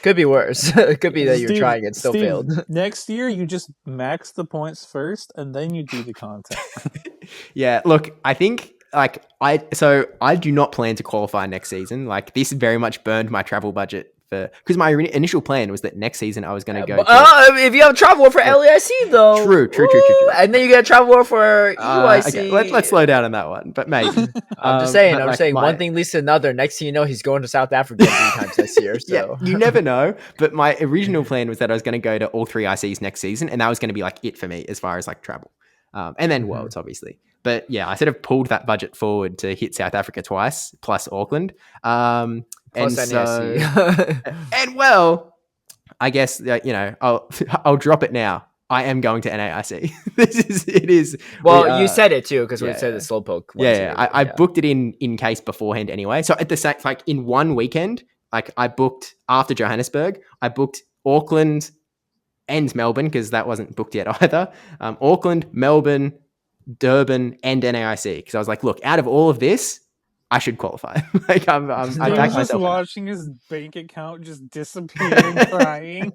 could be worse. It could be that you're Steve- trying and still Steve, failed. Next year, you just max the points first, and then you do the content. Yeah, look, I think like I do not plan to qualify next season. Like this very much burned my travel budget for because my initial plan was that next season I was going to go. If you have travel for LAIC though, True. and then you get travel for UIC. Okay, let's slow down on that one, but maybe. I'm just saying. but, I'm like, saying my- one thing leads to another. Next thing you know, he's going to South Africa 3 times this year. So Yeah, you never know. But my original plan was that I was going to go to all 3 ICs next season, and that was going to be like it for me as far as like travel, and then Worlds, obviously. But yeah, I sort of pulled that budget forward to hit South Africa twice, plus Auckland. And plus so, NAIC. and well, I guess I'll drop it now. I am going to NAIC. It is. Well, you said it too because we yeah, said the slowpoke. Yeah. I booked it in case beforehand anyway. So at the same, like in one weekend, like I booked after Johannesburg, I booked Auckland and Melbourne because that wasn't booked yet either. Auckland, Melbourne, Durban, and NAIC because I was like, look, out of all of this, I should qualify. Like I Steve's backed just myself. watching his bank account just disappear and crying.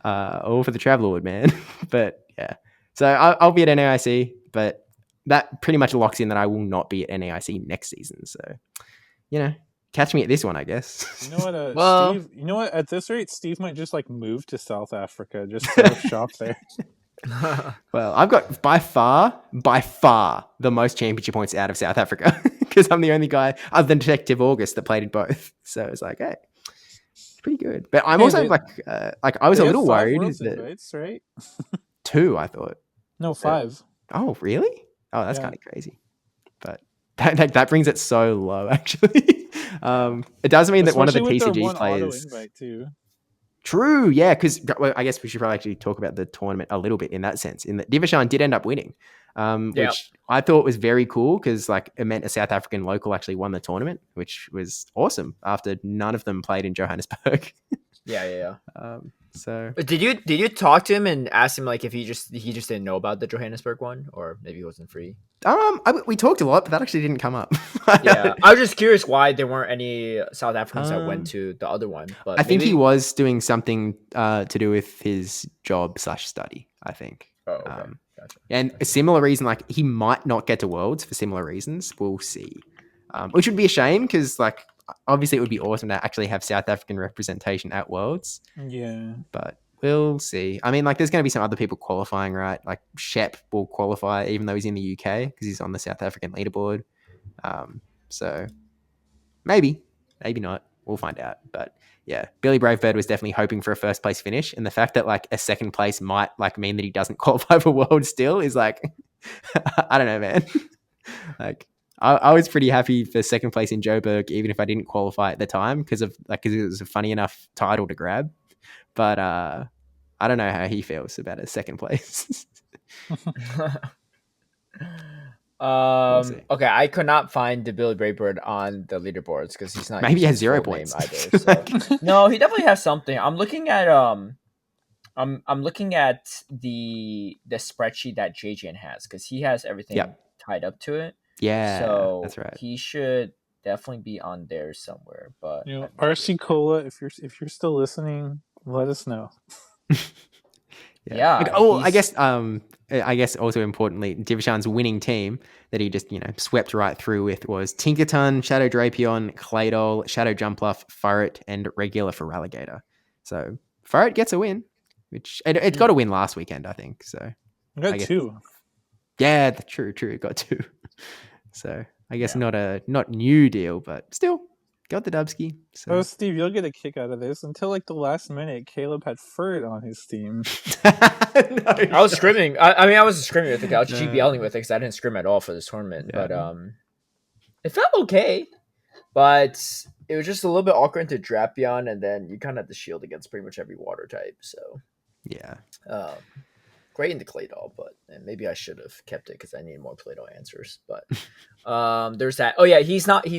All for the travel award, man. But yeah, so I'll be at NAIC, but that pretty much locks in that I will not be at NAIC next season. So, catch me at this one, I guess. You know what, Well- Steve? You know what? At this rate, Steve might just like move to South Africa, just set up shop there. Well, I've got by far the most championship points out of South Africa because I'm the only guy other than Detective August that played in both. So it's like, hey, it's pretty good. But I'm Hey, also they- like I was a They have little 5 worried Worlds that invites, right? 2, I thought. No, 5. Oh, really? Oh, that's Yeah. kind of crazy. But that brings it so low, actually. It does mean that one of the Especially with their TCG one auto players. invite too. True, yeah, because I guess we should probably actually talk about the tournament a little bit in that sense. In that Divishan did end up winning, which I thought was very cool because like it meant a South African local actually won the tournament, which was awesome. After none of them played in Johannesburg, Yeah. so But did you talk to him and ask him like if he just didn't know about the Johannesburg one or maybe he wasn't free? we talked a lot, but that actually didn't come up. Yeah, I was just curious why there weren't any South Africans that Um, went to the other one. But I think maybe- he was doing something to do with his job/study. I think. Oh, okay. Gotcha. And a similar reason, like he might not get to Worlds for similar reasons. We'll see. Which would be a shame because, like, obviously it would be awesome to actually have South African representation at Worlds, Yeah. but we'll see. I mean, like, there's going to be some other people qualifying, right? Like Shep will qualify even though he's in the UK because he's on the South African leaderboard. So maybe not. We'll find out. But yeah, Billy Bravebird was definitely hoping for a first place finish, and the fact that like a second place might like mean that he doesn't qualify for World still is like, I don't know, man. Like I was pretty happy for second place in Joburg, even if I didn't qualify at the time because it was a funny enough title to grab. But I don't know how he feels about a second place. see. Okay, I could not find the Billy Braybird on the leaderboards because he's not. Maybe he using has his 0 full name points. either. So. No, he definitely has something. I'm looking at I'm looking at the spreadsheet that JJN has because he has everything Yep. tied up to it. Yeah, So that's right. he should definitely be on there somewhere. But You know, RC Cola, if you're still listening, let us know. Yeah, I guess also importantly, Divishan's winning team that he just swept right through with was Tinkerton, Shadow Drapion, Claydol, Shadow Jumpluff, Furret, and regular for Relegator. So Furret gets a win, which it got a win last weekend, I think. So I got guess, 2. Yeah, true. It got 2. So I guess not new deal, but still got the Dubsky. So. Oh, Steve, you'll get a kick out of this. Until like the last minute, Caleb had Furt on his team. I was scrimming. I wasn't scrimming with it. I was GBLing with it because I didn't scrim at all for this tournament. Yeah. But it felt okay. But it was just a little bit awkward to Drapion, and then you kind of have to shield against pretty much every water type. So yeah. Great into Claydol, but maybe I should have kept it because I need more Claydol answers. But there's that. Oh yeah, he's not on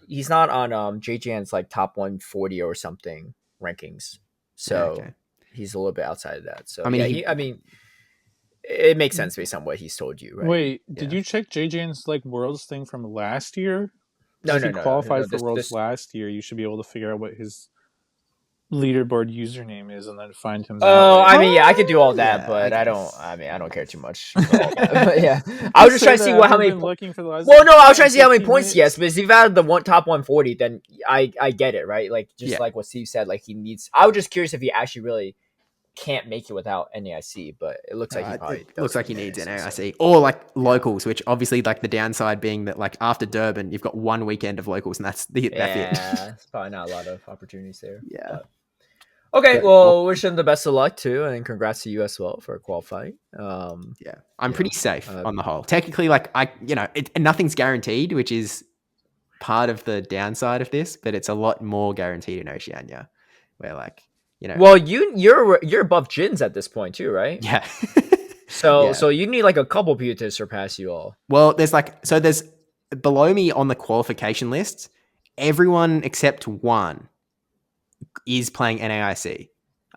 JJN's like top 140 or something rankings. So he's a little bit outside of that. So I mean, it makes sense based on what he's told you, right? Wait, did you check JJN's like Worlds thing from last year? No, if he qualified for Worlds last year, you should be able to figure out what his leaderboard username is and then find him. I mean, I could do all that, but I don't care too much. For all that. But yeah, I was just trying to see how many. Looking for the last I was trying to see how many points he has. But if you've had the top 140, then I get it, right? Like like what Steve said, like he needs. I was just curious if he actually really can't make it without NAIC, but it looks like he probably looks like he needs NAIC or like locals, which obviously like the downside being that like after Durban you've got 1 weekend of locals and that's it. It's probably not a lot of opportunities there. Yeah. But. Okay, well, wish him the best of luck too, and congrats to you as well for qualifying. I'm pretty safe on the whole. Technically, like nothing's guaranteed, which is part of the downside of this, but it's a lot more guaranteed in Oceania, where like Well, you're above Jins at this point too, right? Yeah. So you need like a couple people to surpass you all. Well, there's below me on the qualification list, everyone except one is playing NAIC.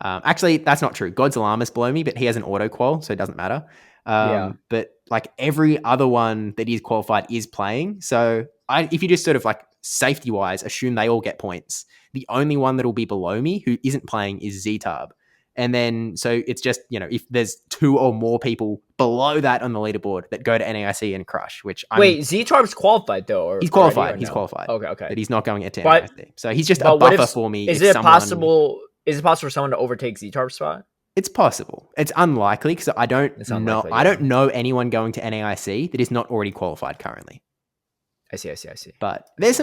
Actually, that's not true. Godzillama's below me, but he has an auto qual, so it doesn't matter. But like every other one that is qualified is playing. So if you just sort of like safety wise assume they all get points, the only one that will be below me who isn't playing is Ztab. And then so it's just if there's 2 or more people below that on the leaderboard that go to NAIC and crush, wait, Ztarb's qualified though, or he's qualified. He's qualified. Okay. But he's not going into NAIC. So he's just a buffer for me. Is it possible for someone to overtake Ztarb's spot? It's possible. It's unlikely because I don't know. I don't know anyone going to NAIC that is not already qualified currently. I see. But there's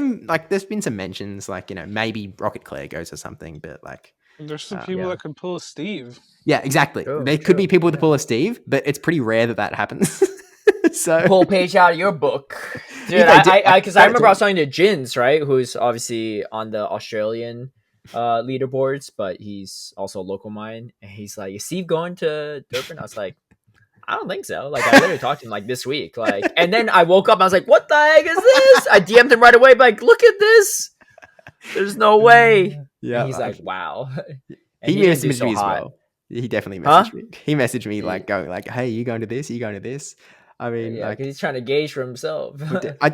been some mentions maybe Rocket Claire goes or something, but like. There's some people that could pull a Steve. Yeah, exactly. There could be people that pull a Steve, but it's pretty rare that happens. So pull a page out of your book, dude. Because I remember I was talking to Jins, right, who's obviously on the Australian leaderboards, but he's also a local mine, and he's like, "Is Steve going to Durban?" I was like, "I don't think so." Like I literally talked to him like this week, and then I woke up and I was like, "What the heck is this?" I DM'd him right away, like, "Look at this. There's no way." Yeah, and he's like, "Wow." He messaged me as well. He definitely messaged me. He messaged me like going like, "Hey, you going to this? You going to this?" I mean, he's trying to gauge for himself.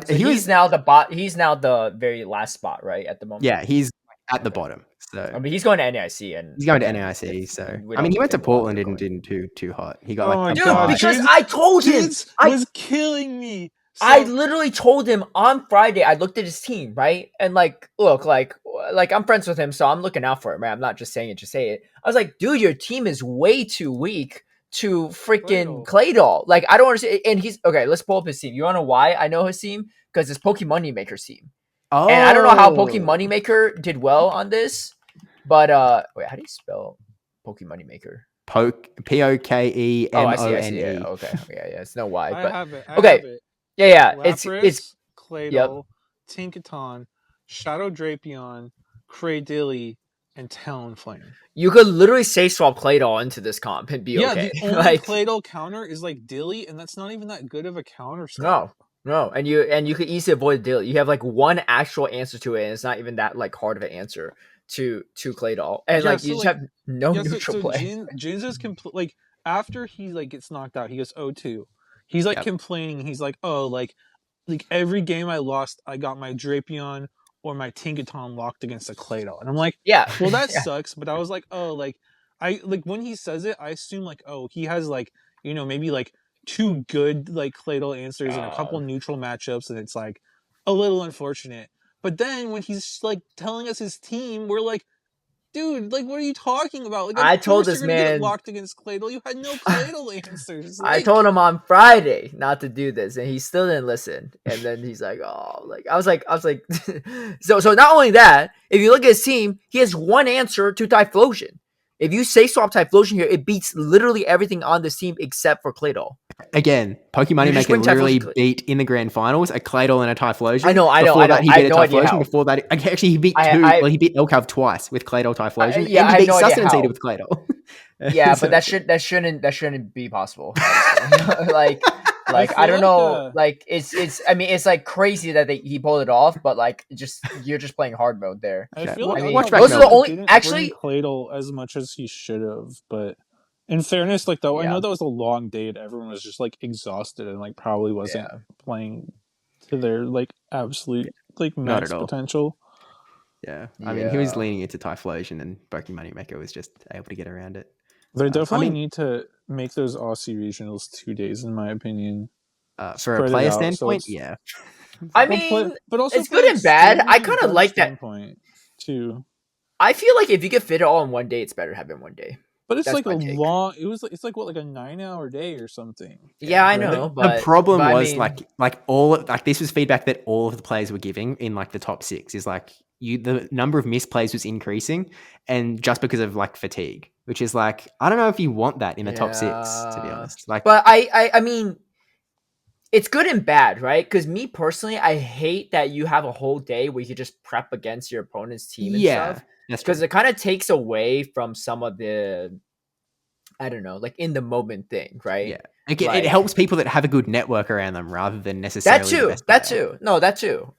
He's now the bot. He's now the very last spot, right, at the moment. Yeah, he's at the bottom. So I mean, he's going to NAIC, and he's going to NAIC. So I mean, he went to Portland, didn't too hot. He got because I told him was killing me. So, I literally told him on Friday. I looked at his team, right, and look, I'm friends with him, so I'm looking out for him, right? I'm not just saying it to say it. I was like, dude, your team is way too weak to freaking Claydol. Like, I don't understand. And he's okay. Let's pull up his team. You want to know why I know his team? Because it's Pokemon Moneymaker's team. Oh, and I don't know how Pokemon Moneymaker did well on this, but wait, how do you spell Pokemon Moneymaker? Pokemone. Oh, I see. Yeah, okay. Yeah. It's no Y. But I have it. Okay. Yeah. Lapras, It's Claydol, Tinkaton, Shadow Drapion, Cradilly, and Talonflame. You could literally safe swap Claydol into this comp and be okay. Yeah, the only Claydol counter is like Dilly, and that's not even that good of a counter swap. No. No, and you could easily avoid the daily. You have like one actual answer to it, and it's not even that like hard of an answer to Clay Doll, and Yeah, like you so just like have no yeah, so neutral so play. Jin's is like after he like gets knocked out, he goes 0-2. He's like Yep. complaining. He's oh like every game I lost, I got my Drapion or my Tinkaton locked against a Claydol, and I'm like, Yeah, well that yeah. sucks. But I was like, oh like I like when he says it, I assume like oh he has like maybe like two good like Claydol answers and a couple neutral matchups, and it's like a little unfortunate. But then when he's like telling us his team, we're like, dude, like, what are you talking about? Like, of I told course you're this gonna get man. locked against Claydol. You had no Claydol answers. I Like, told him on Friday not to do this, and he still didn't listen. And then he's like, "Oh, like I was like." So not only that, if you look at his team, he has one answer to Typhlosion. If you say swap Typhlosion here, it beats literally everything on this team except for Claydol. Again, You Pokemon just Maker win literally Typhlosion. beat in the grand finals a Claydol and a I Typhlosion. know, I know, Before I know. that, he I have beat a no idea Typhlosion. how. Before that, actually, he beat two. I Well, he beat Elcav twice with Claydol Typhlosion, yeah, and I he have beat no idea Sustenance Eater how. with Claydol. Yeah, but So, that shouldn't be possible. Honestly. I I feel don't like, know. Like it's I mean it's like crazy that he pulled it off, but like just you're just playing hard mode there. I okay, feel like I mean watch back those are the Melbourne. Alcava only didn't bring actually. Claydol as much as he should have. But in fairness, like, though, I Yeah, know that was a long day and everyone was just, like, exhausted and, like, probably wasn't yeah, playing to their, like, absolute, like, Not at max all. potential. Yeah, I mean, he was yeah. leaning into Typhlosion, and Pokemon Maker was just able to get around it. They I definitely mean, need to make those Aussie regionals 2 days, in my opinion. for a Spread it player out so standpoint, it's yeah. I But mean but also it's for good like and bad. I streaming kind of judge like that. standpoint too. I feel like if you could fit it all in one day, it's better having one day. But it's That's like a my take. long. It's like what, like a 9 hour day or something, Yeah, I right? know, the but problem I was mean, this was feedback that all of the players were giving in like the top six is like the number of misplays was increasing, and just because of like fatigue, which is like I don't know if you want that in the top six, to be yeah. honest. Like, But I mean, it's good and bad, right? Because me personally, I hate that you have a whole day where you could just prep against your opponent's team and yeah, stuff. that's Because true. it kind of takes away from some of the, I don't know, like in the moment thing, Yeah, right? it Like helps people that have a good network around them rather than that necessarily the too. best That player. too. No, that too.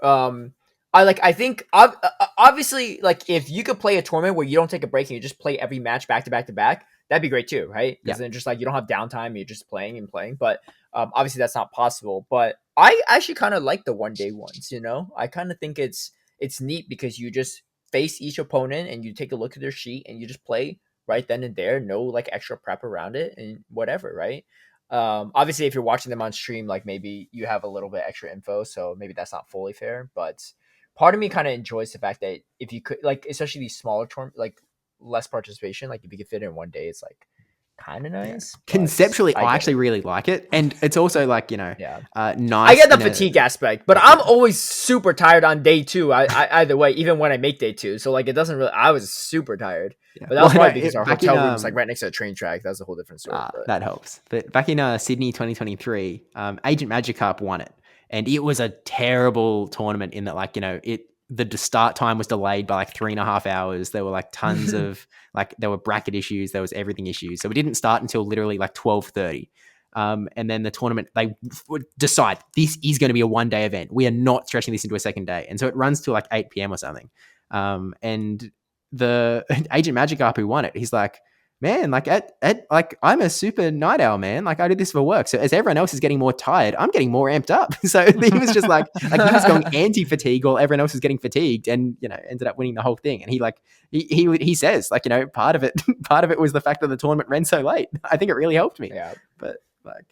I think obviously like if you could play a tournament where you don't take a break and you just play every match back to back to back, that'd be great too, right? Yeah, Because then just like you don't have downtime, you're just playing and playing. But obviously that's not possible. But I actually kind of like the 1 day ones. You know, I kind of think it's neat because you just face each opponent and you take a look at their sheet and you just play right then and there, no like extra prep around it and whatever, right? Obviously if you're watching them on stream, like maybe you have a little bit extra info, so maybe that's not fully fair, but part of me kind of enjoys the fact that if you could like especially these smaller tournaments, like less participation, like if you could fit it in 1 day, it's like kind of yeah. nice, but Conceptually, I I get actually it. really like it, and it's also like Yeah, I nice get the in a fatigue aspect, but I'm yeah. always super tired on day two. I either way, even when I make day two, so like it doesn't really. I was super tired, Yeah. but that Well, was no, probably because our back in hotel room is like right next to a train track. That's a whole different story. But that helps. But back in Sydney 2023, Agent Magikarp won it, and it was a terrible tournament in that, like the start time was delayed by like 3.5 hours. There were like tons of there were bracket issues, there was everything issues, so we didn't start until literally like 12:30. And then the tournament, they would decide this is going to be a 1 day event. We are not stretching this into a second day, and so it runs till like 8 p.m. or something. And the Agent Magikarp who won it, he's like, man, like like I'm a super night owl, man. Like I do this for work. So as everyone else is getting more tired, I'm getting more amped up. So he was just like he was going anti-fatigue while everyone else was getting fatigued, and ended up winning the whole thing. And he like he says like part of it was the fact that the tournament ran so late. I think it really helped me. yeah, But like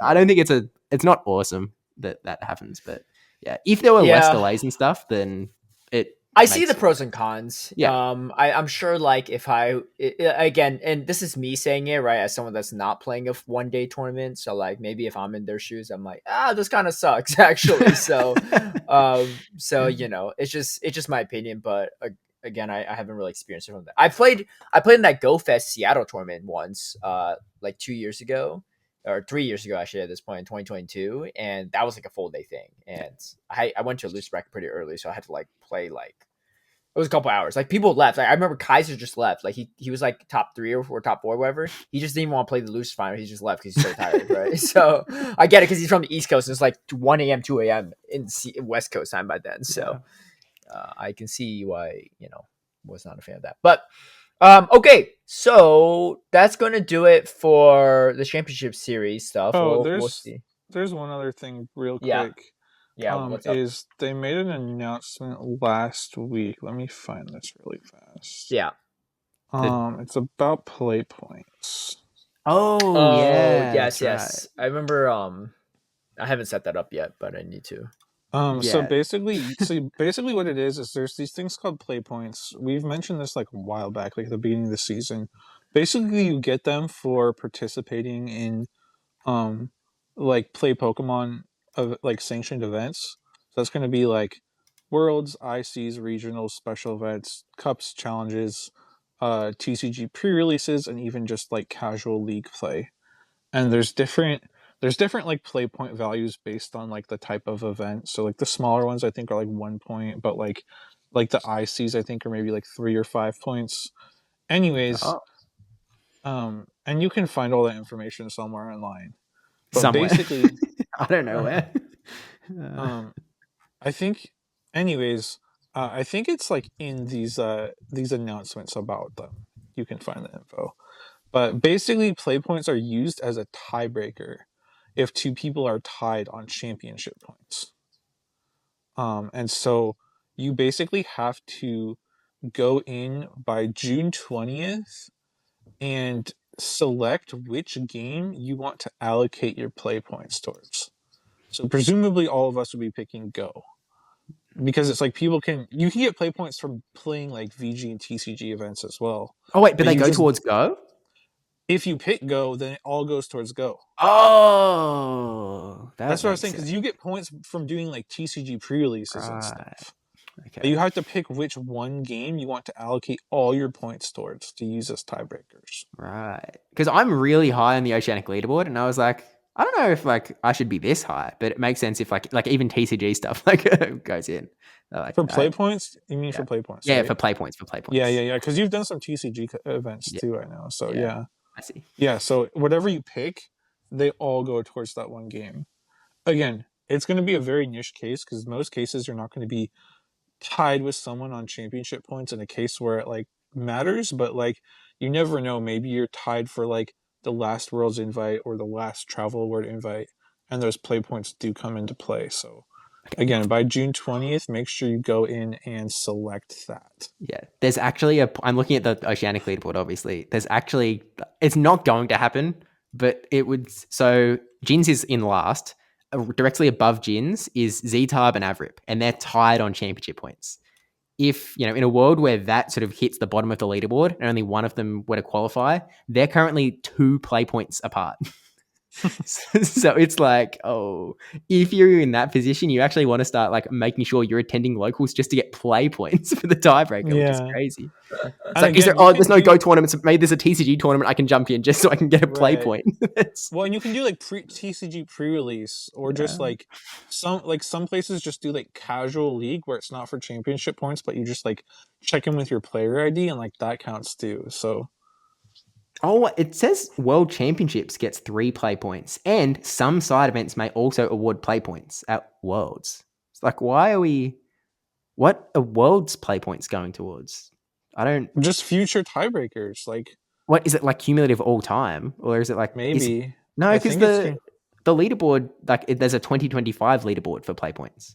I yeah, don't think it's not awesome that happens. But yeah, if there were less yeah. delays and stuff, then it I see makes the pros and cons. yeah. I'm sure like if again, and this is me saying it right as someone that's not playing a 1 day tournament. So like maybe if I'm in their shoes, I'm like, this kind of sucks actually. So it's just my opinion. But again, I haven't really experienced it from that. I played in that Go Fest Seattle tournament once, like 2 years ago. Or 3 years ago, actually, at this point in 2022, and that was like a full day thing. And I went to a loose bracket pretty early, so I had to like play like It was a couple hours. Like people left. Like I remember Kaiser just left. Like he was like top 3 or top 4, whatever. He just didn't even want to play the losers final. He just left because he's so tired, right? So I get it because he's from the East Coast and it's like 1 a.m., 2 a.m. in West Coast time by then. So I can see why was not a fan of that. But okay, so that's gonna do it for the championship series stuff. Oh, We'll see. there's one other thing real Yeah. quick. Yeah, what's up? Is they made an announcement last week. Let me find this really fast. Yeah. It's about play points. Oh yeah. Yes, That's yes. right. I remember. I haven't set that up yet, but I need to. So basically what it is there's these things called play points. We've mentioned this like a while back, like at the beginning of the season. Basically, you get them for participating in like play Pokemon of like sanctioned events. So that's going to be like Worlds, ICs, regionals, special events, cups, challenges, TCG pre-releases, and even just like casual league play. And there's different like play point values based on like the type of event. So like the smaller ones I think are like 1 point, but like the ICs I think are maybe like 3 or 5 points. Anyways, and you can find all that information somewhere online. But somewhere. basically, I don't know where. I think, anyways, I think it's like in these announcements about them. You can find the info. But basically, play points are used as a tiebreaker if 2 people are tied on championship points. And so you basically have to go in by June 20th and select which game you want to allocate your play points towards. So presumably all of us would be picking Go. Because it's like you can get play points from playing like VG and TCG events as well. Oh wait, but they go towards Go? If you pick Go, then it all goes towards Go. Oh, that's what I was saying, because you get points from doing like TCG pre-releases and stuff. Okay. You have to pick which one game you want to allocate all your points towards to use as tiebreakers. Right. Because I'm really high on the Oceanic leaderboard, and I was like, I don't know if like I should be this high, but it makes sense if like even TCG stuff like goes in. Like, for play points? You mean for play points? Yeah, right? for play points. Yeah. Because you've done some TCG events too, I know. So yeah. I see. Yeah, so whatever you pick, they all go towards that one game. Again, it's going to be a very niche case because most cases you're not going to be tied with someone on championship points in a case where it like matters, but like you never know. Maybe you're tied for like the last Worlds invite or the last Travel Award invite, and those play points do come into play. So again, by June 20th, make sure you go in and select that. Yeah, there's actually I'm looking at the Oceanic leaderboard, obviously. There's actually, it's not going to happen, but it would, so Jins is in last. Directly above Jins is Z-Tab and Avrip, and they're tied on championship points. If, in a world where that sort of hits the bottom of the leaderboard and only one of them were to qualify, they're currently 2 play points apart. So it's like, if you're in that position, you actually want to start like making sure you're attending locals just to get play points for the tiebreaker, which is crazy. It's like, again, there's no Go tournaments. Maybe there's a TCG tournament I can jump in just so I can get a play point. Well, and you can do like TCG pre-release, or just like some places just do like casual league where it's not for championship points, but you just like check in with your player ID and like that counts too. So. Oh, it says World Championships gets 3 play points, and some side events may also award play points at Worlds. It's like, what are Worlds play points going towards? I don't... Just future tiebreakers, like... What, is it like cumulative all time? Or is it like... Maybe. No, because the leaderboard, like there's a 2025 leaderboard for play points.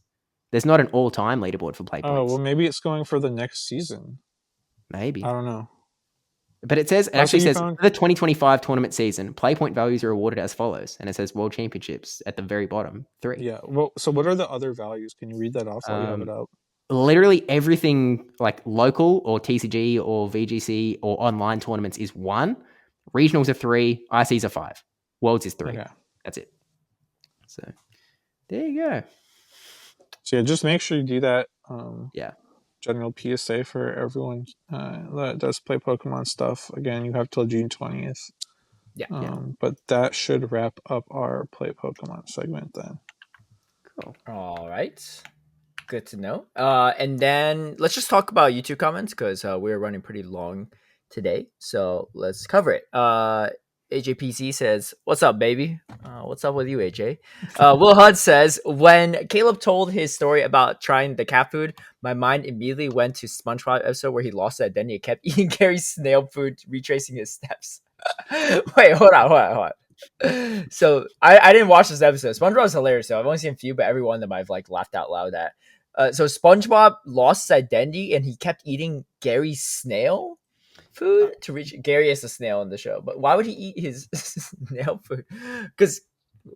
There's not an all-time leaderboard for play points. Oh, well, maybe it's going for the next season. Maybe. I don't know. But it actually says for the 2025 tournament season, play point values are awarded as follows. And it says World Championships at the very bottom, 3. Yeah. Well, so what are the other values? Can you read that off while you have it up? Literally everything like local or TCG or VGC or online tournaments is 1. Regionals are 3. ICs are 5. Worlds is 3. Okay. That's it. So there you go. So yeah, just make sure you do that. Yeah. General PSA for everyone that does play Pokemon stuff. Again, you have till June 20th. Yeah. But that should wrap up our play Pokemon segment then. Cool. All right. Good to know. And then let's just talk about YouTube comments because we're running pretty long today. So let's cover it. AJPC says, "What's up, baby? What's up with you, AJ?" Will Hudd says, "When Caleb told his story about trying the cat food, my mind immediately went to SpongeBob episode where he lost his identity and kept eating Gary's snail food, retracing his steps." Wait, hold on. So I didn't watch this episode. SpongeBob is hilarious. So I've only seen a few, but every one of them I've like laughed out loud at. So SpongeBob lost his identity and he kept eating Gary's snail food to reach. Gary is a snail in the show, but why would he eat his snail food? Because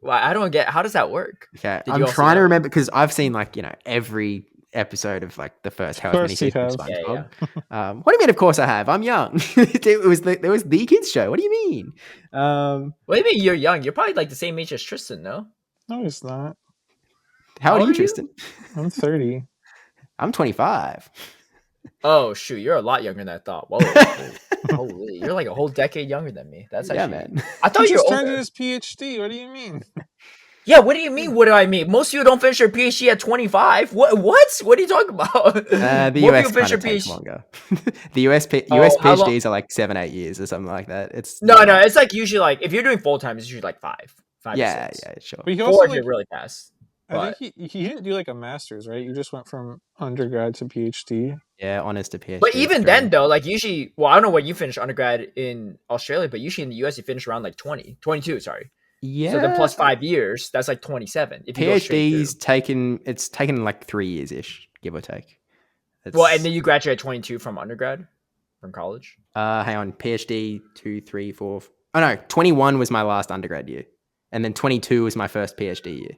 I don't get, how does that work? Okay, Did I'm you also trying to know? remember because I've seen like every episode of like the first however many course you seasons of have. SpongeBob. Yeah. What do you mean? Of course I have. I'm young. There was the kids show. What do you mean? What do you mean you're young? You're probably like the same age as Tristan, no? No, it's not. How old are you, old are you? Tristan? I'm 30. I'm 25. Oh shoot, you're a lot younger than I thought. Whoa, holy, you're like a whole decade younger than me. That's Yeah, actually. man. I thought He you were just turned in older. his PhD. What do you mean? Yeah, what do you mean? What do I mean? Most people don't finish their PhD at 25. What? What are you talking about? The More US people finish kind their of takes PhD. longer. The US how long- PhDs are like 7-8 years or something like that. It's No, it's like usually like if you're doing full time, it's usually like five yeah, to 6. yeah, sure. But he 4 also if like you're really fast. I But think he didn't do like a master's, right? You just went from undergrad to PhD. Yeah, honors to PhD. but even Australia. then though, like usually, well, I don't know what you finish undergrad in Australia, but usually in the US you finish around like 22. Sorry. Yeah. So then plus 5 years, that's like 27. If you go straight through. PhD's it's taken like 3 years ish, give or take. Well, and then you graduate at 22 from undergrad, from college. Hang on, PhD 2, 3, 4. Oh no, 21 was my last undergrad year, and then 22 was my first PhD year.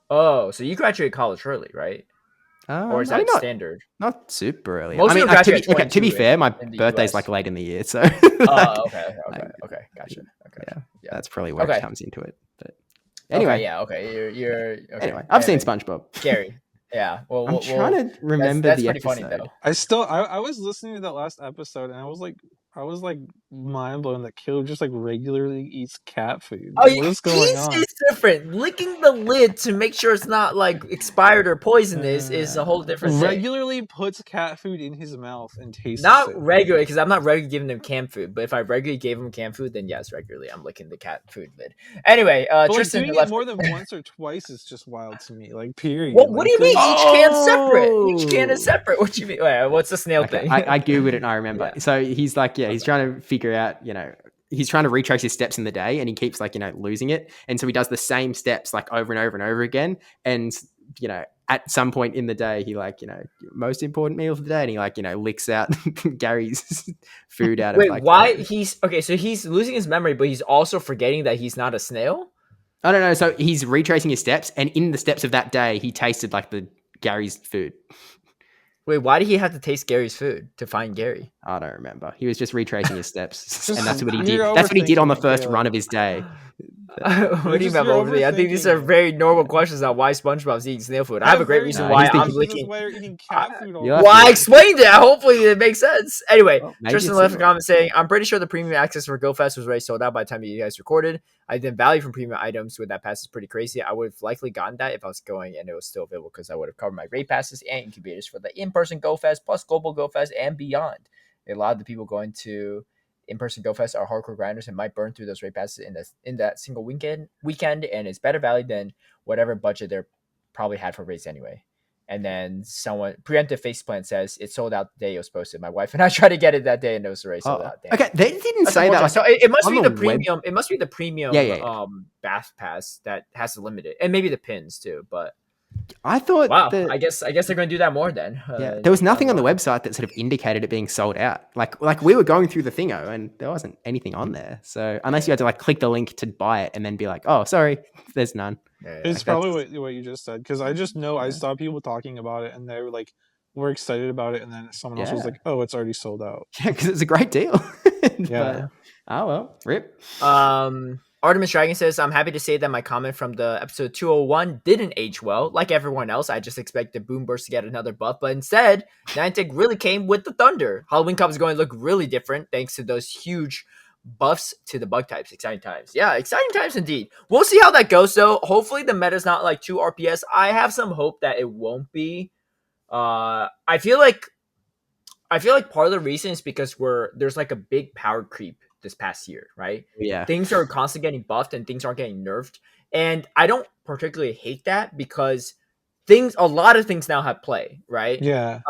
Oh, so you graduate college early, right? Or is I mean, that standard? not super early. Most I mean, people graduate at to be 22 fair, my in the birthday's US. like late in the year, so Oh, okay, gotcha. yeah, that's probably where Okay. it comes into it. But anyway, Okay, yeah, okay. You're okay. anyway, I've seen Anyway, SpongeBob. Gary. Yeah, well, I'm trying to remember that's the pretty episode. funny though. I was listening to that last episode and I was like mind blown that Caleb just like regularly eats cat food. Oh, Like, what is going on? is different. Licking the lid to make sure it's not like expired or poisonous is a whole different thing. Regularly puts cat food in his mouth and tastes Not it. regularly, because I'm not regularly giving them canned food. But if I regularly gave them canned food, then yes, regularly I'm licking the cat food lid. Anyway, But like Tristan doing it left. more than once or twice is just wild to me. Like period. What do you mean? Like, Each can's separate. Each can is Oh! separate. What do you mean? Wait, what's the snail Okay, thing? I googled it and I remember. Yeah. So he's like, he's trying to figure out, he's trying to retrace his steps in the day, and he keeps like, losing it, and so he does the same steps like over and over and over again, and at some point in the day, he like, most important meal of the day, and he like, licks out Gary's food out Wait, of like. why he's okay? So he's losing his memory, but he's also forgetting that he's not a snail. I don't know. So he's retracing his steps, and in the steps of that day, he tasted like the Gary's food. Wait, why did he have to taste Gary's food to find Gary? I don't remember. He was just retracing his steps, Just- and that's what he you're did. That's what he did on the overthinking it, first Caleb. run of his day. What do you just- mean you're overly? I think these are overthinking it. very normal questions on why SpongeBob's eating snail food. I have a great reason No, why he's I'm thinking- licking. This is why you're eating cat food all You'll the have Well, to- I explained it. Hopefully, it makes sense. Anyway, Well, maybe Tristan it's left a similar. comment saying, "I'm pretty sure the premium access for GoFest was already sold out by the time you guys recorded. I think value from premium items with that pass is pretty crazy. I would have likely gotten that if I was going and it was still available because I would have covered my raid passes and incubators for the in-person GoFest plus global GoFest and beyond. A lot of the people going to in-person GoFest are hardcore grinders and might burn through those raid passes in that single weekend, and it's better value than whatever budget they're probably had for raids anyway." And then someone preemptive faceplant says it sold out the day it was posted. My wife and I tried to get it that day and it was already sold out. Damn. Okay, they didn't That's say that. unfortunate. So it must on be the the web- premium. It must be the premium. Yeah. Bath pass that has to limit it, and maybe the pins too. But I thought. wow, that- I guess they're going to do that more then. Yeah, there was nothing on the website that sort of indicated it being sold out. Like we were going through the thingo and there wasn't anything on there. So unless you had to like click the link to buy it and then be like, oh, sorry, there's none. Yeah, It's Like, probably what you just said because I just know I saw people talking about it and they were like, "We're excited about it," and then someone else was Yeah. like, "Oh, it's already sold out." Yeah, because it's a great deal. Yeah. Oh well, rip. Artemis Dragon says, "I'm happy to say that my comment from the episode 201 didn't age well. Like everyone else, I just expected Boomburst to get another buff, but instead, Niantic really came with the thunder. Halloween Cup is going to look really different thanks to those huge buffs to the bug types. Exciting times. Yeah, exciting times indeed. We'll see how that goes though. Hopefully the meta's not like too RPS. I have some hope that it won't be. I feel like part of the reason is because there's like a big power creep this past year, right? Yeah. Things are constantly getting buffed and things aren't getting nerfed. And I don't particularly hate that because a lot of things now have play, right? Yeah.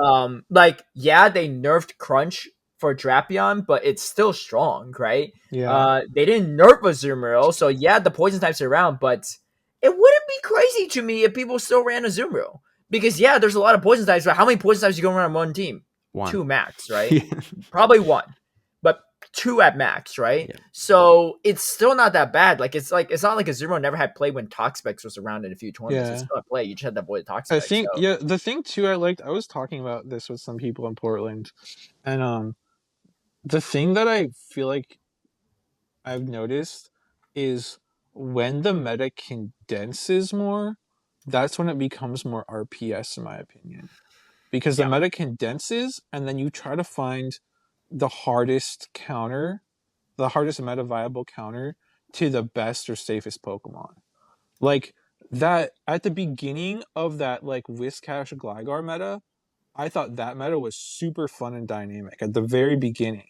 Like, yeah, they nerfed Crunch for Drapion, but it's still strong, right? Yeah. They didn't nerf Azumarill, so yeah, the poison types are around, but it wouldn't be crazy to me if people still ran Azumarill. Because yeah, there's a lot of poison types, but how many poison types you gonna run on one team? One. 2 max, right? Yeah. Probably 1, but 2 at max, right? Yeah. So it's still not that bad. Like it's not like Azumarill never had play when Toxapex was around in a few tournaments. Yeah. It's still at play. You just had to avoid I Toxapex. think So. yeah, the thing too I liked, I was talking about this with some people in Portland, and the thing that I feel like I've noticed is when the meta condenses more, that's when it becomes more RPS in my opinion. Because the Yeah. meta condenses and then you try to find the hardest counter, the hardest meta viable counter to the best or safest Pokemon. Like that at the beginning of that like Whiscash Gligar meta, I thought that meta was super fun and dynamic at the very beginning.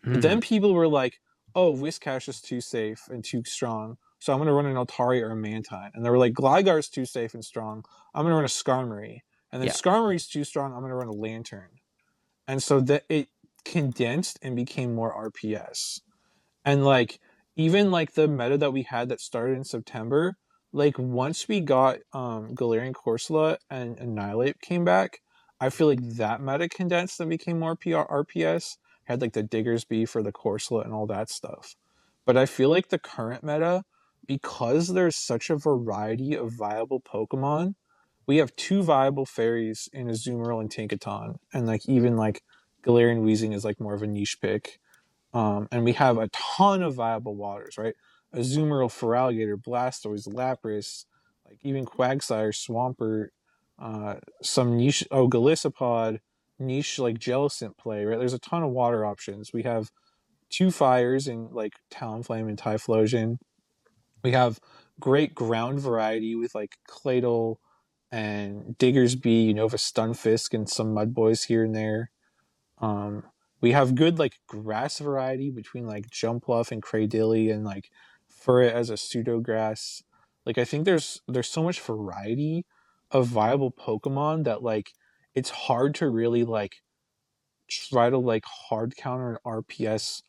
But then people were like, oh, Whiscash is too safe and too strong, so I'm going to run an Altari or a Mantine. And they were like, Gligar is too safe and strong, I'm going to run a Skarmory. And then Yeah. Skarmory's too strong, I'm going to run a Lantern. And so that it condensed and became more RPS. And like even like the meta that we had that started in September, like once we got Galarian Corsola and Annihilate came back, I feel like that meta condensed and became more RPS. Had like the Diggersby for the Corsola and all that stuff. But I feel like the current meta, because there's such a variety of viable Pokemon, we have 2 viable fairies in Azumarill and Tinkaton, and like even like Galarian Weezing is like more of a niche pick. And we have a ton of viable waters, right? Azumarill, Feraligatr, Blastoise, Lapras, like even Quagsire, Swampert, some niche, Golisopod, niche like Jellicent play, right? There's a ton of water options. We have 2 fires in like Talonflame and Typhlosion. We have great ground variety with like Claydol and Diggersby, Unova Stunfisk, and some Mudboys here and there. Um, we have good like grass variety between like Jumpluff and Cradilly and like Furret as a pseudo grass. Like I think there's so much variety of viable Pokemon that like it's hard to really like try to like hard counter and RPS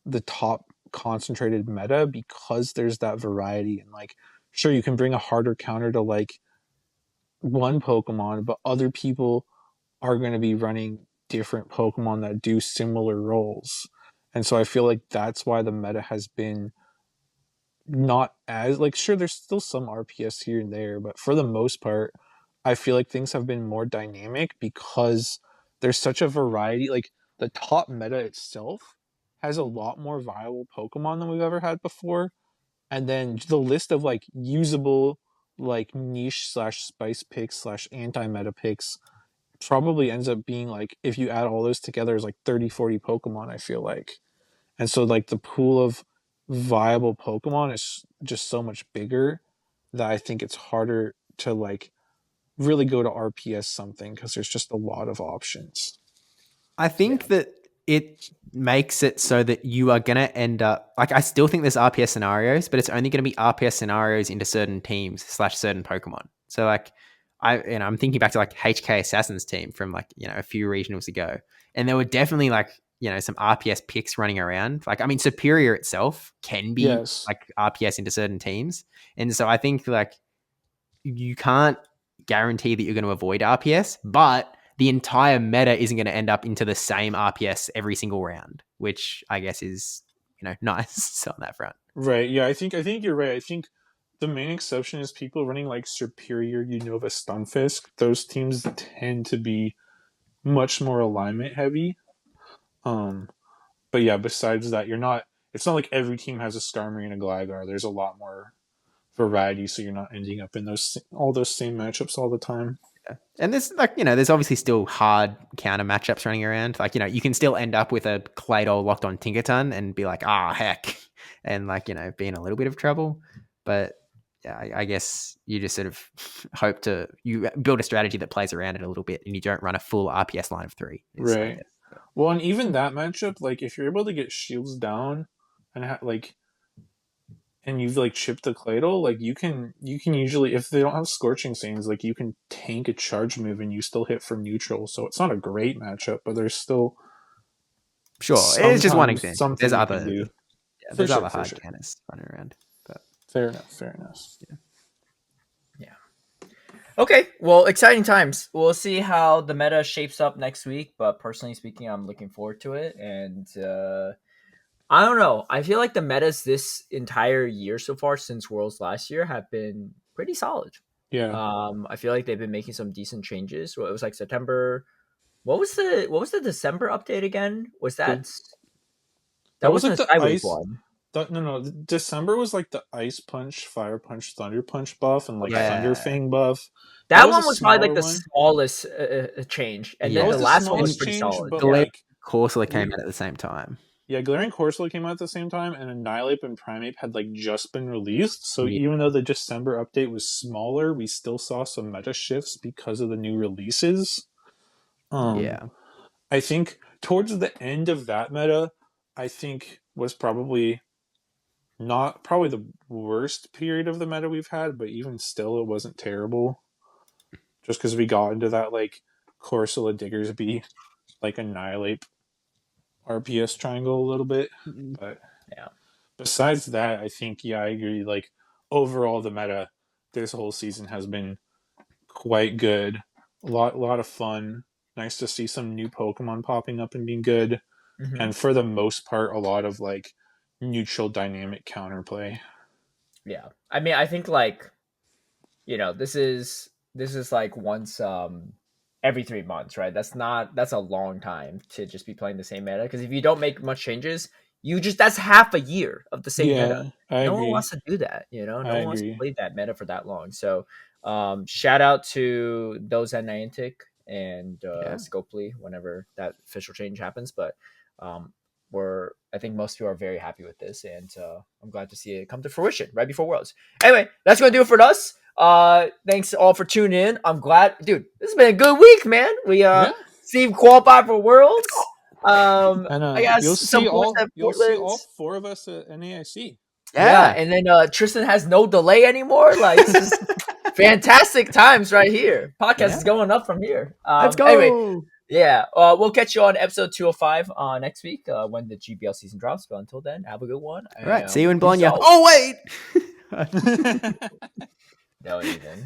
the top concentrated meta because there's that variety and like sure you can bring a harder counter to like one Pokemon, but other people are going to be running different Pokemon that do similar roles. And so I feel like that's why the meta has been not as like sure there's still some RPS here and there, but for the most part, I feel like things have been more dynamic because there's such a variety. Like the top meta itself has a lot more viable Pokemon than we've ever had before. And then the list of like usable like niche slash spice picks slash anti-meta picks probably ends up being like if you add all those together is like 30-40 Pokemon, I feel like. And so like the pool of viable Pokemon is just so much bigger that I think it's harder to like really go to RPS something because there's just a lot of options. I think that it makes it so that you are going to end up like I still think there's RPS scenarios, but it's only going to be RPS scenarios into certain teams / certain Pokemon. So like I'm thinking back to like HK Assassin's team from like, a few regionals ago, and there were definitely like, some RPS picks running around. Like, I mean, Superior itself can be Yes. like RPS into certain teams. And so I think like you can't guarantee that you're going to avoid RPS, but the entire meta isn't going to end up into the same RPS every single round, which I guess is, nice on that front. Right. Yeah, I think you're right. I think the main exception is people running like Superior Unova Stunfisk. Those teams tend to be much more alignment heavy. But yeah, besides that, it's not like every team has a Skarmory and a Gligar. There's a lot more variety, so you're not ending up in all those same matchups all the time. And there's there's obviously still hard counter matchups running around. Like, you can still end up with a Claydol locked on Tinkerton and be like, heck, and be in a little bit of trouble. But yeah, I guess you just sort of hope you build a strategy that plays around it a little bit, and you don't run a full RPS line of 3. Right. Well, and even that matchup, like if you're able to get shields down and and you've like chipped the Claydol, like you can usually, if they don't have Scorching Sands, like you can tank a charge move and you still hit for neutral. So it's not a great matchup, but there's still sure. It's just one example. Something There's you can do. there's other hard counters running around. But fair enough. Yeah. Okay, well, exciting times. We'll see how the meta shapes up next week, but personally speaking, I'm looking forward to it. And I don't know. I feel like the metas this entire year so far since Worlds last year have been pretty solid. Yeah. I feel like they've been making some decent changes. Well, it was like September. What was the December update again? Was that was wasn't like a the Skywave ice one? No. December was like the Ice Punch, Fire Punch, Thunder Punch buff, and like Yeah. Thunder Fang buff. That was one a was probably like the smaller one. smallest change, and Yeah. then That the was last one was pretty change, solid. but Yeah. like Corsola came out at the same time. Yeah, Galarian Corsola came out at the same time, and Annihilate and Primeape had like just been released. So Yeah. even though the December update was smaller, we still saw some meta shifts because of the new releases. Yeah. I think towards the end of that meta, I think was probably not probably the worst period of the meta we've had, but even still, it wasn't terrible. Just because we got into that like Corsola Diggersby, like Annihilate RPS triangle a little bit, but Yeah. Besides that, I think I agree. Like overall, the meta this whole season has been quite good. A lot of fun. Nice to see some new Pokemon popping up and being good, Mhm. and for the most part, a lot of like neutral dynamic counterplay. Yeah. I mean, I think like, this is like once every 3 months, right? That's a long time to just be playing the same meta, because if you don't make much changes, that's half a year of the same meta. I No agree. one wants to do that, no I one wants to agree. play that meta for that long. So shout out to those at Niantic and Scopely whenever that official change happens. But I think most people are very happy with this, and I'm glad to see it come to fruition right before Worlds. Anyway, that's gonna do it for us. Thanks all for tuning in. I'm glad, dude. This has been a good week, man. We Steve qualified for Worlds. And I guess you'll some see points at you'll see Portland. all 4 of us at NAIC. Yeah, and then Tristan has no delay anymore. Like, this is fantastic times right here. Podcast is going up from here. Let's go. Anyway, yeah, we'll catch you on episode 205 next week when the GBL season drops. But until then, have a good one. All right, see you in Bologna. peace out. Oh wait. No, even.